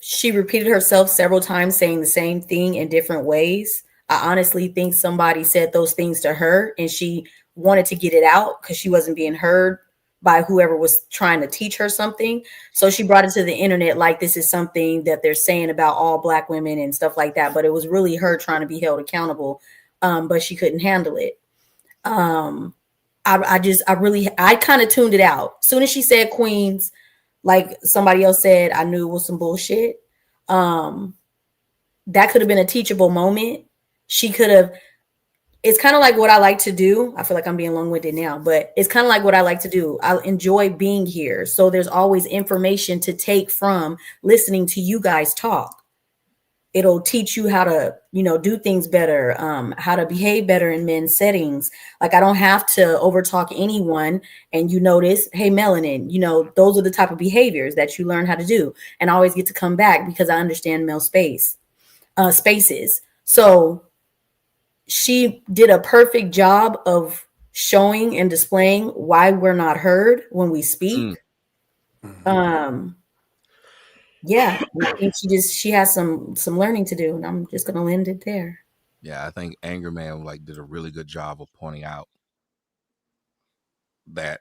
She repeated herself several times saying the same thing in different ways. I honestly think somebody said those things to her and she wanted to get it out because she wasn't being heard by whoever was trying to teach her something. So she brought it to the internet like this is something that they're saying about all black women and stuff like that. But it was really her trying to be held accountable, but she couldn't handle it. I kind of tuned it out. As soon as she said queens, like somebody else said, I knew it was some bullshit. That could have been a teachable moment. She could have, it's kind of like what I like to do. I feel like I'm being long-winded now, but it's kind of like what I like to do. I enjoy being here. So there's always information to take from listening to you guys talk. It'll teach you how to, do things better, how to behave better in men's settings. Like I don't have to overtalk anyone and you notice, hey, melanin, those are the type of behaviors that you learn how to do. And I always get to come back because I understand male spaces. So she did a perfect job of showing and displaying why we're not heard when we speak. Yeah, I think she has some learning to do, and I'm just gonna end it there. Yeah, I think Anger Man did a really good job of pointing out that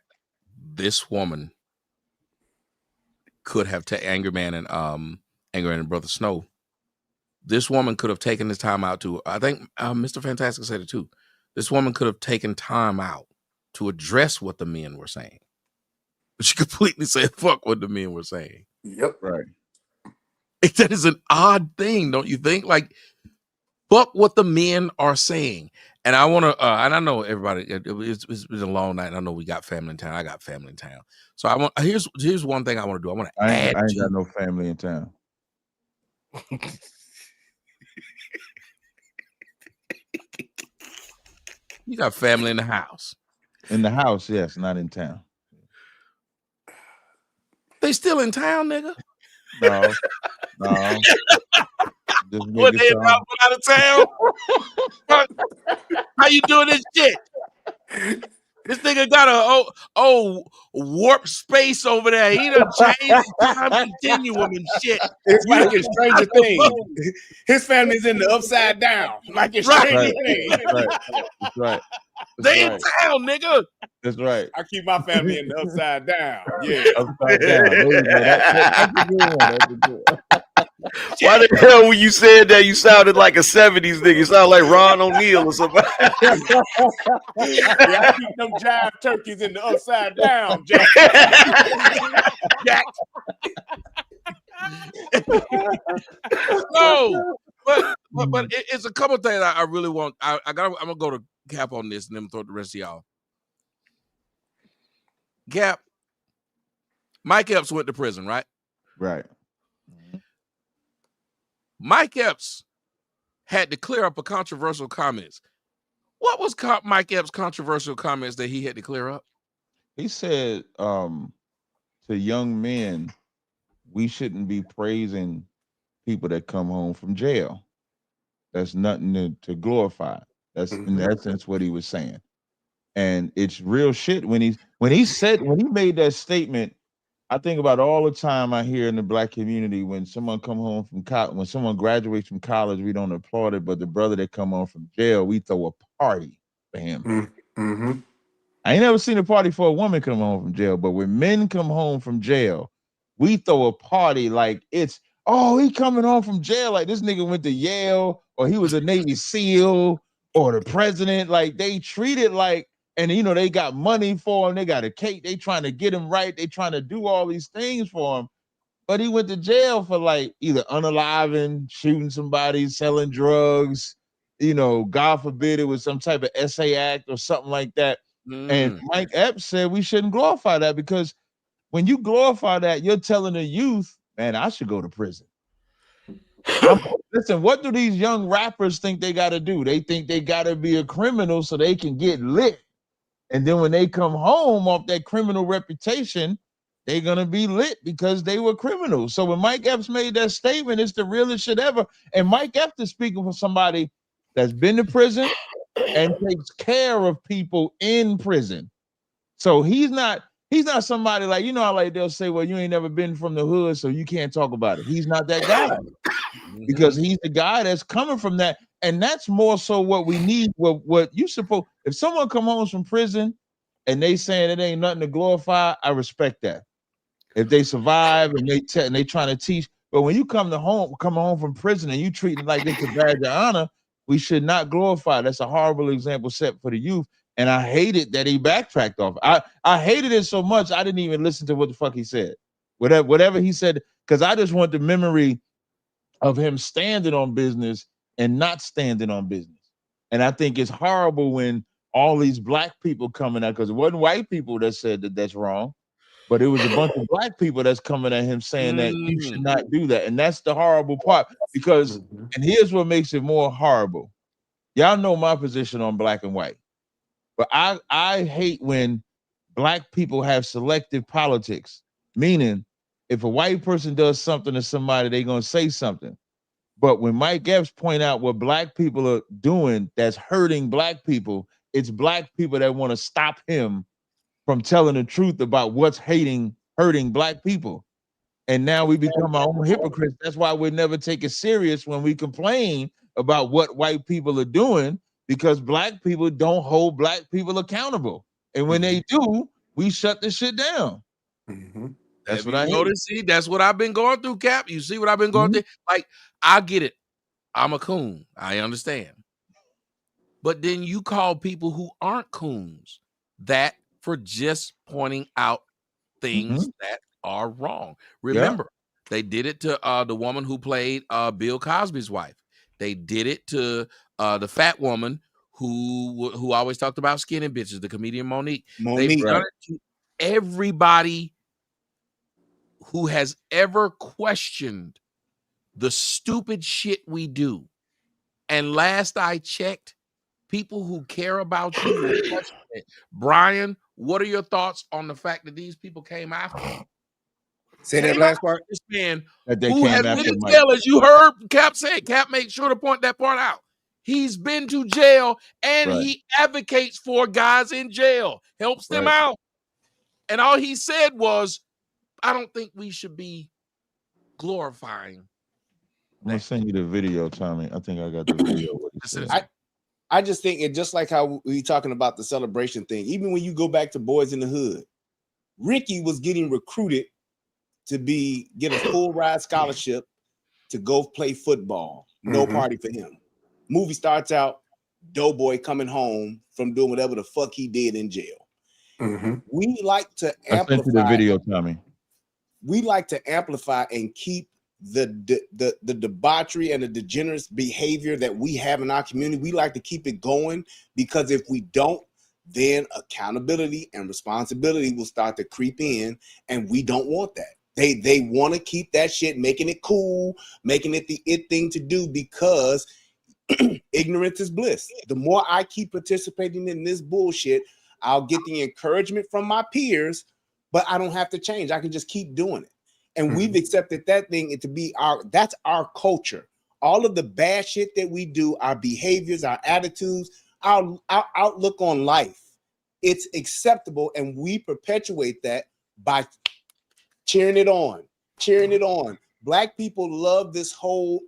this woman could have Anger Man and Brother Snow this woman could have taken this time out to, I think Mr. Fantastic said it too. This woman could have taken time out to address what the men were saying. But she completely said, fuck what the men were saying. Yep. Right. That is an odd thing, don't you think? Like, fuck what the men are saying. And I want to, and I know everybody, it's been a long night. And I know we got family in town. I got family in town. So I want, here's one thing I want to do. I want to add. I ain't got no family in town. You got family in the house. In the house, yes, not in town. They still in town, nigga? No. What, they about out of town? How you doing this shit? This nigga got a warp space over there. He done changed the time continuum and shit. It's like in Stranger Things. His family's in the upside down. Like in Stranger Things. That's right. They in town, nigga. That's right. I keep my family in the upside down. Yeah. Upside down. There you go. That's a good one. That's a good one. Why the hell when you said that you sounded like a 70s nigga? You sound like Ron O'Neal or something. Yeah, I keep them jive turkeys in the upside down, Jack. Jack. No, but it's a couple of things I really want. I'm gonna go to Cap on this and then throw the rest of y'all. Cap, Mike Epps went to prison, right? Right. Mike Epps had to clear up a controversial comments. What was Mike Epps' controversial comments that he had to clear up? He said to young men, we shouldn't be praising people that come home from jail. That's nothing to glorify. That's in essence what he was saying. And it's real shit when he made that statement. I think about all the time I hear in the black community when someone come home from college, when someone graduates from college, we don't applaud it, but the brother that come home from jail, we throw a party for him. Mm-hmm. I ain't never seen a party for a woman come home from jail, but when men come home from jail, we throw a party like it's, oh, he coming home from jail, like this nigga went to Yale, or he was a Navy SEAL, or the president. Like they treat it like, and you know, they got money for him, they got a cake, they trying to get him right, they trying to do all these things for him. But he went to jail for like either unaliving, shooting somebody, selling drugs, you know, God forbid it was some type of SA act or something like that. And Mike Epps said we shouldn't glorify that, because when you glorify that, you're telling the youth, man, I should go to prison. Listen, what do these young rappers think they got to do? They think they got to be a criminal so they can get lit. And then when they come home off that criminal reputation, they're going to be lit because they were criminals. So when Mike Epps made that statement, it's the realest shit ever. And Mike Epps is speaking for somebody that's been to prison and takes care of people in prison. So he's not somebody like, you know how like they'll say, well, you ain't never been from the hood, so you can't talk about it. He's not that guy, because he's the guy that's coming from that. And that's more so what we need. What you supposed, if someone come home from prison and they saying it ain't nothing to glorify, I respect that. If they survive and they trying to teach, but when you coming home from prison and you treat it like it's a badge of honor, we should not glorify. That's a horrible example set for the youth. And I hated that he backtracked off. I hated it so much I didn't even listen to what the fuck he said. Whatever he said, because I just want the memory of him standing on business and not standing on business. And I think it's horrible when all these black people coming out, because it wasn't white people that said that that's wrong, but it was a bunch of black people that's coming at him saying that you should not do that. And that's the horrible part, because, and here's what makes it more horrible. Y'all know my position on black and white, but I hate when black people have selective politics, meaning if a white person does something to somebody, they're going to say something. But when Mike Epps point out what black people are doing that's hurting black people, it's black people that want to stop him from telling the truth about what's hurting black people. And now we become our own hypocrites. That's why we never take it serious when we complain about what white people are doing, because black people don't hold black people accountable. And when they do, we shut this shit down. That's what I noticed. See, that's what I've been going through, Cap. You see what I've been going through? Like, I get it. I'm a coon. I understand. But then you call people who aren't coons that for just pointing out things that are wrong. Remember, they did it to the woman who played Bill Cosby's wife. They did it to the fat woman who always talked about skinny bitches, the comedian Monique. They've done it to everybody who has ever questioned the stupid shit we do. And last I checked, people who care about you will question it. Brian, what are your thoughts on the fact that these people came after you? Say that last part. This man That they who came has after been in Mike. jail, as you heard Cap say. Cap, make sure to point that part out. He's been to jail and he advocates for guys in jail, helps them out. And all he said was, I don't think we should be glorifying. I'm gonna send you the video, Tommy. I think I got the video. I just think it just like how we talking about the celebration thing. Even when you go back to Boys in the Hood, Ricky was getting recruited to get a full ride scholarship to go play football. No party for him. Movie starts out, Doughboy coming home from doing whatever the fuck he did in jail. We like to amplify. I sent you the video, Tommy. We like to amplify and keep the debauchery and the degenerate behavior that we have in our community. We like to keep it going, because if we don't, then accountability and responsibility will start to creep in, and we don't want that. They want to keep that shit, making it cool, making it the it thing to do, because ignorance is bliss. The more I keep participating in this bullshit, I'll get the encouragement from my peers, but I don't have to change. I can just keep doing it. And we've accepted that thing to be that's our culture. All of the bad shit that we do, our behaviors, our attitudes, our outlook on life, it's acceptable, and we perpetuate that by cheering it on. Black people love this whole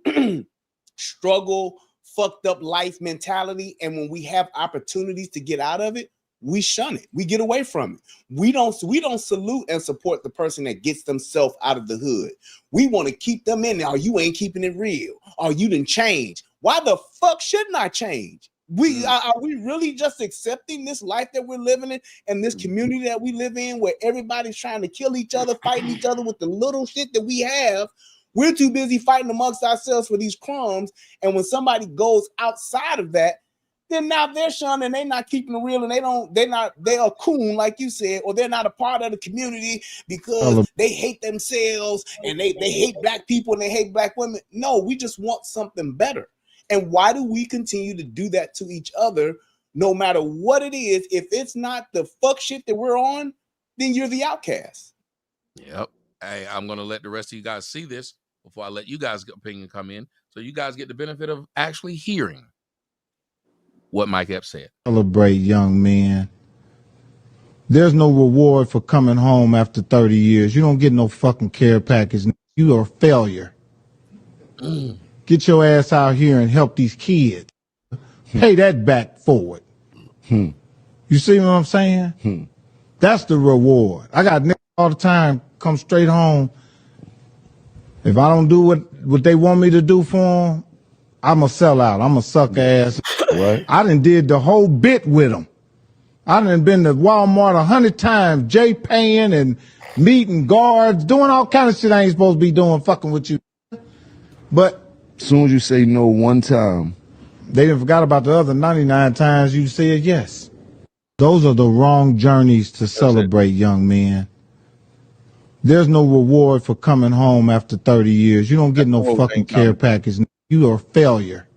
struggle, fucked up life mentality, and when we have opportunities to get out of it, we shun it. We get away from it. We don't salute and support the person that gets themselves out of the hood. We want to keep them in there. Oh, you ain't keeping it real. Oh, you didn't change. Why the fuck shouldn't I change? Are we really just accepting this life that we're living in and this community that we live in, where everybody's trying to kill each other, fighting each other with the little shit that we have? We're too busy fighting amongst ourselves for these crumbs. And when somebody goes outside of that, then now they're shunned and they're not keeping it real, and they're a coon, like you said, or they're not a part of the community because they hate themselves and they hate black people and they hate black women. No, we just want something better. And why do we continue to do that to each other, no matter what it is? If it's not the fuck shit that we're on, then you're the outcast. Yep. Hey, I'm gonna let the rest of you guys see this before I let you guys' opinion come in, so you guys get the benefit of actually hearing what Mike Epps said. Celebrate young men. There's no reward for coming home after 30 years. You don't get no fucking care package. You are a failure. Get your ass out here and help these kids. Pay that back forward. You see what I'm saying? That's the reward. I got niggas all the time come straight home. If I don't do what they want me to do for them, I'm a sellout. I'm a suck ass. Right. I done did the whole bit with them. I done been to Walmart 100 times, Jay paying and meeting guards, doing all kind of shit I ain't supposed to be doing, fucking with you. But as soon as you say no one time, they done forgot about the other 99 times you said yes. Those are the wrong journeys to celebrate young men. There's no reward for coming home after 30 years. You don't get no fucking care package. You are a failure.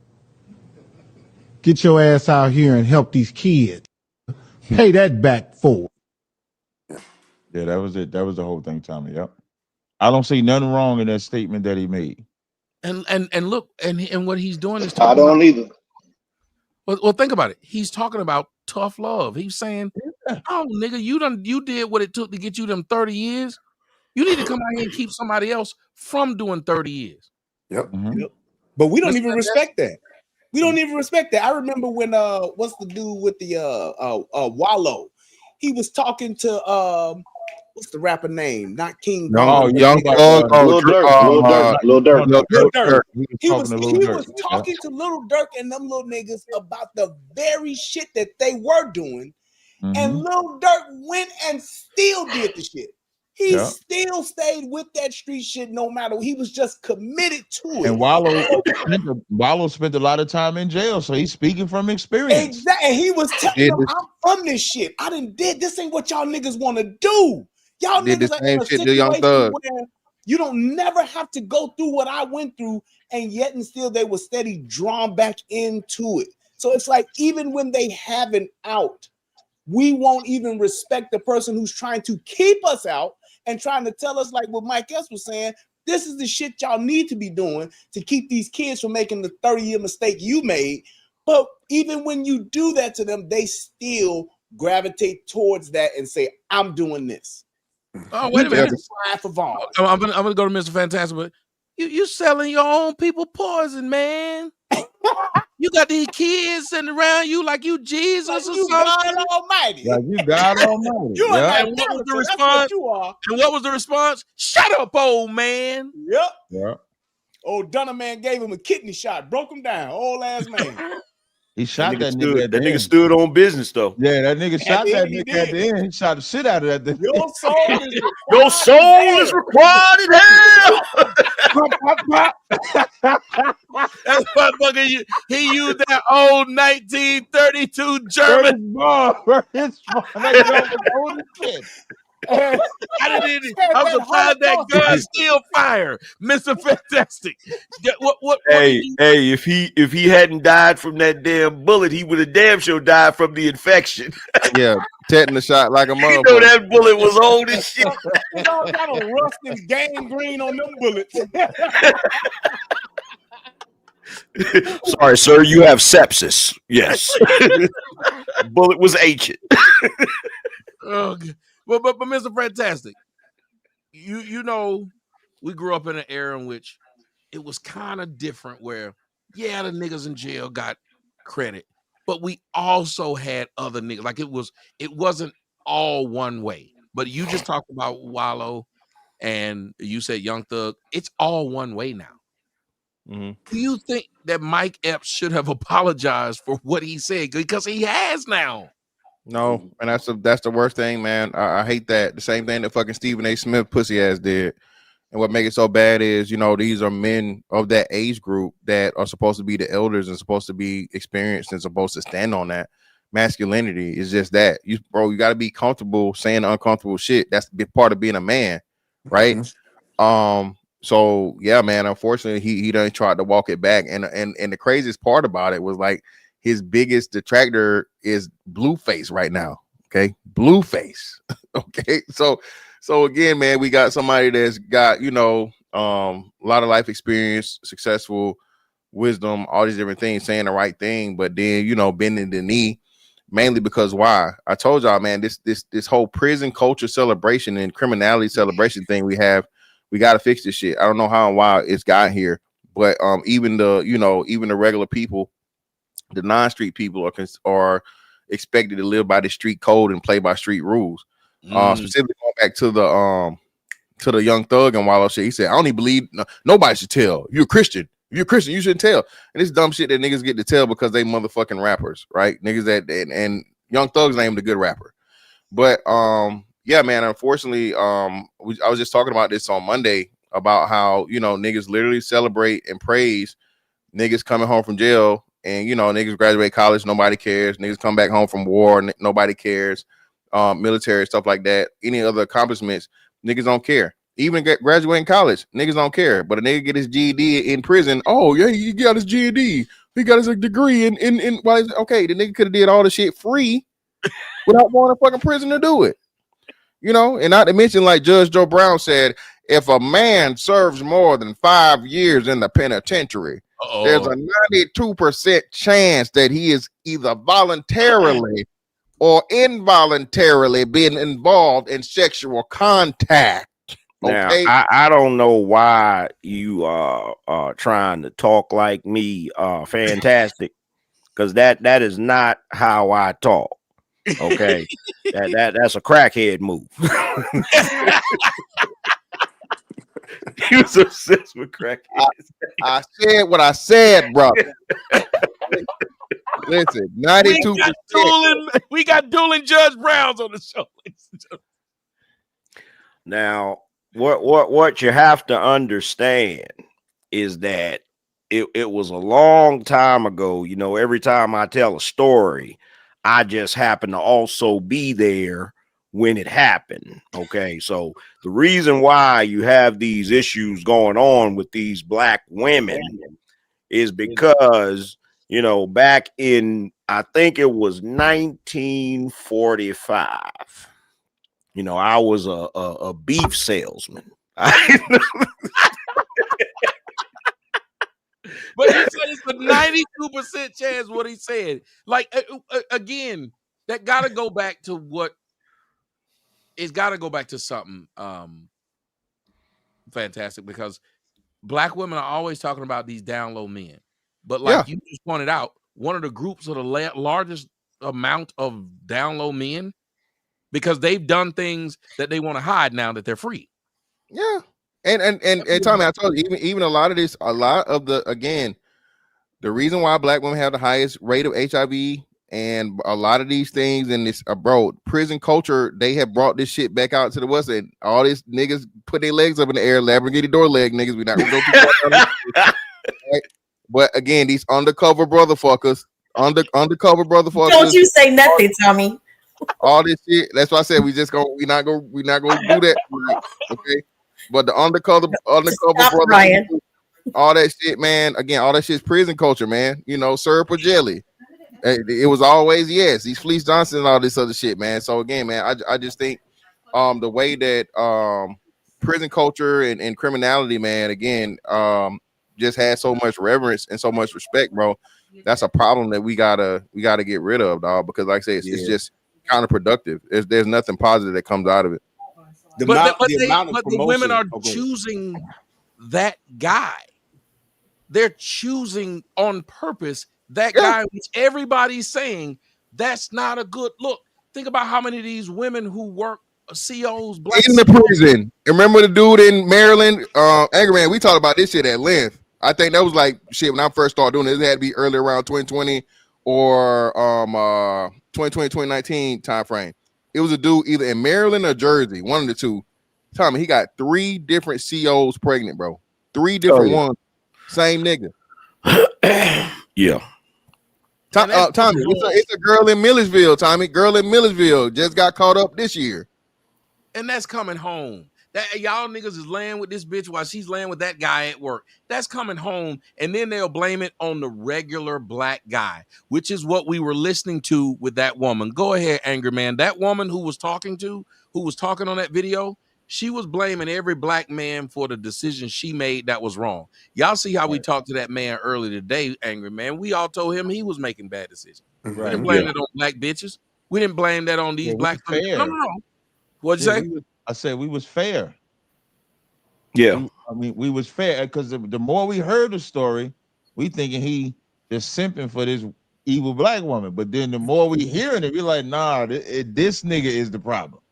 Get your ass out here and help these kids. Pay that back forward. Yeah, that was it. That was the whole thing, Tommy. Yep. I don't see nothing wrong in that statement that he made. And look, and what he's doing is I don't either. Well, think about it. He's talking about tough love. He's saying, "Oh, nigga, you did what it took to get you them 30 years. You need to come out here and keep somebody else from doing 30 years." Yep. But we don't even respect that. We don't even respect that. I remember when what's the dude with the Wallow? He was talking to what's the rapper name? Not King Young Thug, Lil Durk. He was talking to Lil Durk and them little niggas about the very shit that they were doing, and Lil Durk went and still did the shit. He still stayed with that street shit no matter. He was just committed to it. And Wallow spent a lot of time in jail, so he's speaking from experience. Exactly. And he was telling them, I'm from this shit. This ain't what y'all niggas want to do. Y'all niggas are in a situation where you don't never have to go through what I went through, and yet and still they were steady drawn back into it. So it's like, even when they have an out, we won't even respect the person who's trying to keep us out and trying to tell us, like what Mike S was saying, this is the shit y'all need to be doing to keep these kids from making the 30-year mistake you made. But even when you do that to them, they still gravitate towards that and say, I'm doing this. Oh, wait a minute. I'm gonna go to Mr. Fantastic, but you selling your own people poison, man. You got these kids sitting around you like you Jesus or something. God Almighty. Like you God Almighty. You are And what was the response? And what was the response? Shut up, old man. Yep. Yeah. Old Dunner man gave him a kidney shot, broke him down, old ass man. He shot that nigga. That nigga stood on business though. Yeah, that nigga shot that nigga at the end. He shot the shit out of that. Your soul is required in hell. That's motherfucker. He used that old 1932 German. I was surprised that gun still fire, Mr. Fantastic. Hey, if he hadn't died from that damn bullet, he would have damn sure died from the infection. Yeah, tetanus shot like a motherfucker. You know that bullet was old as shit. They all got a rust and gangrene on them bullets. Sorry, sir, you have sepsis. Yes. Bullet was ancient. Okay. But Mr. Fantastic, you know, we grew up in an era in which it was kind of different where, yeah, the niggas in jail got credit, but we also had other niggas. Like it wasn't all one way. But you just talked about Wallow and you said Young Thug. It's all one way now. Do you think that Mike Epps should have apologized for what he said? Because he has now. No, and that's the worst thing, man. I hate that. The same thing that fucking Stephen A. Smith pussy ass did. And what makes it so bad is, you know, these are men of that age group that are supposed to be the elders and supposed to be experienced and supposed to stand on that. Masculinity is just that. You got to be comfortable saying uncomfortable shit. That's part of being a man, right? So yeah, man. Unfortunately, he done tried to walk it back, and the craziest part about it was like, his biggest detractor is Blueface right now. Okay, Blueface. Okay, so again, man, we got somebody that's got, you know, a lot of life experience, successful, wisdom, all these different things, saying the right thing, but then, you know, bending the knee, mainly because why? I told y'all, man, this whole prison culture celebration and criminality celebration thing we got to fix this shit. I don't know how and why it's got here, but even the regular people, the non-street people are expected to live by the street code and play by street rules. Specifically going back to the Young Thug and Wallow shit, he said, I don't even believe nobody should tell. You're a Christian. If you're a Christian, you shouldn't tell. And it's dumb shit that niggas get to tell because they motherfucking rappers, right? Niggas that and Young Thug's named a good rapper. But yeah, man, unfortunately, I was just talking about this on Monday about how, you know, niggas literally celebrate and praise niggas coming home from jail. And, you know, niggas graduate college, nobody cares. Niggas come back home from war, nobody cares. Military, stuff like that. Any other accomplishments, niggas don't care. Even graduating college, niggas don't care. But a nigga get his GED in prison. Oh, yeah, he got his GED. He got his degree in okay, the nigga could have did all the shit free without going to fucking prison to do it. You know, and not to mention, like Judge Joe Brown said, if a man serves more than 5 years in the penitentiary, there's a 92% chance that he is either voluntarily or involuntarily being involved in sexual contact. Okay? Now, I don't know why you are trying to talk like me, Fantastic, because that is not how I talk. Okay, that's a crackhead move. He was obsessed with crackheads. I said what I said, bro. Listen, 92%. We got dueling Judge Browns on the show. Now, what you have to understand is that it was a long time ago. You know, every time I tell a story, I just happen to also be there when it happened. Okay, so the reason why you have these issues going on with these black women is because, you know, back in, I think it was 1945, you know, I was a beef salesman. But he said it's a 92% chance what he said. Like, again, that got to go back to what, it's got to go back to something fantastic, because black women are always talking about these down low men. But like you just pointed out, one of the groups of the largest amount of down low men, because they've done things that they want to hide now that they're free. Yeah. And Tommy, I told you, even a lot of the, again, the reason why black women have the highest rate of HIV and a lot of these things in this, bro, prison culture, they have brought this shit back out to the West, and all these niggas put their legs up in the air, Lamborghini door leg niggas. We're not gonna go too far. Right? But again, these undercover brotherfuckers. Don't you say nothing, Tommy. All this shit. That's why I said we're not gonna do that. Okay. But the undercover brother, Ryan. all that shit, man. Again, all that shit's prison culture, man. You know, syrup or jelly. It was always these Fleece Johnson and all this other shit, man. So again, man, I just think the way that prison culture and criminality, man, again, just has so much reverence and so much respect, bro. That's a problem that we gotta get rid of, dog. Because like I say, it's just counterproductive. There's nothing positive that comes out of it. But the women are choosing that guy. They're choosing on purpose that guy, which everybody's saying that's not a good look. Think about how many of these women who work COs in the prison. And remember the dude in Maryland, Angry Man, we talked about this shit at length. I think that was like shit when I first started doing this. It had to be early around 2020 or 2020, 2019 time frame. It was a dude either in Maryland or Jersey, one of the two. Tommy, he got 3 different COs pregnant, bro. 3 different ones. Same nigga. Yeah. Tommy, it's a girl in Millersville, Tommy. Girl in Millersville just got caught up this year. And that's coming home. That y'all niggas is laying with this bitch while she's laying with that guy at work. That's coming home, and then they'll blame it on the regular black guy, which is what we were listening to with that woman. Go ahead, Angry Man. That woman who was talking on that video, she was blaming every black man for the decision she made that was wrong. Y'all see how we talked to that man earlier today, Angry Man. We all told him he was making bad decisions. We didn't blame it on black bitches. We didn't blame that on these black women. No. What'd you say? I said we was fair. Yeah. We was fair because the more we heard the story, we thinking he just simping for this evil black woman. But then the more we hearing it, we're like, nah, this nigga is the problem.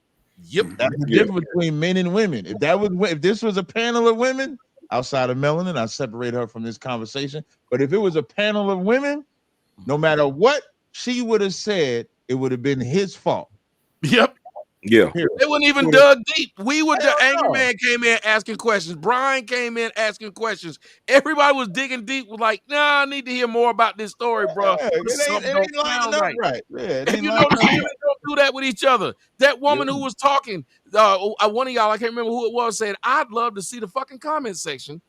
Yep. That's the difference between men and women. If this was a panel of women outside of Melanin, I'd separate her from this conversation. But if it was a panel of women, no matter what she would have said, it would have been his fault. Yep. Yeah. They wouldn't even dug deep. We were the Angry Man came in asking questions. Brian came in asking questions. Everybody was digging deep. Was like, nah, I need to hear more about this story, bro. Yeah, it ain't lining up right. Yeah, you know, the women don't do that with each other. That woman who was talking, one of y'all, I can't remember who it was, said, I'd love to see the fucking comment section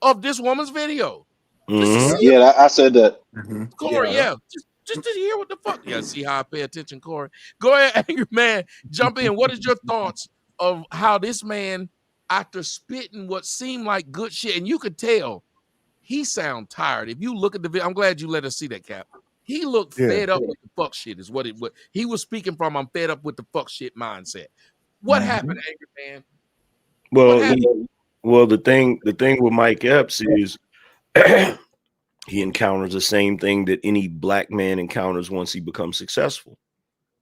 of this woman's video. Mm-hmm. Yeah, I said that. Corey, just to hear what the fuck. Yeah, see how I pay attention, Corey. Go ahead, Angry Man. Jump in. What is your thoughts of how this man, after spitting what seemed like good shit, and you could tell he sound tired. If you look at the video, I'm glad you let us see that, Cap. He looked fed up with the fuck shit, is what he was speaking from. I'm fed up with the fuck shit mindset. What happened, Angry Man? Well, the thing with Mike Epps is he encounters the same thing that any black man encounters once he becomes successful.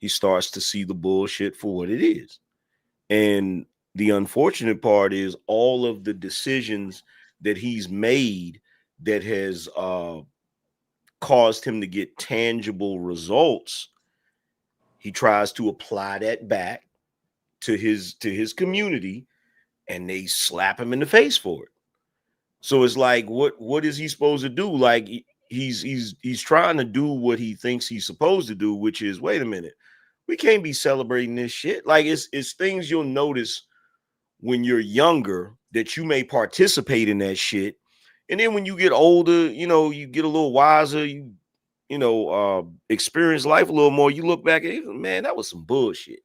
he starts to see the bullshit for what it is. And the unfortunate part is all of the decisions that he's made that has caused him to get tangible results. He tries to apply that back to his community, and they slap him in the face for it. So it's like, what is he supposed to do? Like he's trying to do what he thinks he's supposed to do, which is, wait a minute, we can't be celebrating this shit. Like it's things you'll notice when you're younger that you may participate in that shit. And then when you get older, you get a little wiser, you experience life a little more. You look back and man, that was some bullshit.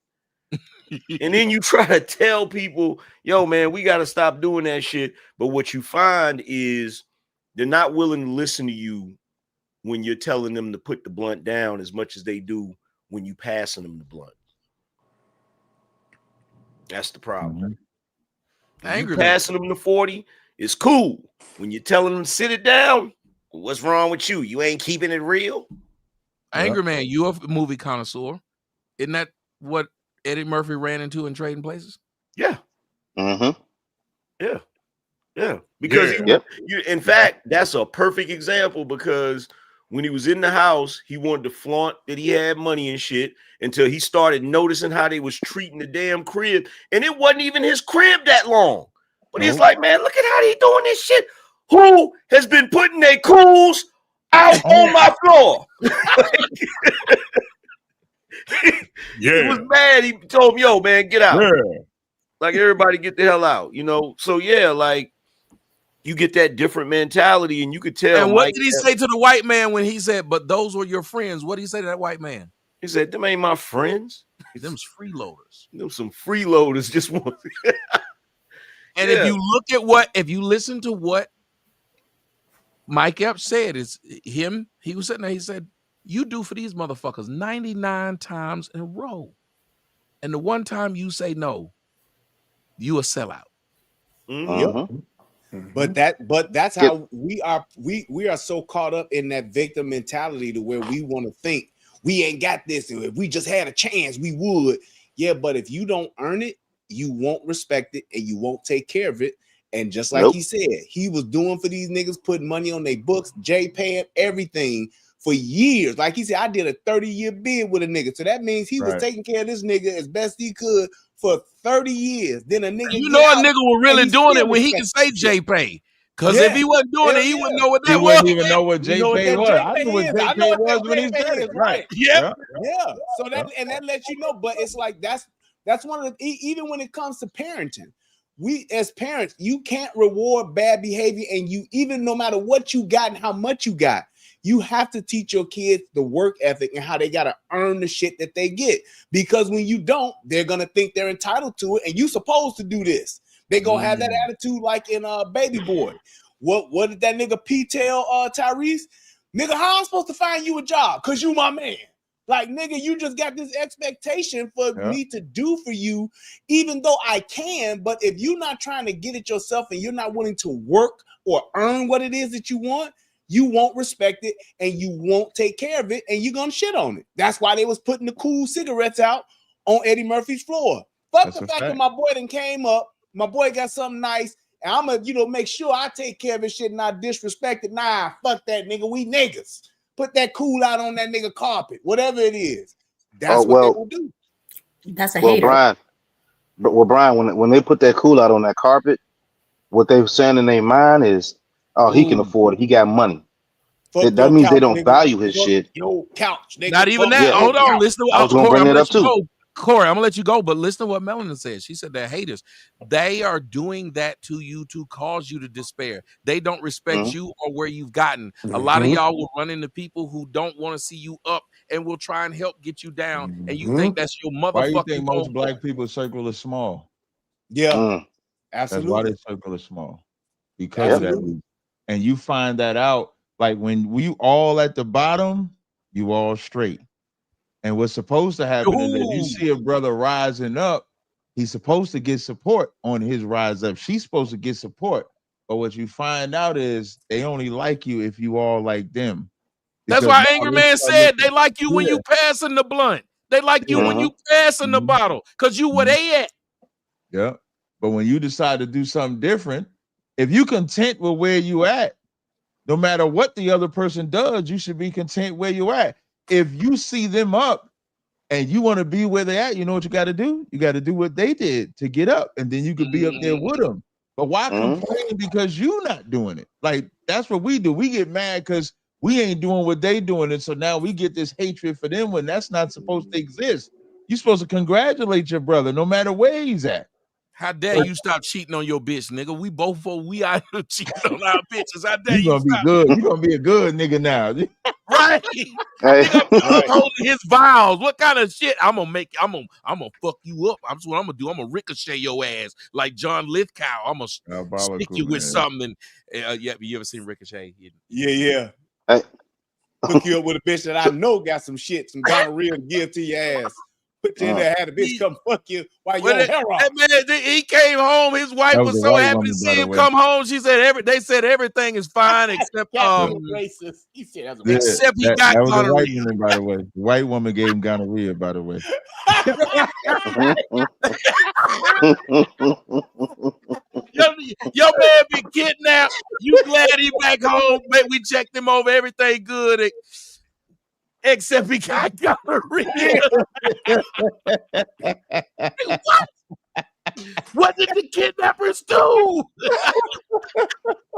And then you try to tell people, yo, man, we got to stop doing that shit. But what you find is they're not willing to listen to you when you're telling them to put the blunt down as much as they do when you passing them the blunt. That's the problem. Mm-hmm. You passing them the 40, it's cool. When you're telling them to sit it down, what's wrong with you? You ain't keeping it real. Angry Man, you're a movie connoisseur. Isn't that what Eddie Murphy ran into in Trading Places? Yeah. Mm-hmm. Yeah. Because in fact, that's a perfect example, because when he was in the house, he wanted to flaunt that he had money and shit until he started noticing how they was treating the damn crib. And it wasn't even his crib that long. But he's like, man, look at how they doing this shit. Who has been putting their cools out on my floor? He was mad. He told him, yo, man, get out. Yeah. Like, everybody get the hell out, So yeah, like, you get that different mentality, and you could tell. And what did he say to the white man when he said, but those were your friends? What did he say to that white man? He said, them ain't my friends. Them's freeloaders. Them some freeloaders just want. And if you listen to what Mike Epps said, it's him. He was sitting there. He said, you do for these motherfuckers 99 times in a row. And the one time you say no, you a sellout. Mm-hmm. Yep. But that's how we are so caught up in that victim mentality to where we want to think we ain't got this. And if we just had a chance, we would. Yeah, but if you don't earn it, you won't respect it and you won't take care of it. And just like he said, he was doing for these niggas, putting money on their books, paying everything for years. Like he said, I did a 30-year bid with a nigga. So that means he was taking care of this nigga as best he could for 30 years. Then a nigga, a nigga was really doing it when he could say J-Pay. Because if he wasn't doing it, he wouldn't know what that was. He wouldn't even know what J-Pay was. I knew what J-Pay was when he said it. Right. Yep. Yeah. So that lets you know. But it's like that's one of the, even when it comes to parenting, we as parents, you can't reward bad behavior, and you, even no matter what you got and how much you got, you have to teach your kids the work ethic and how they got to earn the shit that they get. Because when you don't, they're going to think they're entitled to it, and you supposed to do this. They going to have that attitude like in Baby Boy. What did that nigga P tell Tyrese? Nigga, how I'm supposed to find you a job? Because you my man. Like, nigga, you just got this expectation for me to do for you, even though I can. But if you're not trying to get it yourself and you're not willing to work or earn what it is that you want, you won't respect it and you won't take care of it, and you're going to shit on it. That's why they was putting the cool cigarettes out on Eddie Murphy's floor. Fuck the fact that my boy done came up, my boy got something nice, and I'm going to, make sure I take care of his shit and not disrespect it. Nah, fuck that nigga. We niggas. Put that cool out on that nigga carpet, whatever it is. That's what they will do. That's a hater. Brian, when they put that cool out on that carpet, what they're saying in their mind is, oh, he can afford it. He got money. That means they don't value his shit. Couch. Not even that. Hold on. Listen to I was gonna bring that up too. Corey, I'm gonna let you go, but listen to what Melanin said. She said they're haters. They are doing that to you to cause you to despair. They don't respect you or where you've gotten. A lot of y'all will run into people who don't want to see you up and will try and help get you down. And you think that's your motherfucking. Why do you think most black people's circle is small? Yeah, absolutely. That's why their circle is small, because of that reason. And you find that out, like when we all at the bottom, you all straight. And what's supposed to happen is that you see a brother rising up, he's supposed to get support on his rise up. She's supposed to get support. But what you find out is they only like you if you all like them. That's why Angry Man said they like you when you passing the blunt. They like you when you passing the bottle because you where they at. Yeah. But when you decide to do something different, if you content with where you at, no matter what the other person does, you should be content where you at. If you see them up and you want to be where they at, you know what you got to do? You got to do what they did to get up, and then you could be up there with them. But why complain because you not doing it? Like, that's what we do. We get mad because we ain't doing what they doing, and so now we get this hatred for them when that's not supposed to exist. You're supposed to congratulate your brother no matter where he's at. How dare you stop cheating on your bitch, nigga? We both out here cheating on our bitches. How dare you gonna be good? You gonna be a good nigga now, right? Nigga, holding his vows. What kind of shit? I'm gonna fuck you up. That's what I'm gonna do. I'm gonna ricochet your ass like John Lithgow. I'm gonna stick you with something. Yeah, you ever seen Ricochet? Yeah. Hey. Hook you up with a bitch that I know got some shit, some gonorrhea to give to your ass. Put you in there, had a bitch come fuck you while your hair off. That man, he came home. His wife was so happy to see him come home. She said they said everything is fine except racist. He said except he got that was gonorrhea. a white woman, by the way. The white woman gave him gonorrhea, by the way. Your man be kidnapped. You glad he back home? We checked him over. Everything good. Except he got gonorrhea. What did the kidnappers do? I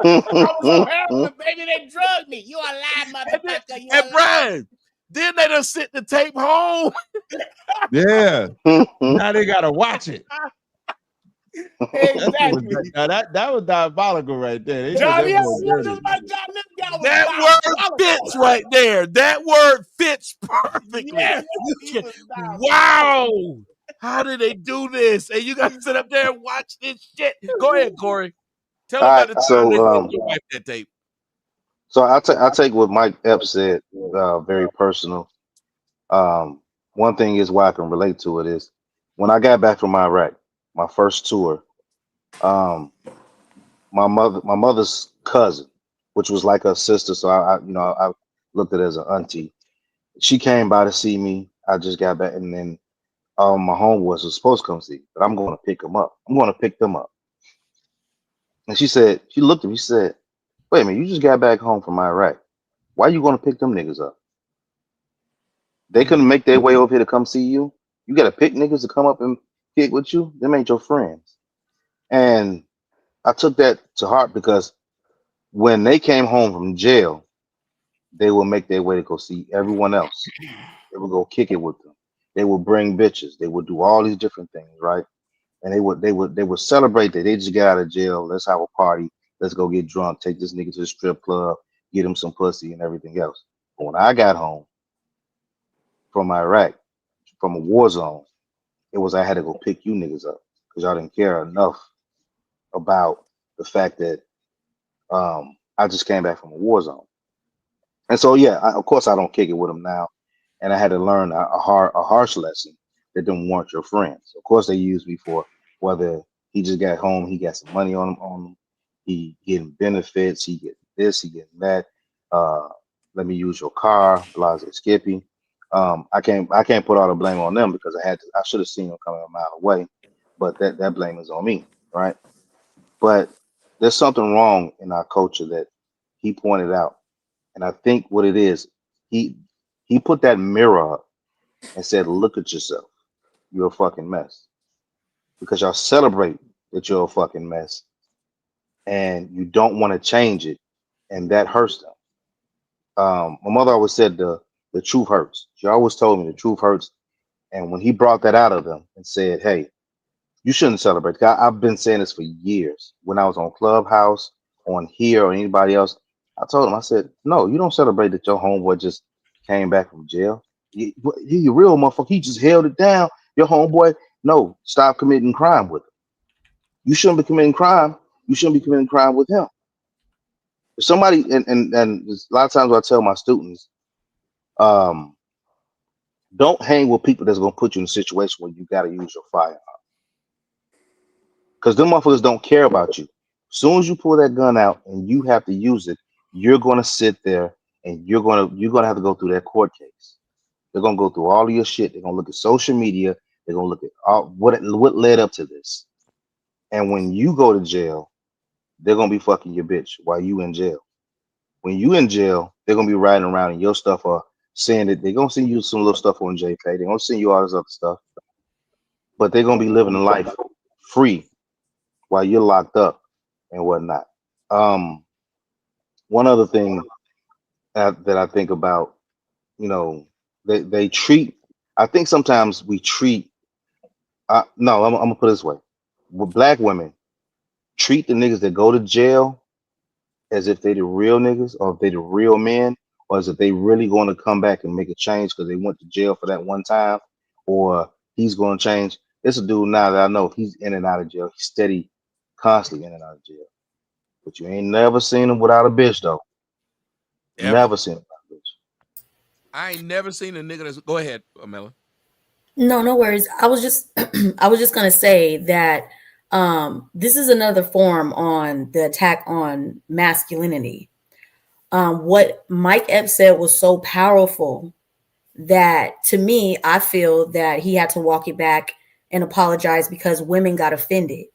was on heroin, baby. They drugged me. You a lie, motherfucker. And Brian, then they done sent the tape home. Yeah. Now they gotta watch it. Exactly. Now that was diabolical right there. Johnny, that word fits right there. That word fits perfectly. Yes, wow. How did they do this? And you got to sit up there and watch this shit. Go ahead, Corey. Tell them about the time they sent your wife that tape. So I'll take what Mike Epps said, very personal. One thing is why I can relate to it is when I got back from Iraq, my first tour, my mother's cousin, which was like her sister, so I looked at it as an auntie. She came by to see me. I just got back, and then my homeboys was supposed to come see, but I'm going to pick them up. I'm going to pick them up. And she looked at me, she said, "Wait a minute, you just got back home from Iraq. Why are you going to pick them niggas up? They couldn't make their way over here to come see you. You got to pick niggas to come up and kick with you. Them ain't your friends." And I took that to heart because when they came home from jail, they would make their way to go see everyone else. They would go kick it with them. They would bring bitches. They would do all these different things, right? And they would celebrate that they just got out of jail. Let's have a party. Let's go get drunk. Take this nigga to the strip club. Get him some pussy and everything else. But when I got home from Iraq, from a war zone, it was I had to go pick you niggas up because y'all didn't care enough about the fact that I just came back from a war zone. And so, yeah, of course I don't kick it with them now. And I had to learn a harsh lesson that them weren't your friends. Of course, they used me for whether he just got home, he got some money on him, he getting benefits, he getting this, he getting that. Let me use your car, blah, blah, Skippy. I can't put all the blame on them because I should have seen them coming a mile away, but that blame is on me, right? But there's something wrong in our culture that he pointed out, and I think what it is, he put that mirror up and said, "Look at yourself. You're a fucking mess," because y'all celebrate that you're a fucking mess, and you don't want to change it, and that hurts them. My mother always said the truth hurts. She always told me the truth hurts. And when he brought that out of them and said, "Hey, you shouldn't celebrate." I've been saying this for years. When I was on Clubhouse, on here, or anybody else, I told him, I said, "No, you don't celebrate that your homeboy just came back from jail. You real motherfucker. He just held it down. Your homeboy, no, stop committing crime with him. You shouldn't be committing crime. You shouldn't be committing crime with him." If somebody, and a lot of times I tell my students, don't hang with people that's gonna put you in a situation where you gotta use your firearm. Because them motherfuckers don't care about you. As soon as you pull that gun out and you have to use it, you're gonna sit there and you're gonna have to go through that court case. They're gonna go through all of your shit. They're gonna look at social media. They're gonna look at all what led up to this. And when you go to jail, they're gonna be fucking your bitch while you in jail. When you in jail, they're gonna be riding around and your stuff are saying that they're gonna send you some little stuff on JPay. They're gonna send you all this other stuff, but they're gonna be living a life free while you're locked up and whatnot. One other thing that I think about, you know, they treat. I think sometimes we treat. No, I'm gonna put it this way: with black women, treat the niggas that go to jail as if they the real niggas, or if they the real men, or as if they really going to come back and make a change because they went to jail for that one time, or he's going to change. It's a dude now that I know he's in and out of jail. He's steady, constantly in and out of jail. But you ain't never seen him without a bitch though. Ever. Never seen him without a bitch. I ain't never seen a nigga that's. Go ahead, Melon. No worries. I was just gonna say that this is another form on the attack on masculinity. What Mike Epps said was so powerful that, to me, I feel that he had to walk it back and apologize because women got offended.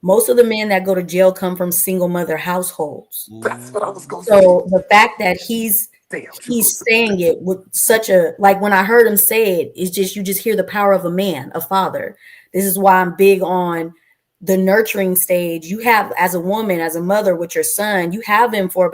Most of the men that go to jail come from single mother households. That's what I was going to So the fact that he's saying it with such a, like, when I heard him say it, it's just, you just hear the power of a man, a father. This is why I'm big on the nurturing stage. You have, as a woman, as a mother with your son, you have him for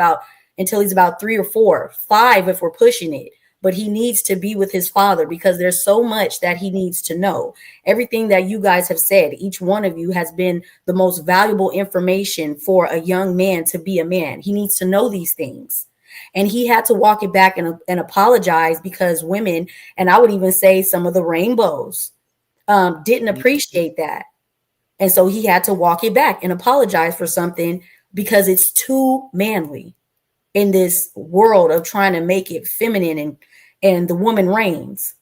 until he's about 3 or 4, 5 if we're pushing it. But he needs to be with his father because there's so much that he needs to know. Everything that you guys have said, each one of you has been the most valuable information for a young man to be a man. He needs to know these things. And he had to walk it back and apologize because women, and I would even say some of the rainbows, didn't appreciate that. And so he had to walk it back and apologize for something because it's too manly in this world of trying to make it feminine and the woman reigns.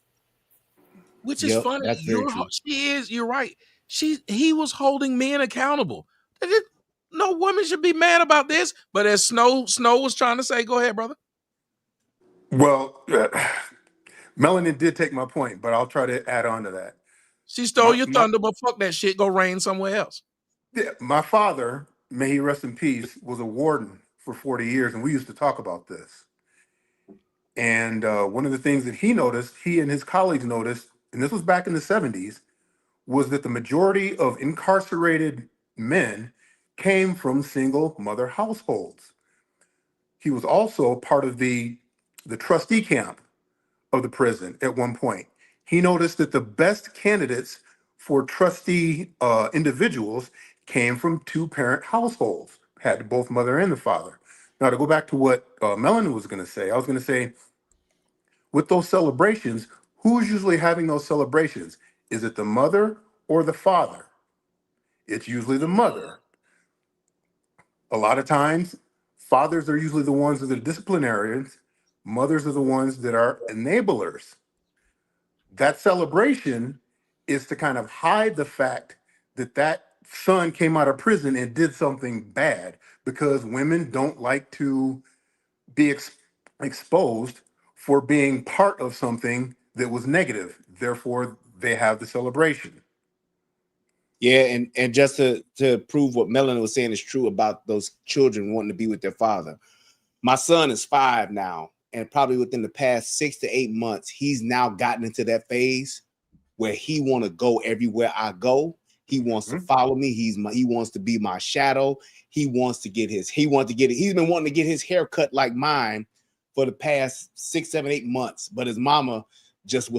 Which is funny. You're right. He was holding men accountable. No woman should be mad about this. But as Snow was trying to say, go ahead, brother. Well, Melanin did take my point, but I'll try to add on to that. She stole your thunder, but fuck that shit. Go reign somewhere else. Yeah, my father, may he rest in peace, was a warden for 40 years, and we used to talk about this. And one of the things that he noticed, he and his colleagues noticed, and this was back in the 70s, was that the majority of incarcerated men came from single mother households. He was also part of the trustee camp of the prison at one point. He noticed that the best candidates for trustee individuals came from 2-parent households, had both mother and the father. Now, to go back to what Melanie was going to say, I was going to say, with those celebrations, who's usually having those celebrations? Is it the mother or the father? It's usually the mother. A lot of times, fathers are usually the ones that are disciplinarians. Mothers are the ones that are enablers. That celebration is to kind of hide the fact that that son came out of prison and did something bad, because women don't like to be exposed for being part of something that was negative. Therefore, they have the celebration. Yeah, and just to prove what Melanie was saying is true about those children wanting to be with their father. My son is 5 now, and probably within the past 6 to 8 months, he's now gotten into that phase where he want to go everywhere I go. He wants to follow me. He wants to be my shadow. He's been wanting to get his hair cut like mine for the past 6, 7, 8 months. But his mama just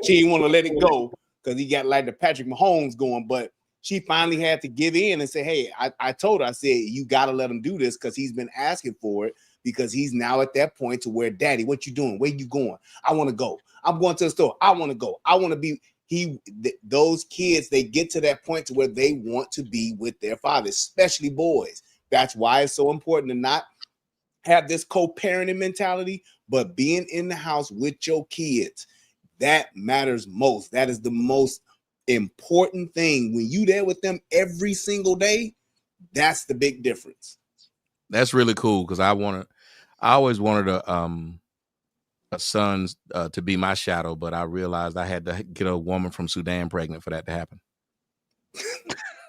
she didn't want to let it go because he got like the Patrick Mahomes going. But she finally had to give in and say, hey, I told her, I said, you got to let him do this because he's been asking for it, because he's now at that point to where, daddy, what you doing? Where you going? I want to go. I'm going to the store. I want to go. I want to be. Those kids, they get to that point to where they want to be with their father, especially boys. That's why it's so important to not have this co-parenting mentality, but being in the house with your kids. That matters most. That is the most important thing. When you there with them every single day, that's the big difference. That's really cool, because I always wanted to a son to be my shadow, but I realized I had to get a woman from Sudan pregnant for that to happen.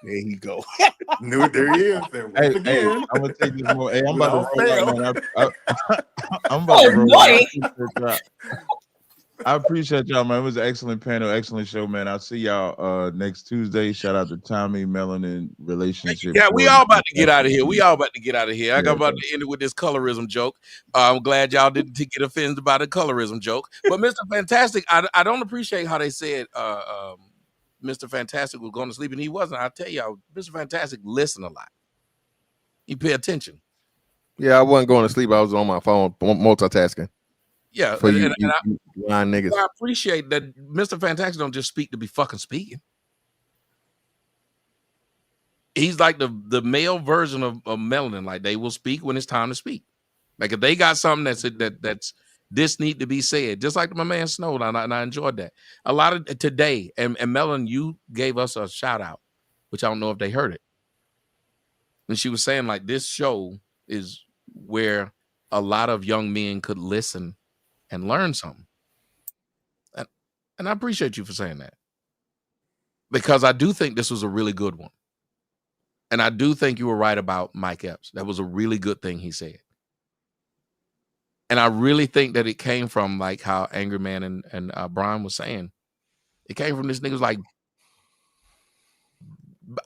There you go. Knew it. There he is. There once Hey, again. I'm gonna take this more. Hey, I'm about to Without roll out, fail. man. I'm about to roll out. I appreciate y'all, man. It was an excellent panel, excellent show, man. I'll see y'all next Tuesday. Shout out to Tommy, Melanin Relationship. Yeah, we all about to get out of here. I got about to end it with this colorism joke. I'm glad y'all didn't get offended by the colorism joke. But Mr. Fantastic, I don't appreciate how they said Mr. Fantastic was going to sleep, and he wasn't. I'll tell y'all, Mr. Fantastic listened a lot. He pay attention. Yeah, I wasn't going to sleep. I was on my phone multitasking. Yeah, for you I niggas. I appreciate that Mr. Fantastic don't just speak to be fucking speaking. He's like the male version of Melanin. Like, they will speak when it's time to speak. Like, if they got something that's this need to be said, just like my man Snow, and I enjoyed that. A lot of today, and Melanin, you gave us a shout out, which I don't know if they heard it. And she was saying, like, this show is where a lot of young men could listen and learn something. And I appreciate you for saying that, because I do think this was a really good one. And I do think you were right about Mike Epps. That was a really good thing he said. And I really think that it came from, like how Angry Man and Brian was saying, it came from this nigga's like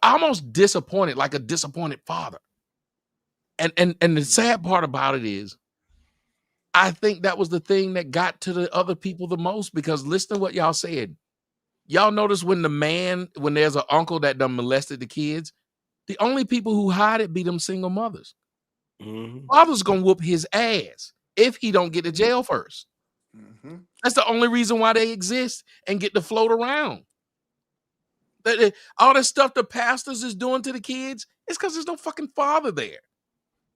almost disappointed, like a disappointed father. And the sad part about it is, I think that was the thing that got to the other people the most, because listen to what y'all said. Y'all notice when there's an uncle that done molested the kids, the only people who hide it be them single mothers. Mm-hmm. Father's gonna whoop his ass if he don't get to jail first. Mm-hmm. That's the only reason why they exist and get to float around. All that stuff the pastors is doing to the kids, it's because there's no fucking father there.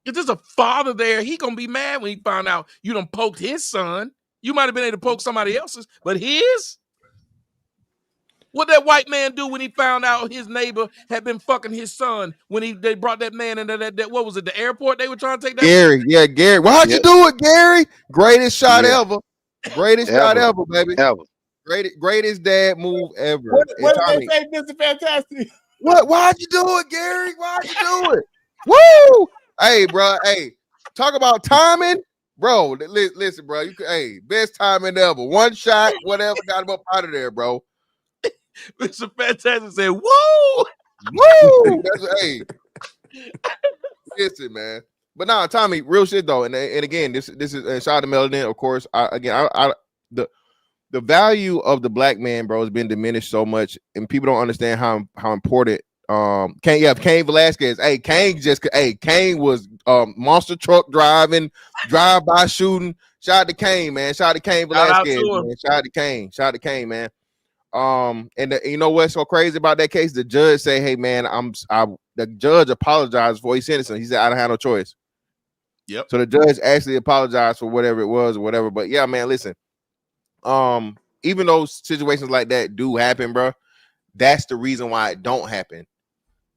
If there's a father there, he gonna be mad when he found out you done poked his son. You might have been able to poke somebody else's, but his? What that white man do when he found out his neighbor had been fucking his son when they brought that man into that what was it, the airport they were trying to take that? Gary. Why'd you do it, Gary? Greatest shot ever. Greatest shot ever, baby. Greatest dad move ever. What did Tommy, they say, Mr. Fantastic? why'd you do it, Gary? Why'd you do it? Woo! Hey, bro. Hey, talk about timing, bro. Listen, bro. Best timing ever. One shot, whatever, got him up out of there, bro. Mr. Fantastic said, "Woo, woo!" Hey, listen, man. But nah, Tommy, real shit though. And again, this is shout out to Melanin, of course. The value of the black man, bro, has been diminished so much, and people don't understand how important. Cain Velasquez. Cain was monster truck driving, drive-by shooting. Shout out to Cain, man. Shout out to Cain Velasquez, man. Shout out to Cain. Shout out to Cain, man. You know what's so crazy about that case? The judge say, "Hey, man, the judge apologized for his innocence." He said, "I don't have no choice." Yep. So the judge actually apologized for whatever it was or whatever. But yeah, man, listen. Even though situations like that do happen, bro, that's the reason why it don't happen.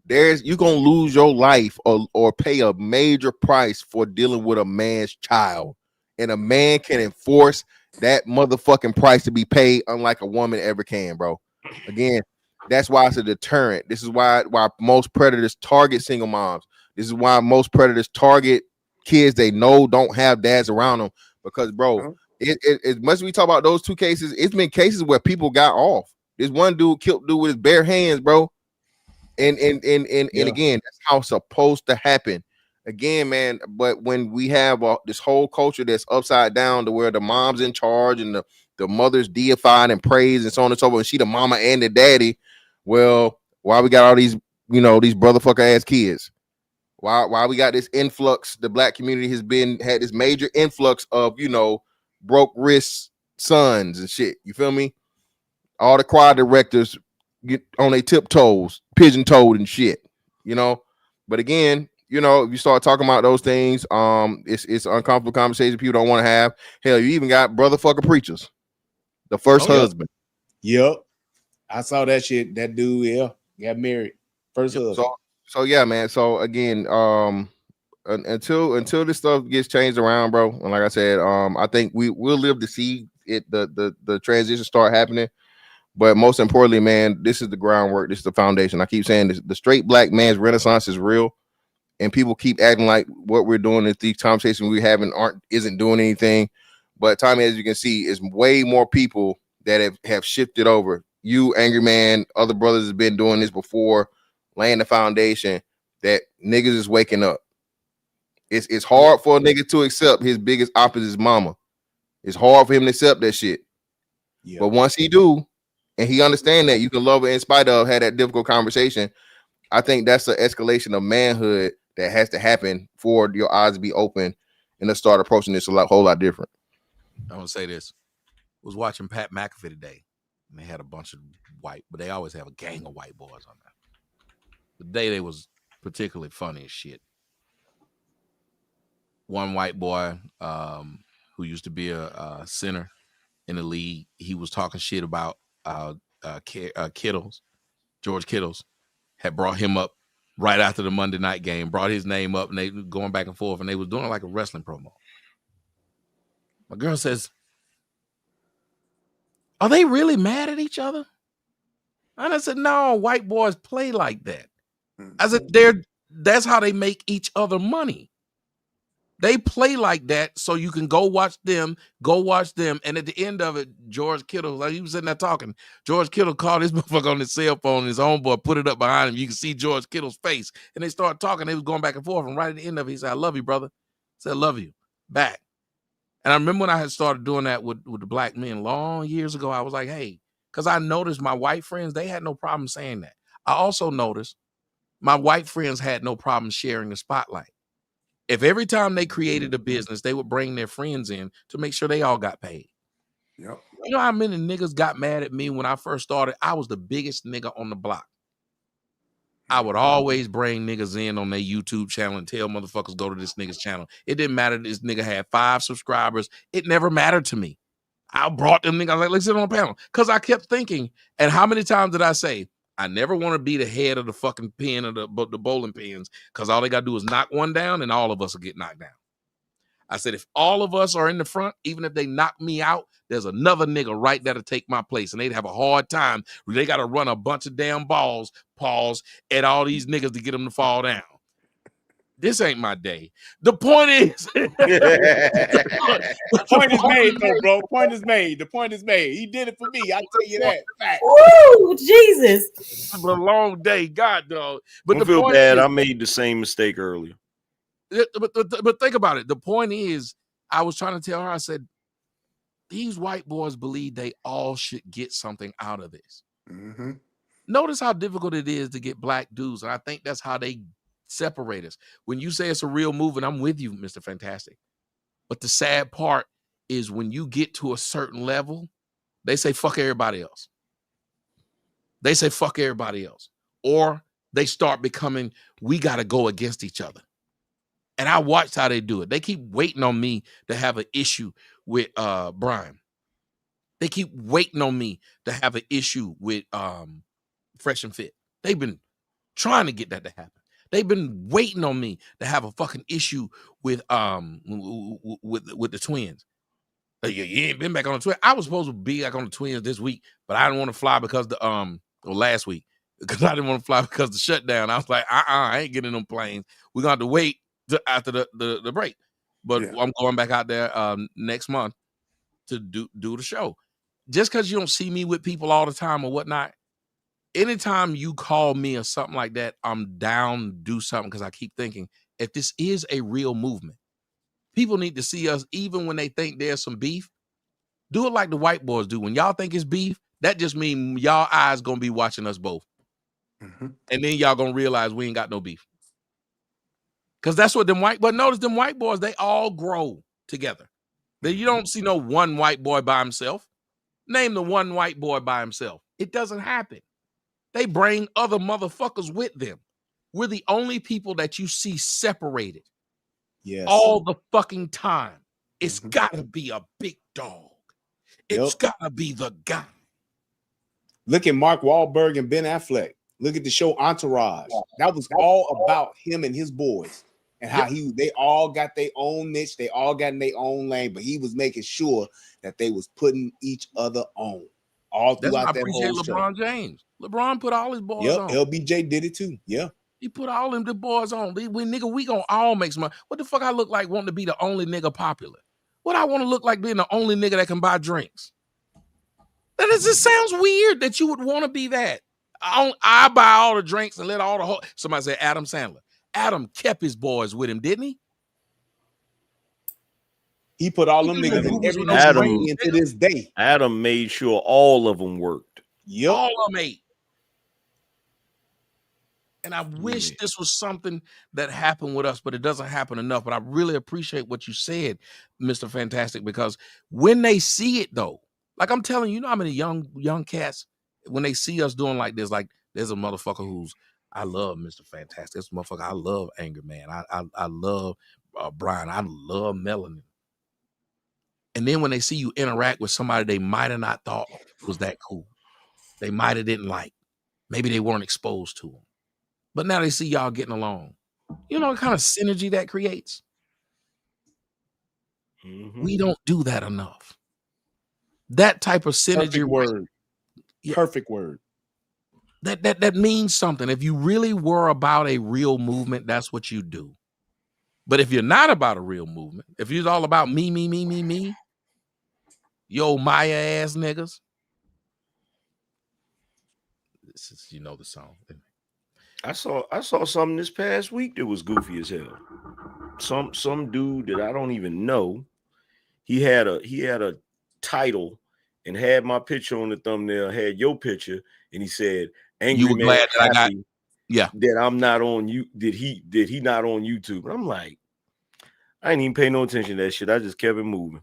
You're gonna lose your life or pay a major price for dealing with a man's child, and a man can enforce that motherfucking price to be paid, unlike a woman ever can, bro. Again, that's why it's a deterrent. This is why most predators target single moms. This is why most predators target kids they know don't have dads around them, because, bro, as much as we talk about those two cases, it's been cases where people got off. This one dude killed dude with his bare hands, bro. And again, that's how it's supposed to happen. Again, man, but when we have this whole culture that's upside down to where the mom's in charge and the mother's deified and praised and so on and so forth, and she the mama and the daddy, well, why we got all these, these brotherfucker ass kids? Why we got this influx? The black community has had this major influx of, broke wrist sons and shit. You feel me? All the choir directors get on their tiptoes, pigeon-toed and shit, But again, if you start talking about those things, it's uncomfortable conversation people don't want to have. Hell, you even got brotherfucker preachers. The first husband. Yep. I saw that shit. That dude, got married. First husband. So yeah, man. So again, until this stuff gets changed around, bro. And like I said, I think we'll live to see it the transition start happening. But most importantly, man, this is the groundwork. This is the foundation. I keep saying this, the straight black man's renaissance is real, and people keep acting like what we're doing is these conversations we're having isn't doing anything. But Tommy, as you can see, is way more people that have shifted over. You, Angry Man, other brothers have been doing this before, laying the foundation that niggas is waking up. It's hard for a nigga to accept his biggest opposite is mama. It's hard for him to accept that shit. Yeah. But once he do, and he understand that you can love her in spite of had that difficult conversation, I think that's an escalation of manhood that has to happen for your eyes to be open and to start approaching this whole lot different. I'm gonna say this. I was watching Pat McAfee today, and they had a bunch of white, but they always have a gang of white boys on there. The day they was particularly funny as shit. One white boy who used to be a center in the league, he was talking shit about Kittles. George Kittles had brought him up right after the Monday night game, brought his name up, and they going back and forth, and they was doing it like a wrestling promo. My girl says, "Are they really mad at each other?" And I said, "No, white boys play like that." I said, that's how they make each other money. They play like that so you can go watch them. And at the end of it, George Kittle, like he was sitting there talking, George Kittle called his motherfucker on his cell phone, his own boy put it up behind him. You can see George Kittle's face. And they started talking. They was going back and forth. And right at the end of it, he said, "I love you, brother." I said, "I love you." Back. And I remember when I had started doing that with the black men long years ago, I was like, hey, because I noticed my white friends, they had no problem saying that. I also noticed my white friends had no problem sharing the spotlight. If every time they created a business, they would bring their friends in to make sure they all got paid. Yep. You know how many niggas got mad at me when I first started? I was the biggest nigga on the block. I would always bring niggas in on their YouTube channel and tell motherfuckers go to this nigga's channel. It didn't matter this nigga had 5 subscribers. It never mattered to me. I brought them niggas, like, let's sit on a panel. Because I kept thinking, and how many times did I say, I never want to be the head of the fucking pin or the bowling pins, because all they got to do is knock one down and all of us will get knocked down. I said, if all of us are in the front, even if they knock me out, there's another nigga right there to take my place. And they'd have a hard time. They got to run a bunch of damn balls, at all these niggas to get them to fall down. This ain't my day. The point is, the point is made, though, bro. Point is made. The point is made. He did it for me. I tell you that. Fact. Woo, Jesus. It's a long day, God, dog. But I feel bad. I made the same mistake earlier. But think about it. The point is, I was trying to tell her, I said, these white boys believe they all should get something out of this. Mm-hmm. Notice how difficult it is to get black dudes. And I think that's how they separate us. When you say it's a real movement, I'm with you, Mr. Fantastic. But the sad part is when you get to a certain level, they say, fuck everybody else. They say, fuck everybody else. Or they start becoming, we got to go against each other. And I watched how they do it. They keep waiting on me to have an issue with Brian. They keep waiting on me to have an issue with Fresh and Fit. They've been trying to get that to happen. They've been waiting on me to have a fucking issue with the twins. You ain't been back on the twins. I was supposed to be back on the twins this week, but I didn't want to fly because last week, because I didn't want to fly because of the shutdown. I was like, I ain't getting them planes. We're gonna have to wait after the break. But yeah. I'm going back out there next month to do the show. Just because you don't see me with people all the time or whatnot, anytime you call me or something like that, I'm down to do something, because I keep thinking, if this is a real movement, people need to see us even when they think there's some beef. Do it like the white boys do. When y'all think it's beef, that just means y'all eyes going to be watching us both. Mm-hmm. And then y'all going to realize we ain't got no beef. Because that's what but notice them white boys, they all grow together. You don't see no one white boy by himself. Name the one white boy by himself. It doesn't happen. They bring other motherfuckers with them. We're the only people that you see separated. Yes. All the fucking time. It's gotta be a big dog. It's gotta be the guy. Look at Mark Wahlberg and Ben Affleck. Look at the show Entourage. That was all about him and his boys. and how they all got their own niche, they all got in their own lane, but he was making sure that they was putting each other on all throughout that whole show. LeBron James. LeBron put all his boys on. LBJ did it too. Yeah. He put all them the boys on. We gonna all make some money. What the fuck I look like wanting to be the only nigga popular? What I want to look like being the only nigga that can buy drinks? That just sounds weird that you would want to be that. I buy all the drinks and let all the somebody say Adam Sandler. Adam kept his boys with him, didn't he? He put all them niggas in every Adam to this day. Adam made sure all of them worked. Yep. All of them ate. And I wish this was something that happened with us, but it doesn't happen enough. But I really appreciate what you said, Mr. Fantastic, because when they see it, though, like I'm telling you, how many young cats, when they see us doing like this, like there's a motherfucker who's, I love Mr. Fantastic. This motherfucker, I love Anger Man. I love Brian. I love Melanin. And then when they see you interact with somebody they might have not thought was that cool, they might have didn't like, maybe they weren't exposed to them, but now they see y'all getting along. You know what kind of synergy that creates? We don't do that enough. That type of synergy. Perfect word. Yeah. Perfect word. That means something. If you really were about a real movement, that's what you do. But if you're not about a real movement, if you're all about me, yo Maya ass niggas. This is, you know, the song. I saw something this past week that was goofy as hell. Some dude that I don't even know. He had a title and had my picture on the thumbnail, had your picture, and he said, "Angry you were Man glad that I got, yeah, that I'm not on you. Did he not on YouTube?" And I'm like, I ain't even pay no attention to that shit. I just kept it moving.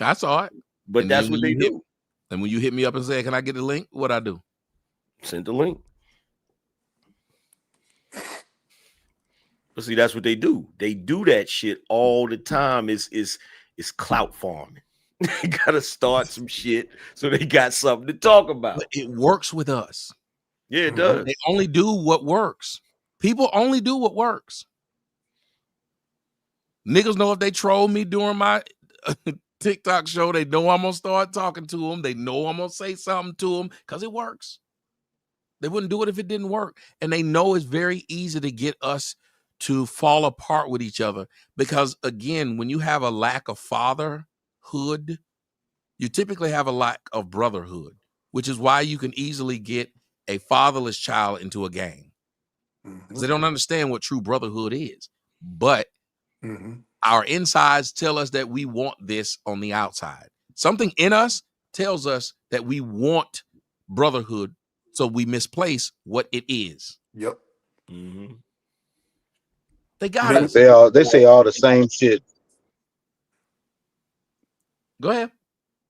I saw it, but and that's what they do. And when you hit me up and say, "Can I get the link?" What I do? Send the link. But see, that's what they do. They do that shit all the time. It's clout farming. They gotta start some shit so they got something to talk about. But it works with us. Yeah, it does. They only do what works. People only do what works. Niggas know if they troll me during my TikTok show, they know I'm gonna start talking to them. They know I'm gonna say something to them because it works. They wouldn't do it if it didn't work. And they know it's very easy to get us to fall apart with each other because, again, when you have a lack of fatherhood, you typically have a lack of brotherhood, which is why you can easily get a fatherless child into a gang. Because they don't understand what true brotherhood is. But our insides tell us that we want this on the outside. Something in us tells us that we want brotherhood, so we misplace what it is. Yep. They got us. They say all the same shit. Go ahead.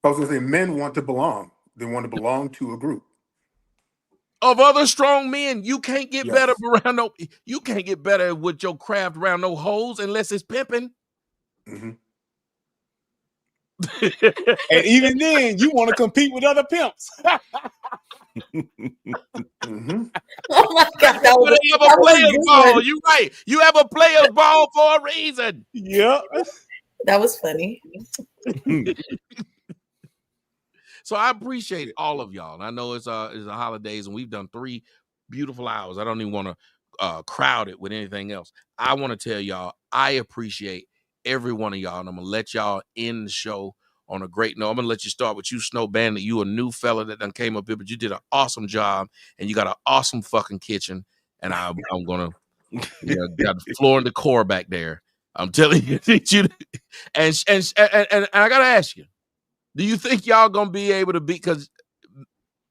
I was gonna say men want to belong. They want to belong to a group of other strong men. You can't get better around you can't get better with your craft around no hoes unless it's pimping. And even then, you want to compete with other pimps. Oh my God! You have a player's ball. You're right. You have a player's ball for a reason. Yep. That was funny. So I appreciate all of y'all. And I know it's the holidays, and we've done 3 beautiful hours. I don't even want to crowd it with anything else. I want to tell y'all I appreciate every one of y'all, and I'm gonna let y'all end the show on a great note. I'm gonna let you start with you, Snow Bandit. You a new fella that done came up here, but you did an awesome job, and you got an awesome fucking kitchen. And I'm gonna got the floor and the core back there. I'm telling you, and I gotta ask you, do you think y'all gonna be able to beat? Because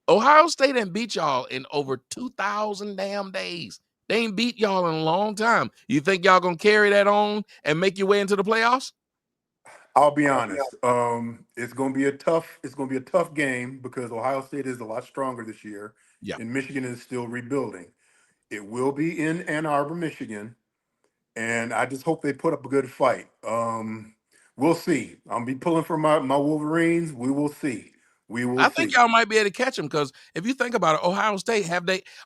Ohio State ain't beat y'all in over 2,000 damn days. They ain't beat y'all in a long time. You think y'all gonna carry that on and make your way into the playoffs? I'll be honest. It's gonna be a tough game because Ohio State is a lot stronger this year. Yeah. And Michigan is still rebuilding. It will be in Ann Arbor, Michigan. And I just hope they put up a good fight. We'll see. I'll be pulling for my Wolverines. We will see. I think y'all might be able to catch them because if you think about it, Ohio State,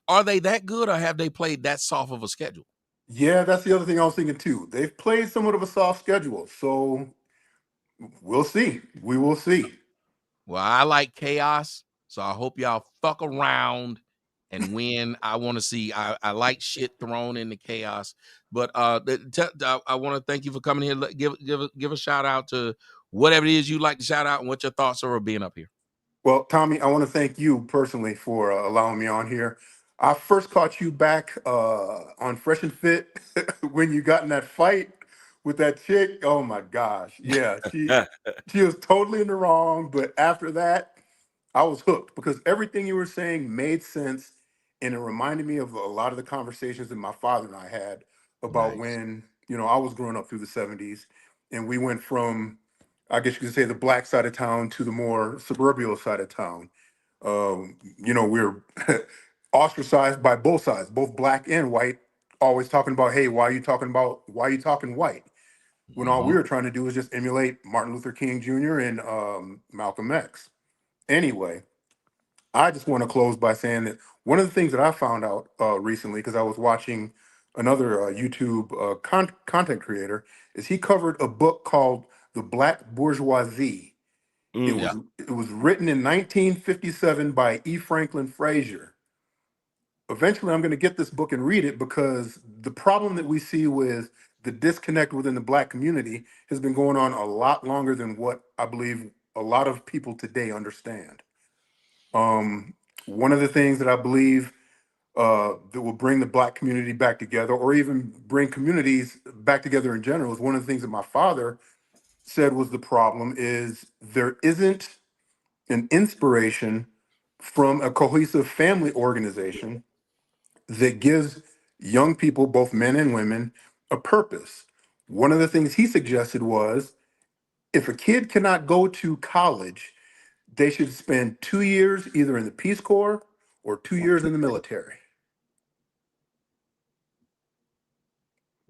are they that good or have they played that soft of a schedule? Yeah, that's the other thing I was thinking too. They've played somewhat of a soft schedule, so we'll see. We will see. Well, I like chaos, so I hope y'all fuck around and win. I want to see. I like shit thrown into chaos. But I want to thank you for coming here. Give a shout out to whatever it is you like to shout out and what your thoughts are of being up here. Well, Tommy, I want to thank you personally for allowing me on here. I first caught you back on Fresh and Fit when you got in that fight with that chick. Oh my gosh. Yeah, she was totally in the wrong. But after that, I was hooked because everything you were saying made sense. And it reminded me of a lot of the conversations that my father and I had about when, I was growing up through the 70s. And we went from, I guess you could say, the black side of town to the more suburban side of town. We're ostracized by both sides, both black and white, always talking about, hey, why are you talking white? When all we were trying to do was just emulate Martin Luther King Jr. and Malcolm X. Anyway, I just want to close by saying that one of the things that I found out recently, because I was watching another YouTube content creator, is he covered a book called The Black Bourgeoisie. It was written in 1957 by E. Franklin Frazier. Eventually, I'm going to get this book and read it because the problem that we see with the disconnect within the black community has been going on a lot longer than what I believe a lot of people today understand. One of the things that I believe that will bring the black community back together, or even bring communities back together in general, is one of the things that my father said was the problem is there isn't an inspiration from a cohesive family organization that gives young people, both men and women, a purpose. One of the things he suggested was if a kid cannot go to college, they should spend 2 years either in the Peace Corps or 2 years in the military.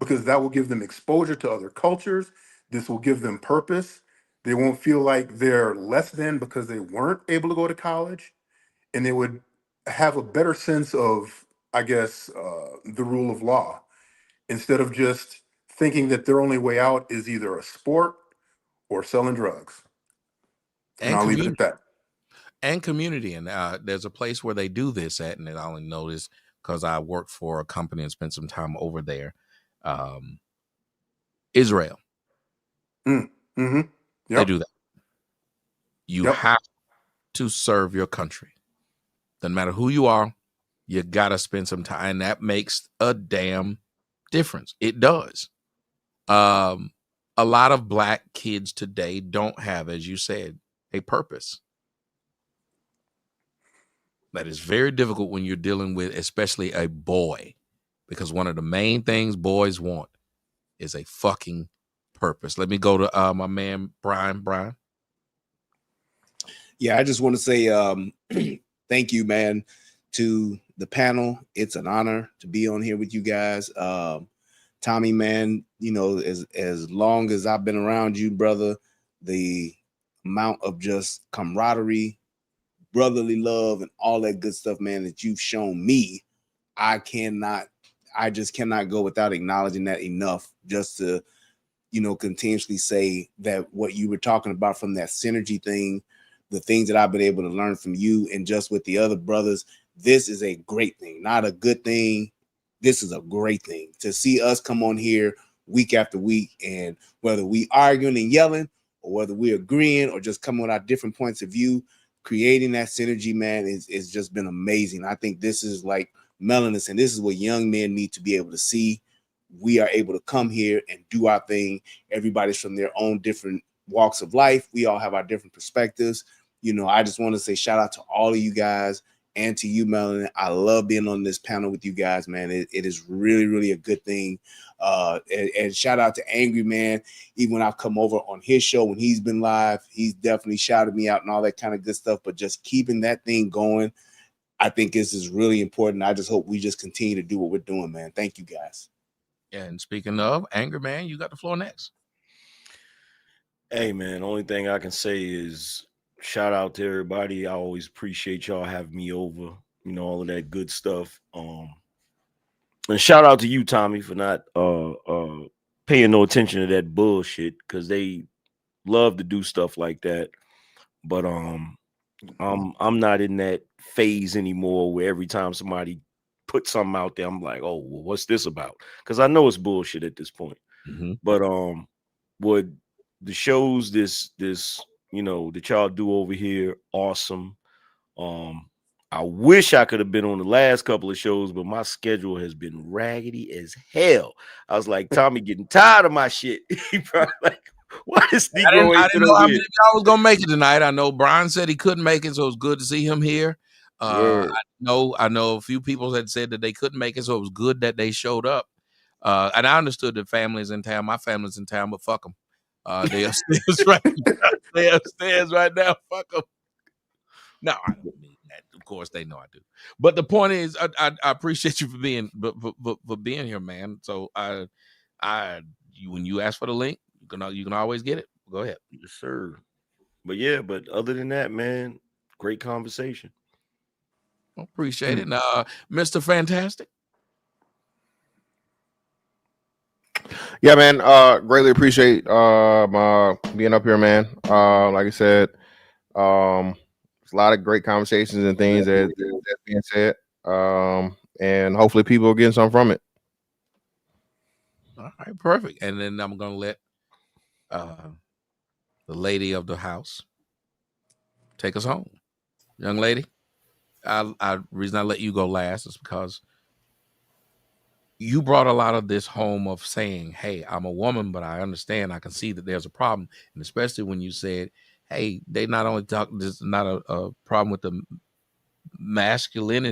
Because that will give them exposure to other cultures. This will give them purpose. They won't feel like they're less than because they weren't able to go to college. And they would have a better sense of, I guess, the rule of law, instead of just thinking that their only way out is either a sport or selling drugs. And I'll leave it at that. And community. And there's a place where they do this at, and I only know this because I worked for a company and spent some time over there. Israel. Mm-hmm. Yep. They do that. You have to serve your country. Doesn't matter who you are, you gotta spend some time. And that makes a damn difference. It does. A lot of black kids today don't have, as you said, a purpose. That is very difficult when you're dealing with, especially a boy, because one of the main things boys want is a fucking purpose. Let me go to my man, Brian. Yeah, I just want to say thank you, man, to the panel. It's an honor to be on here with you guys. Tommy, man, as long as I've been around you, brother, the amount of just camaraderie, brotherly love, and all that good stuff, man, that you've shown me, I just cannot go without acknowledging that enough, just to, continuously say that what you were talking about from that synergy thing, the things that I've been able to learn from you and just with the other brothers, this is a great thing, not a good thing. This is a great thing to see us come on here week after week, and whether we arguing and yelling or whether we agreeing or just coming with our different points of view, creating that synergy, man, is just been amazing. I think this is like Melanis, and this is what young men need to be able to see. We are able to come here and do our thing. Everybody's from their own different walks of life. We all have our different perspectives. I just want to say shout out to all of you guys and to you, Melanie. I love being on this panel with you guys, man. It is really, really a good thing. And shout out to Angry Man. Even when I've come over on his show, when he's been live, he's definitely shouted me out and all that kind of good stuff. But just keeping that thing going, I think this is really important. I just hope we just continue to do what we're doing, man. Thank you, guys. And speaking of Angry Man, you got the floor next. Hey, man, only thing I can say is shout out to everybody. I always appreciate y'all having me over, all of that good stuff. And And shout out to you, Tommy, for not paying no attention to that bullshit, because they love to do stuff like that. But I'm not in that phase anymore where every time somebody puts something out there, I'm like, oh, well, what's this about? Because I know it's bullshit at this point. But what the shows this that y'all do over here, awesome. I wish I could have been on the last couple of shows, but my schedule has been raggedy as hell. I was like, Tommy getting tired of my shit. He probably like, why is Negro? I didn't know how many of y'all was gonna make it tonight. I know Brian said he couldn't make it, so it was good to see him here. I know a few people had said that they couldn't make it, so it was good that they showed up. And I understood that family's in town. My family's in town, but fuck them. They upstairs right now. They upstairs right now. Fuck them. No, I don't mean that. Of course, they know I do. But the point is, I appreciate you for being here, man. So when you ask for the link, you can always get it. Go ahead. Yes, sir. But yeah, but other than that, man, great conversation. Appreciate it. Mr. Fantastic. Yeah, man. Greatly appreciate being up here, man. Like I said, a lot of great conversations and things that's being said. And hopefully people are getting something from it. All right, perfect. And then I'm gonna let the lady of the house take us home. Young lady, reason I let you go last is because you brought a lot of this home of saying, hey, I'm a woman, but I understand, I can see that there's a problem. And especially when you said, hey, they not only talk, this is not a problem with the masculinity